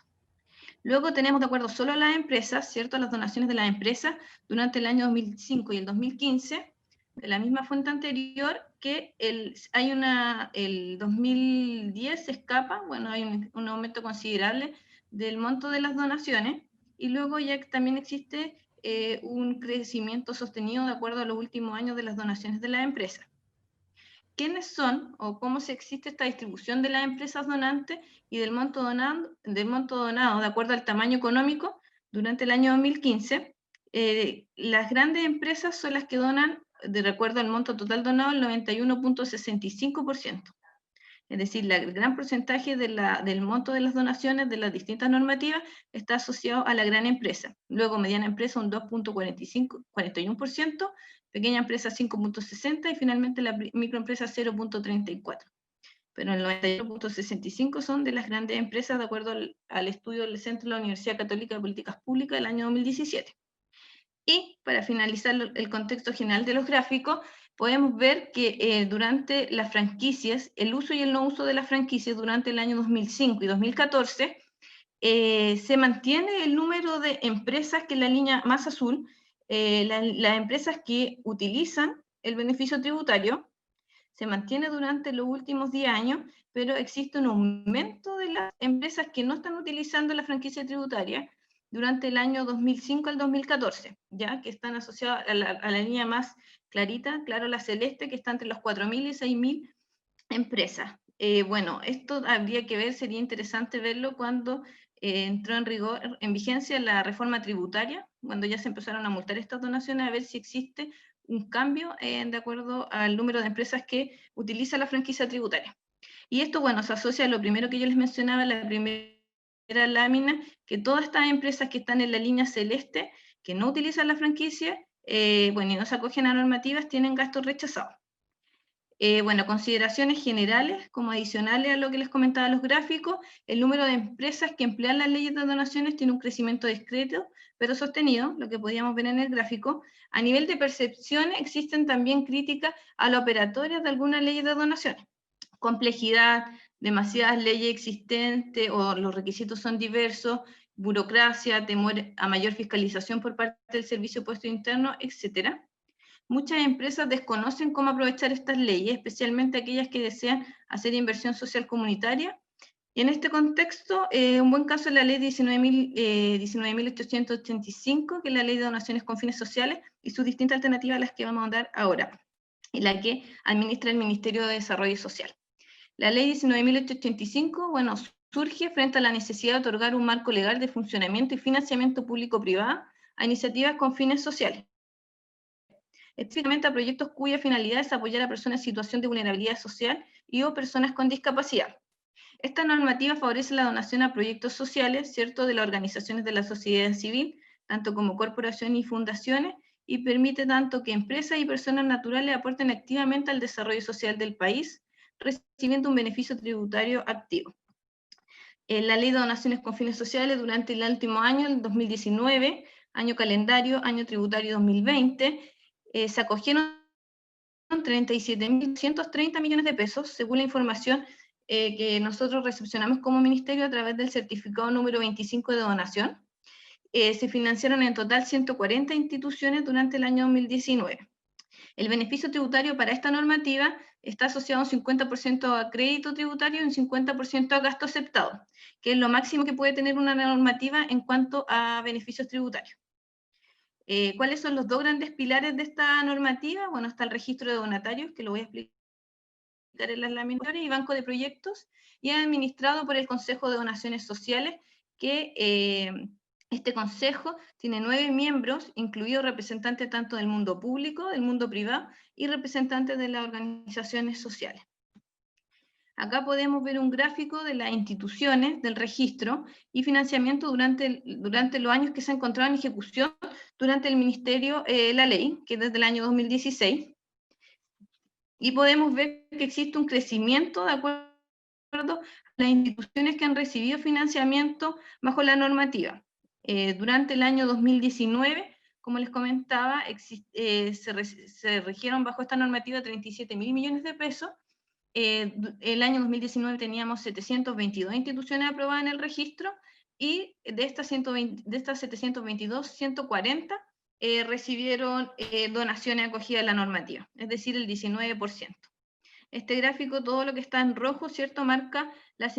Luego tenemos, de acuerdo solo a las empresas, ¿cierto?, las donaciones de las empresas durante el año 2005 y el 2015, de la misma fuente anterior, que el 2010 se escapa, bueno, hay un aumento considerable del monto de las donaciones, y luego ya también existe un crecimiento sostenido de acuerdo a los últimos años de las donaciones de las empresas. ¿Quiénes son o cómo se existe esta distribución de las empresas donantes y del monto donado de acuerdo al tamaño económico? Durante el año 2015, las grandes empresas son las que donan, de acuerdo al monto total donado, el 91.65%. Es decir, el gran porcentaje del monto de las donaciones de las distintas normativas está asociado a la gran empresa. Luego, mediana empresa, un 2.41%, pequeña empresa 5.60% y finalmente la microempresa 0.34%. Pero el 91.65% son de las grandes empresas, de acuerdo al estudio del Centro de la Universidad Católica de Políticas Públicas del año 2017. Y para finalizar el contexto general de los gráficos, podemos ver que durante las franquicias, el uso y el no uso de las franquicias durante el año 2005 y 2014, se mantiene el número de empresas, que es la línea más azul, las empresas que utilizan el beneficio tributario, se mantiene durante los últimos 10 años, pero existe un aumento de las empresas que no están utilizando la franquicia tributaria durante el año 2005 al 2014, ya que están asociadas a la línea más clarita, claro, la celeste, que está entre los 4.000 y 6.000 empresas. Bueno, esto habría que ver, sería interesante verlo cuando entró en vigencia la reforma tributaria, cuando ya se empezaron a multar estas donaciones, a ver si existe un cambio de acuerdo al número de empresas que utiliza la franquicia tributaria. Y esto, bueno, se asocia a lo primero que yo les mencionaba, la primera lámina, que todas estas empresas que están en la línea celeste, que no utilizan la franquicia, bueno, y no se acogen a normativas, tienen gastos rechazados. Bueno, consideraciones generales, como adicionales a lo que les comentaba los gráficos, el número de empresas que emplean las leyes de donaciones tiene un crecimiento discreto, pero sostenido, lo que podíamos ver en el gráfico. A nivel de percepción existen también críticas a la operatoria de algunas leyes de donaciones. Complejidad, demasiadas leyes existentes o los requisitos son diversos, burocracia, temor a mayor fiscalización por parte del Servicio de Puesto Interno, etc. Muchas empresas desconocen cómo aprovechar estas leyes, especialmente aquellas que desean hacer inversión social comunitaria. Y en este contexto, un buen caso es la ley 19.885, que es la ley de donaciones con fines sociales, y sus distintas alternativas a las que vamos a hablar ahora, y la que administra el Ministerio de Desarrollo Social. La ley 19.885, bueno, surge frente a la necesidad de otorgar un marco legal de funcionamiento y financiamiento público-privado a iniciativas con fines sociales, específicamente a proyectos cuya finalidad es apoyar a personas en situación de vulnerabilidad social y o personas con discapacidad. Esta normativa favorece la donación a proyectos sociales, ¿cierto?, de las organizaciones de la sociedad civil, tanto como corporaciones y fundaciones, y permite tanto que empresas y personas naturales aporten activamente al desarrollo social del país, recibiendo un beneficio tributario activo. La ley de donaciones con fines sociales durante el último año, el 2019, año calendario, año tributario 2020, se acogieron 37.230 millones de pesos, según la información que nosotros recepcionamos como ministerio a través del certificado número 25 de donación. se financiaron en total 140 instituciones durante el año 2019. El beneficio tributario para esta normativa está asociado a un 50% a crédito tributario y un 50% a gasto aceptado, que es lo máximo que puede tener una normativa en cuanto a beneficios tributarios. ¿Cuáles son los dos grandes pilares de esta normativa? Bueno, está el registro de donatarios, que lo voy a explicar en las láminas, y banco de proyectos, y administrado por el Consejo de Donaciones Sociales, que este consejo tiene 9 miembros, incluidos representantes tanto del mundo público, del mundo privado, y representantes de las organizaciones sociales. Acá podemos ver un gráfico de las instituciones, del registro y financiamiento durante los años que se ha encontrado en ejecución durante el Ministerio, la ley, que es desde el año 2016. Y podemos ver que existe un crecimiento de acuerdo a las instituciones que han recibido financiamiento bajo la normativa. Durante el año 2019, como les comentaba, se regieron bajo esta normativa 37.000 millones de pesos. El año 2019 teníamos 722 instituciones aprobadas en el registro, y de estas 722, 140 recibieron donaciones acogidas a la normativa, es decir, el 19%. Este gráfico, todo lo que está en rojo, ¿cierto?, marca las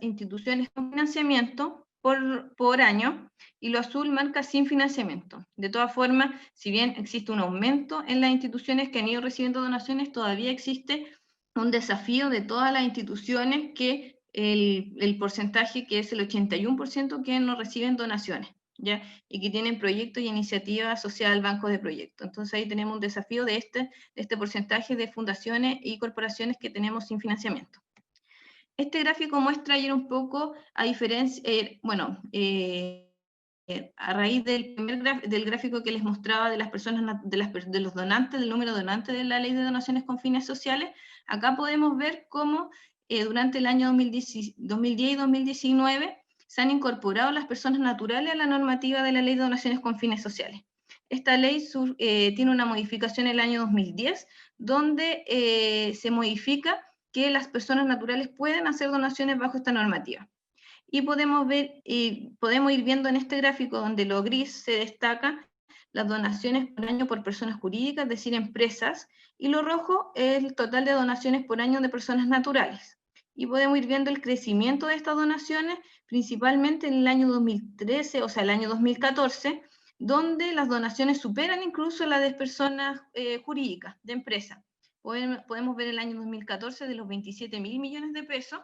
instituciones con financiamiento por año, y lo azul marca sin financiamiento. De todas formas, si bien existe un aumento en las instituciones que han ido recibiendo donaciones, todavía existe un desafío de todas las instituciones que el porcentaje, que es el 81%, que no reciben donaciones, ¿ya? Y que tienen proyectos y iniciativas asociadas al banco de proyectos. Entonces ahí tenemos un desafío de este porcentaje de fundaciones y corporaciones que tenemos sin financiamiento. Este gráfico muestra ayer un poco, a diferencia, a raíz del gráfico que les mostraba de las personas, de los donantes, del número de donantes de la Ley de Donaciones con Fines Sociales, acá podemos ver cómo durante el año 2010 y 2019 se han incorporado las personas naturales a la normativa de la Ley de Donaciones con Fines Sociales. Esta ley tiene una modificación en el año 2010, donde se modifica que las personas naturales pueden hacer donaciones bajo esta normativa. Y podemos ir viendo en este gráfico, donde lo gris se destaca las donaciones por año por personas jurídicas, es decir, empresas, y lo rojo es el total de donaciones por año de personas naturales. Y podemos ir viendo el crecimiento de estas donaciones, principalmente en el año 2013, o sea, el año 2014, donde las donaciones superan incluso las de personas jurídicas, de empresas. Podemos ver el año 2014 de los 27.000 millones de pesos,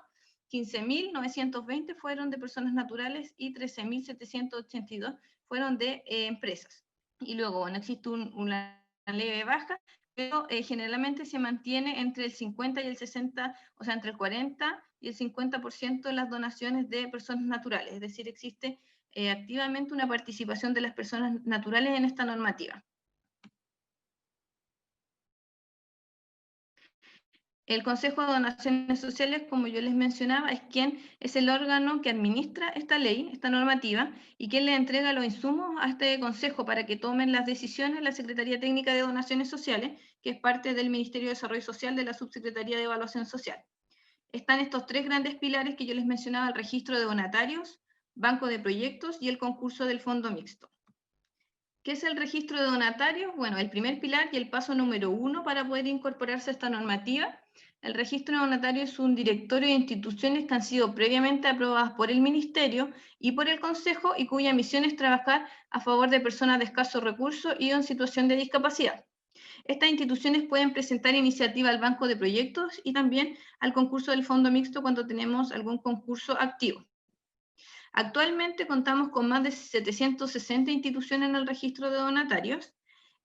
15.920 fueron de personas naturales y 13.782 fueron de empresas. Y luego, bueno, existe una leve baja, pero generalmente se mantiene entre el 50 y el 60, o sea, entre el 40 y el 50% de las donaciones de personas naturales, es decir, existe activamente una participación de las personas naturales en esta normativa. El Consejo de Donaciones Sociales, como yo les mencionaba, es el órgano que administra esta ley, esta normativa, y quien le entrega los insumos a este consejo para que tomen las decisiones la Secretaría Técnica de Donaciones Sociales, que es parte del Ministerio de Desarrollo Social de la Subsecretaría de Evaluación Social. Están estos tres grandes pilares que yo les mencionaba: el registro de donatarios, banco de proyectos y el concurso del fondo mixto. ¿Qué es el registro de donatarios? Bueno, el primer pilar y el paso número 1 para poder incorporarse a esta normativa. El registro de donatarios es un directorio de instituciones que han sido previamente aprobadas por el Ministerio y por el Consejo, y cuya misión es trabajar a favor de personas de escasos recursos y en situación de discapacidad. Estas instituciones pueden presentar iniciativa al banco de proyectos y también al concurso del fondo mixto cuando tenemos algún concurso activo. Actualmente contamos con más de 760 instituciones en el registro de donatarios,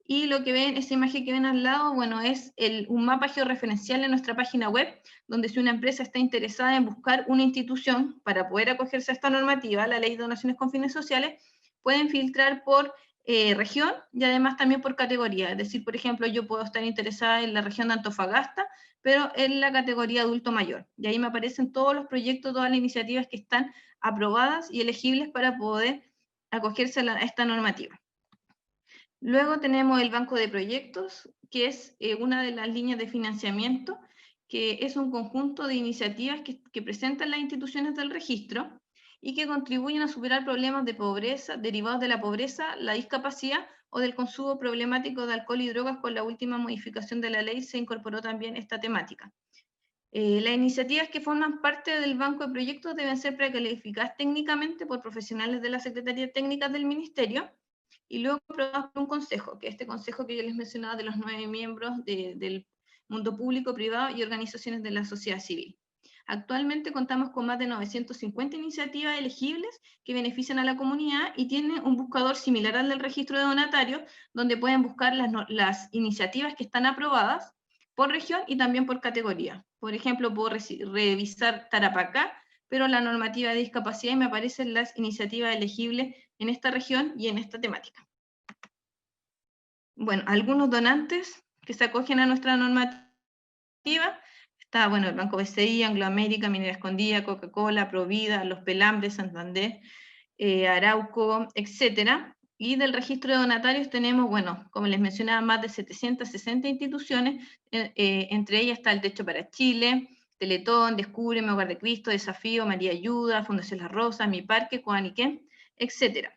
y lo que ven, esa imagen que ven al lado, bueno, es un mapa georreferencial en nuestra página web, donde si una empresa está interesada en buscar una institución para poder acogerse a esta normativa, la Ley de Donaciones con Fines Sociales, pueden filtrar por región y además también por categoría. Es decir, por ejemplo, yo puedo estar interesada en la región de Antofagasta, pero en la categoría adulto mayor. Y ahí me aparecen todos los proyectos, todas las iniciativas que están aprobadas y elegibles para poder acogerse a esta normativa. Luego tenemos el banco de proyectos, que es una de las líneas de financiamiento, que es un conjunto de iniciativas que presentan las instituciones del registro, y que contribuyen a superar problemas de pobreza, derivados de la pobreza, la discapacidad o del consumo problemático de alcohol y drogas. Con la última modificación de la ley se incorporó también esta temática. Las iniciativas que forman parte del banco de proyectos deben ser precalificadas técnicamente por profesionales de la Secretaría Técnica del Ministerio y luego aprobadas por un consejo, que es este consejo que yo les mencionaba de los 9 miembros del mundo público, privado y organizaciones de la sociedad civil. Actualmente contamos con más de 950 iniciativas elegibles que benefician a la comunidad y tienen un buscador similar al del registro de donatarios, donde pueden buscar las iniciativas que están aprobadas por región y también por categoría. Por ejemplo, puedo revisar Tarapacá, pero la normativa de discapacidad, y me aparecen las iniciativas elegibles en esta región y en esta temática. Bueno, algunos donantes que se acogen a nuestra normativa, está, bueno, el Banco BCI, Anglo América, Minera Escondida, Coca-Cola, Provida, Los Pelambres, Santander, Arauco, etcétera. Y del registro de donatarios tenemos, bueno, como les mencionaba, más de 760 instituciones, entre ellas está el Techo para Chile, Teletón, Descúbreme, Hogar de Cristo, Desafío, María Ayuda, Fundación La Rosa, Mi Parque, Coaniquén, etc.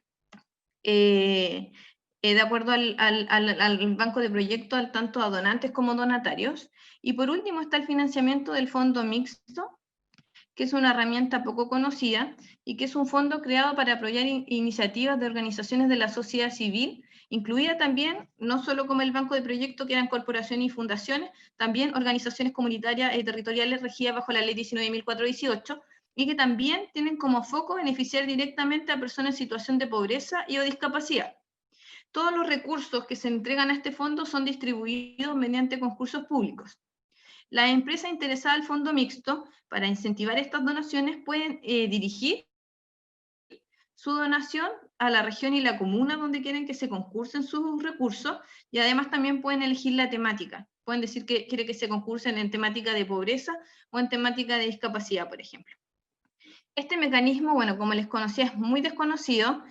De acuerdo al banco de proyectos, tanto a donantes como donatarios. Y por último está el financiamiento del Fondo Mixto, que es una herramienta poco conocida y que es un fondo creado para apoyar iniciativas de organizaciones de la sociedad civil, incluida también, no solo como el banco de proyectos, que eran corporaciones y fundaciones, también organizaciones comunitarias y territoriales regidas bajo la ley 19.418, y que también tienen como foco beneficiar directamente a personas en situación de pobreza y o discapacidad. Todos los recursos que se entregan a este fondo son distribuidos mediante concursos públicos. Las empresas interesadas al fondo mixto, para incentivar estas donaciones, pueden dirigir su donación a la región y la comuna donde quieren que se concursen sus recursos, y además también pueden elegir la temática. Pueden decir que quiere que se concursen en temática de pobreza o en temática de discapacidad, por ejemplo. Este mecanismo, bueno, como les conocía, es muy desconocido,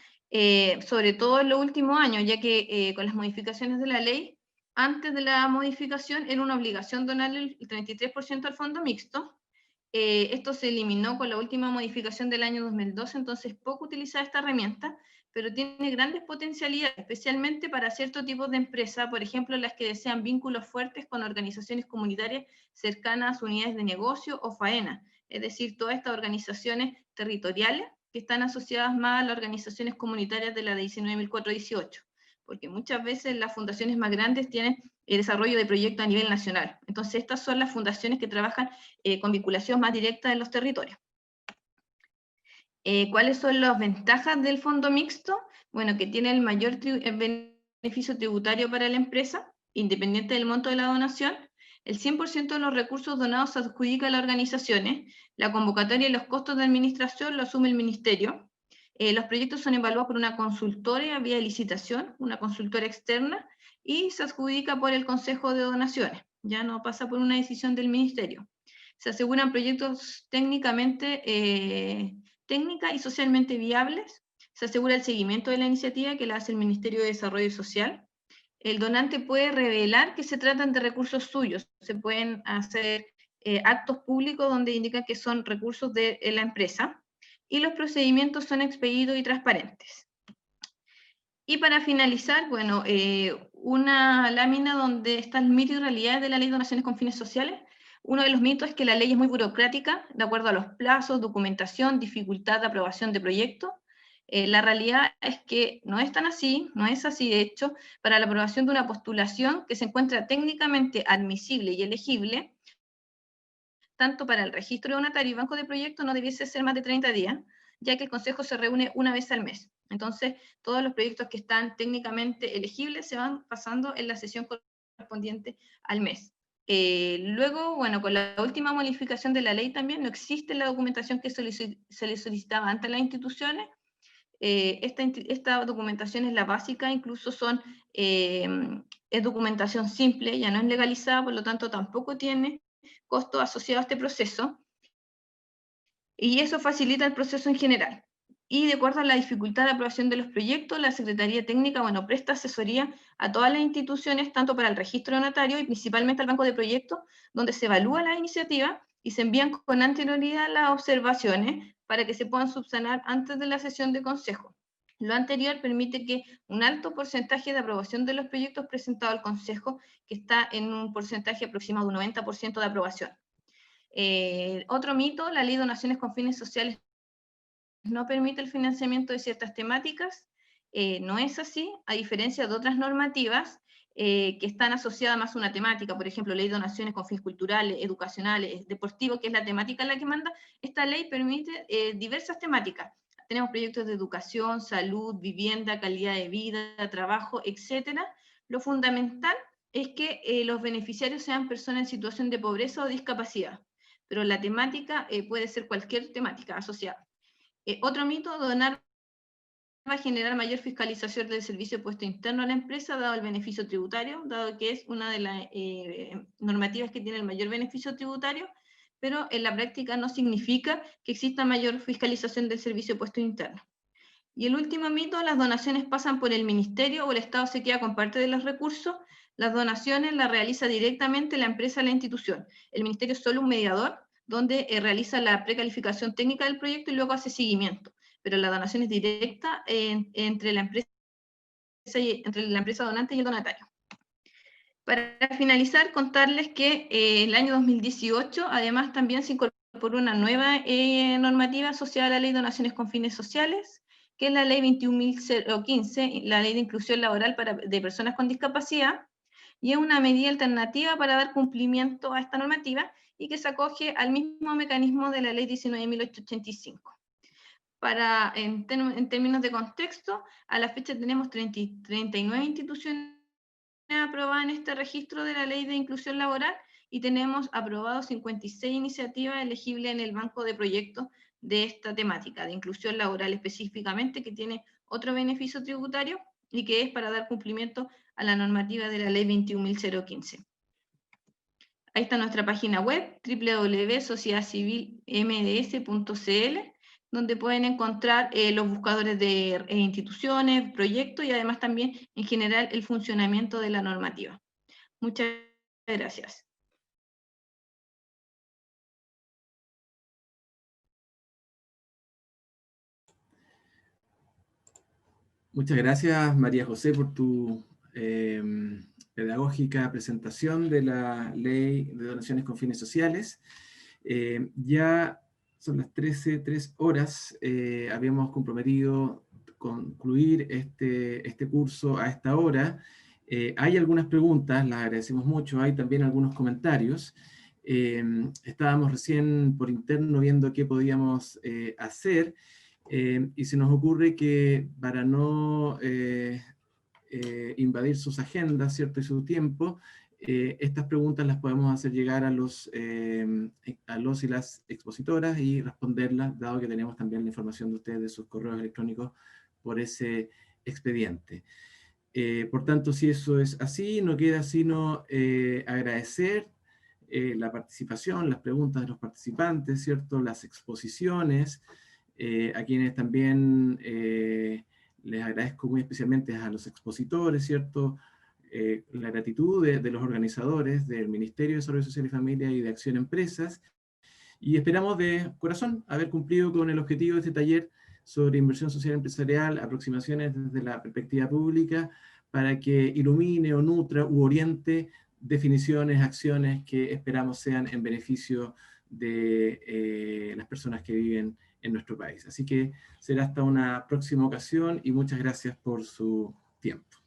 sobre todo en los últimos años, ya que con las modificaciones de la ley, antes de la modificación era una obligación donar el 33% al fondo mixto. Esto se eliminó con la última modificación del año 2012, entonces poco utilizada esta herramienta, pero tiene grandes potencialidades, especialmente para ciertos tipos de empresas, por ejemplo, las que desean vínculos fuertes con organizaciones comunitarias cercanas a sus unidades de negocio o faena, es decir, todas estas organizaciones territoriales que están asociadas más a las organizaciones comunitarias de la 19.418, porque muchas veces las fundaciones más grandes tienen el desarrollo de proyectos a nivel nacional. Entonces, estas son las fundaciones que trabajan con vinculación más directa en los territorios. ¿Cuáles son las ventajas del fondo mixto? Bueno, que tiene el mayor beneficio tributario para la empresa, independiente del monto de la donación. El 100% de los recursos donados se adjudica a las organizaciones. La convocatoria y los costos de administración lo asume el ministerio. Los proyectos son evaluados por una consultora vía licitación, una consultora externa, y se adjudica por el Consejo de Donaciones, ya no pasa por una decisión del Ministerio. Se aseguran proyectos técnica y socialmente viables, se asegura el seguimiento de la iniciativa que la hace el Ministerio de Desarrollo Social. El donante puede revelar que se tratan de recursos suyos, se pueden hacer actos públicos donde indican que son recursos de la empresa, y los procedimientos son expedidos y transparentes. Y para finalizar, bueno, una lámina donde están mitos y realidades de la Ley de Donaciones con Fines Sociales. Uno de los mitos es que la ley es muy burocrática, de acuerdo a los plazos, documentación, dificultad de aprobación de proyectos. La realidad es que no es tan así, no es así. De hecho, para la aprobación de una postulación que se encuentra técnicamente admisible y elegible, tanto para el registro de donatario y banco de proyectos, no debiese ser más de 30 días, ya que el Consejo se reúne una vez al mes. Entonces, todos los proyectos que están técnicamente elegibles se van pasando en la sesión correspondiente al mes. Luego, bueno, con la última modificación de la ley también no existe la documentación que se le solicitaba antes a las instituciones. Esta documentación es la básica, incluso es documentación simple, ya no es legalizada, por lo tanto tampoco tiene costos asociados a este proceso, y eso facilita el proceso en general. Y de acuerdo a la dificultad de aprobación de los proyectos, la Secretaría Técnica, bueno, presta asesoría a todas las instituciones, tanto para el registro donatario y principalmente al banco de proyectos, donde se evalúa la iniciativa y se envían con anterioridad las observaciones para que se puedan subsanar antes de la sesión de consejo. Lo anterior permite que un alto porcentaje de aprobación de los proyectos presentados al consejo, que está en un porcentaje aproximado de un 90% de aprobación. Otro mito, la ley de donaciones con fines sociales no permite el financiamiento de ciertas temáticas. No es así, a diferencia de otras normativas que están asociadas más a una temática, por ejemplo, ley de donaciones con fines culturales, educacionales, deportivos, que es la temática en la que manda. Esta ley permite diversas temáticas. Tenemos proyectos de educación, salud, vivienda, calidad de vida, trabajo, etc. Lo fundamental es que los beneficiarios sean personas en situación de pobreza o discapacidad, pero la temática puede ser cualquier temática asociada. Otro mito, donar va a generar mayor fiscalización del servicio de puesto interno a la empresa, dado el beneficio tributario, dado que es una de las normativas que tiene el mayor beneficio tributario, pero en la práctica no significa que exista mayor fiscalización del servicio de puesto interno. Y el último mito, las donaciones pasan por el ministerio o el Estado se queda con parte de los recursos. Las donaciones las realiza directamente la empresa o la institución. El ministerio es solo un mediador, donde realiza la precalificación técnica del proyecto y luego hace seguimiento. Pero la donación es directa entre la empresa donante y el donatario. Para finalizar, contarles que el año 2018, además, también se incorporó una nueva normativa asociada a la Ley de Donaciones con Fines Sociales, que es la Ley 21.015, la Ley de Inclusión Laboral de Personas con Discapacidad, y es una medida alternativa para dar cumplimiento a esta normativa y que se acoge al mismo mecanismo de la Ley 19.885. En términos de contexto, a la fecha tenemos 39 instituciones aprobadas en este registro de la Ley de Inclusión Laboral y tenemos aprobados 56 iniciativas elegibles en el banco de proyectos de esta temática, de inclusión laboral específicamente, que tiene otro beneficio tributario y que es para dar cumplimiento a la normativa de la Ley 21.015. Ahí está nuestra página web, www.sociedadcivilmds.cl, donde pueden encontrar los buscadores de instituciones, proyectos y además también en general el funcionamiento de la normativa. Muchas gracias. Muchas gracias, María José, por tu pedagógica presentación de la Ley de Donaciones con Fines Sociales. Ya son las 13:03 horas, habíamos comprometido concluir este curso a esta hora. Hay algunas preguntas, las agradecemos mucho, hay también algunos comentarios. Estábamos recién por interno viendo qué podíamos hacer, y se nos ocurre que para no invadir sus agendas, ¿cierto? Y su tiempo, estas preguntas las podemos hacer llegar a los y las expositoras y responderlas, dado que tenemos también la información de ustedes de sus correos electrónicos por ese expediente. Por tanto, si eso es así, no queda sino agradecer la participación, las preguntas de los participantes, ¿cierto? Las exposiciones, a quienes también les agradezco muy especialmente a los expositores, ¿cierto? La gratitud de los organizadores del Ministerio de Desarrollo Social y Familia y de Acción Empresas, y esperamos de corazón haber cumplido con el objetivo de este taller sobre inversión social empresarial, aproximaciones desde la perspectiva pública, para que ilumine o nutra u oriente definiciones, acciones que esperamos sean en beneficio de las personas que viven en nuestro país. Así que será hasta una próxima ocasión y muchas gracias por su tiempo.